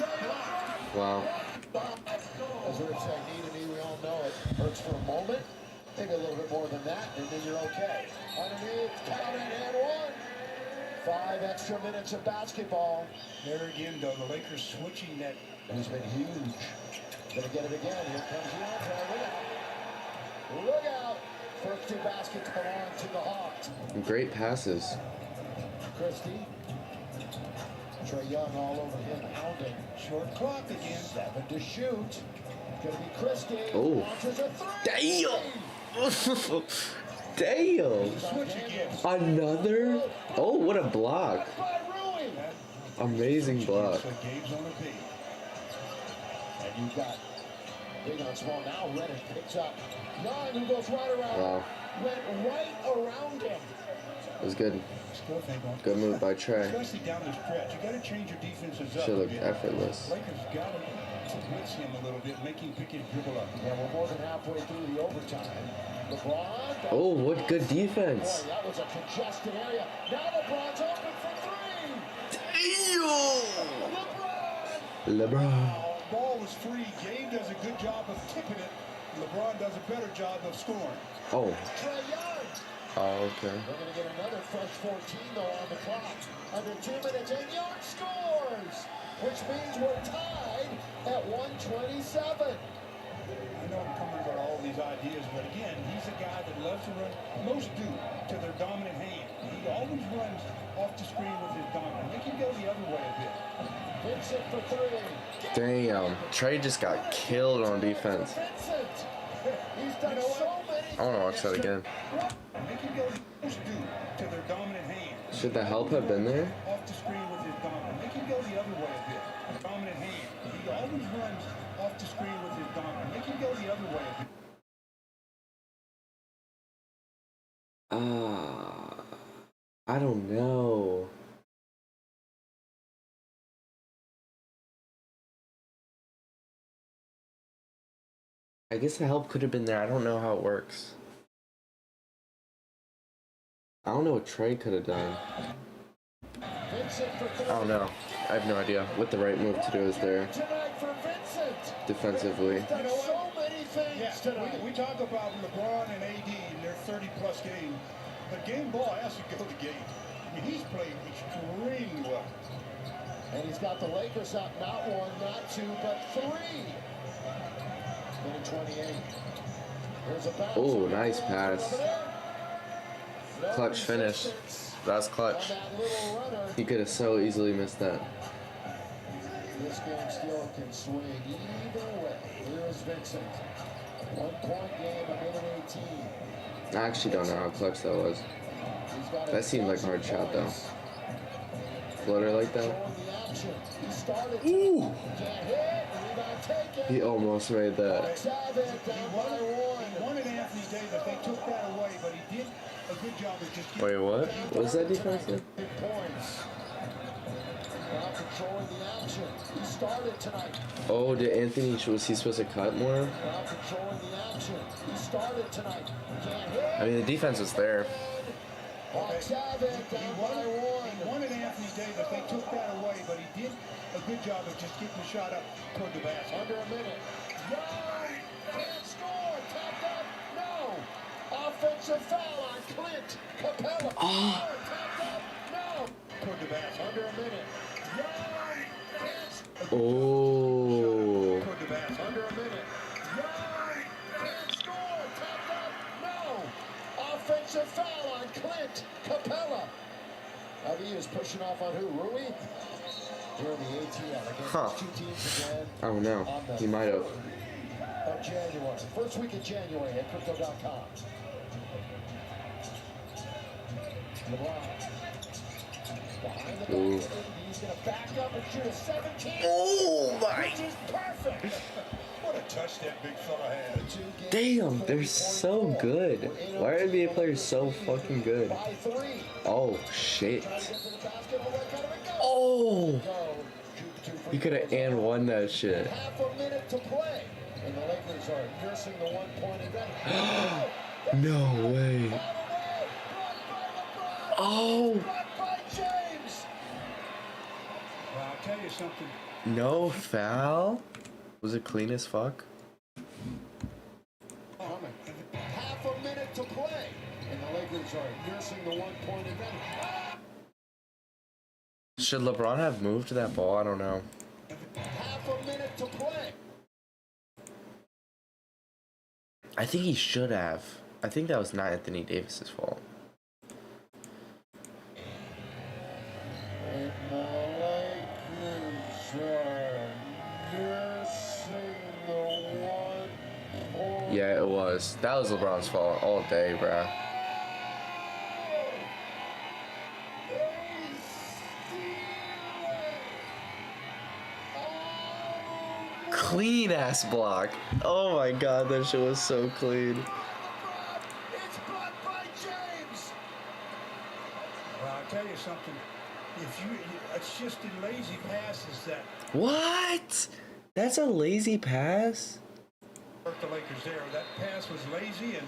S20: Trae Young.
S8: Wow.
S20: As we were saying, knee to knee, we all know it hurts for a moment. Maybe a little bit more than that, and then you're okay. Underneath, count it, and 1. 5 extra minutes of basketball.
S21: there again, though. The Lakers switching that.
S20: He's been huge. Gonna get it again. Here comes DeAndre. Look out. Look out. First 2 baskets belong to the Hawks.
S8: Great passes.
S20: Christie. Trae Young all over him, hounding. Short clock again. 7 to shoot. Gonna be Christie.
S8: Oh.
S20: Launches a 3.
S8: Damn. Damn. Another? Oh, what a block. Amazing block.
S20: And you've got big on small now. Reddish picks up Young, who goes right around.
S8: Wow.
S20: Went right around him.
S8: It was good. Good move by Trey.
S21: Especially down the stretch. You got to change your defenses up.
S8: Should look effortless.
S21: Lakers got to blitz him a little bit, make him pick his dribble up.
S20: Yeah, we're more than halfway through the overtime. LeBron.
S8: Oh, what good defense.
S20: Boy, that was a congested area. Now LeBron's open for three.
S8: LeBron.
S21: Ball was free. Gabe does a good job of tipping it. LeBron does a better job of scoring.
S8: Oh.
S20: Trae Young.
S8: Oh, okay.
S20: We're going to get another fresh 14 though on the clock. Under 2 minutes and Young scores, which means we're tied at 127.
S21: I know I'm coming about all these ideas, but again, he's a guy that loves to run. Most do to their dominant hand. He always runs off the screen with his dominant. Make him go the other way a bit.
S20: Vincent for three.
S8: Damn. Trey just got killed on defense.
S20: Vincent. He's done so many.
S8: I want to watch that again.
S21: Make him go most do to their dominant hand.
S8: Should the help have been there?
S21: Off the screen with his dominant. Make him go the other way a bit. Dominant hand. He always runs off the screen with his dominant. Make him go the other way a bit.
S8: I don't know. I guess the help could have been there. I don't know how it works. I don't know what Trey could have done. I don't know. I have no idea what the right move to do is there. Defensively.
S21: We talk about LeBron and AD in their 30-plus games, but game ball has to go to game. I mean, he's played extremely well.
S20: And he's got the Lakers up not one, not two, but three. Minute 28. Here's a bounce.
S8: Oh, nice pass. Clutch finish. That's clutch. He could have so easily missed that.
S20: This game still can swing either way. Here's Vincent. 1 point game, a minute 18.
S8: I actually don't know how clutch that was. That seemed like a hard shot though. Floater like that. Ooh! He almost made that.
S21: He wanted Anthony Davis. They took that away, but he did a good job of just
S8: Wait, what? What was that defensive?
S20: Controlling the action. He started tonight.
S8: Oh, did Anthony, was he supposed to cut more?
S20: Controlling the action. He started tonight.
S8: I mean, the defense was there.
S21: He wanted Anthony Davis. They took that away, but he did a good job of just getting the shot up toward the basket.
S20: Under a minute. Young can't score. Tapped up. No. Offensive foul on Clint Capella.
S8: Oh.
S20: Tapped up. No.
S21: Toward the basket.
S20: Under a minute.
S8: Oh.
S20: Toward the basket. Under a minute. Young can't score. Tapped up. No. Offensive foul on Clint Capella. He is pushing off on who? Rui? Here in the ATL against
S8: Huh.
S20: two teams again.
S8: I don't know. He might have.
S20: Of January. First week of January at Crypto.com. LeBron. Behind the
S8: Ooh.
S20: back. He's going to back up and shoot a 17.
S8: Oh my.
S20: Which is perfect.
S21: What a touch that big fella had.
S8: Damn, they're so good. Why are NBA players so fucking good? Oh, shit. Oh! He could have and won that shit.
S20: Half a minute to play. And the Lakers are nursing the 1 point advantage.
S8: No way. Oh!
S20: By James.
S21: Well, I'll tell you something.
S8: No foul? Was it clean as fuck?
S20: Half a minute to play. And the Lakers are nursing the 1 point advantage.
S8: Should LeBron have moved to that ball? I don't know.
S20: Half a minute to play.
S8: I think he should have. I think that was not Anthony Davis's fault.
S20: And the Lakers are nursing the 1 point.
S8: Yeah, it was. was. That was LeBron's fault all day, bruh. Clean ass block. Oh my god, that shit was so clean.
S21: Well, I'll tell you something. If you, it's just the lazy passes that
S8: What? That's a lazy pass?
S21: hurt the Lakers there. That pass was lazy, and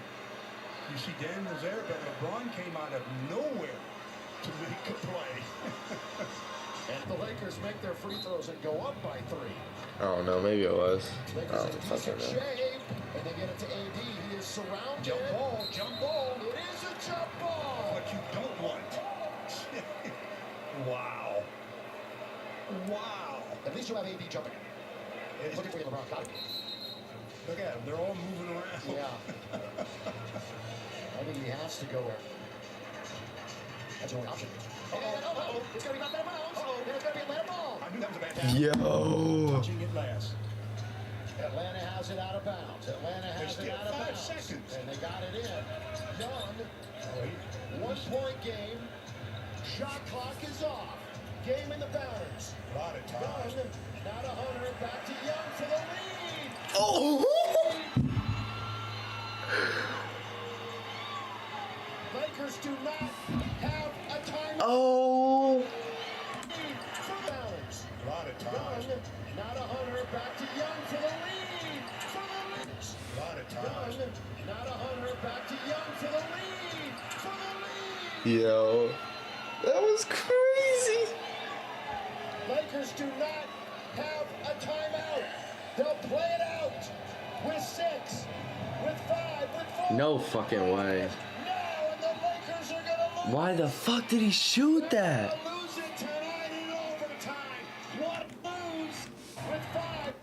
S21: you see Daniels there, but LeBron came out of nowhere to make a play.
S20: And the Lakers make their free throws and go up by 3.
S8: I don't know, maybe it was. I
S20: Lakers
S8: don't
S20: in a
S8: fucking
S20: decent
S8: know.
S20: shape, and they get it to AD. He is surrounded.
S21: Jump ball, jump ball.
S20: It is a jump ball.
S21: What you don't want. Wow. Wow.
S20: At least you have AD jumping. Looking for you, LeBron. Got it.
S21: Look at them. They're all moving around.
S20: Yeah. I think he has to go there. That's the only option. Uh-oh. It's going to be knocked out of bounds. And it's going to be Atlanta ball.
S21: I knew that was a bad pass.
S8: Yo.
S21: Touching it last.
S20: Atlanta has it out of bounds. Atlanta has it out of
S21: 5
S20: bounds.
S21: seconds.
S20: And they got it in. Young. 1 point game. Shot clock is off. Game in the balance.
S21: A lot of times.
S20: Young. Now to Hunter. Back to Young for the lead.
S8: Oh!
S20: Lakers do not have a timeout.
S8: Oh!
S20: For balance.
S21: A lot of times.
S20: Young. Now to Hunter. Back to Young for the lead. For the lead.
S21: A lot of times.
S20: Young. Now to Hunter. Back to Young for the lead. For the lead.
S8: Yo. That was crazy.
S20: Lakers do not have a timeout. They'll play it out with 6, with 5, with 4.
S8: No fucking way.
S20: No, and the Lakers are gonna lose.
S8: Why the fuck did he shoot that?
S20: Lose it tonight in overtime. What lose with 5.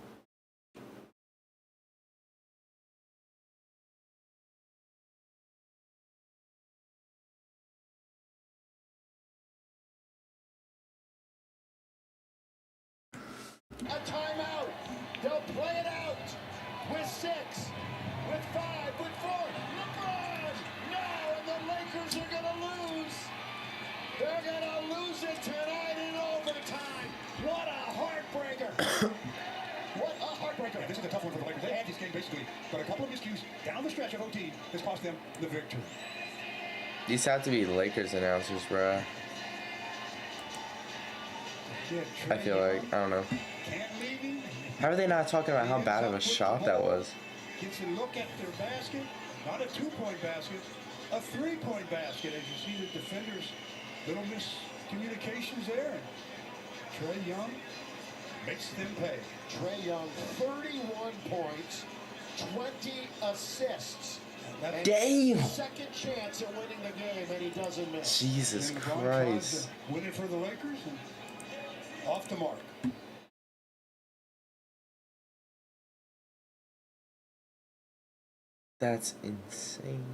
S20: A timeout. They'll play it out with 6, with 5, with 4. LeBron! No, and the Lakers are gonna lose. They're gonna lose it tonight in overtime. What a heartbreaker! What a heartbreaker!
S21: Yeah, this is a tough one for the Lakers. They had this game basically, but a couple of miscues down the stretch of OT has cost them the victory.
S8: These have to be Lakers announcers, bruh. I feel like, I don't know. How are they not talking about how bad of a shot that was?
S21: Gets a look at their basket, not a 2-point basket, a 3-point basket. As you see the defenders, little miscommunications there. Trae Young makes them pay.
S20: Trae Young, 31 points, 20 assists. And
S8: Damn.
S20: Second chance at winning the game, and he doesn't miss.
S8: Jesus
S21: And LeBron
S8: Christ.
S21: tries to win it for the Lakers, and off the mark.
S8: That's insane.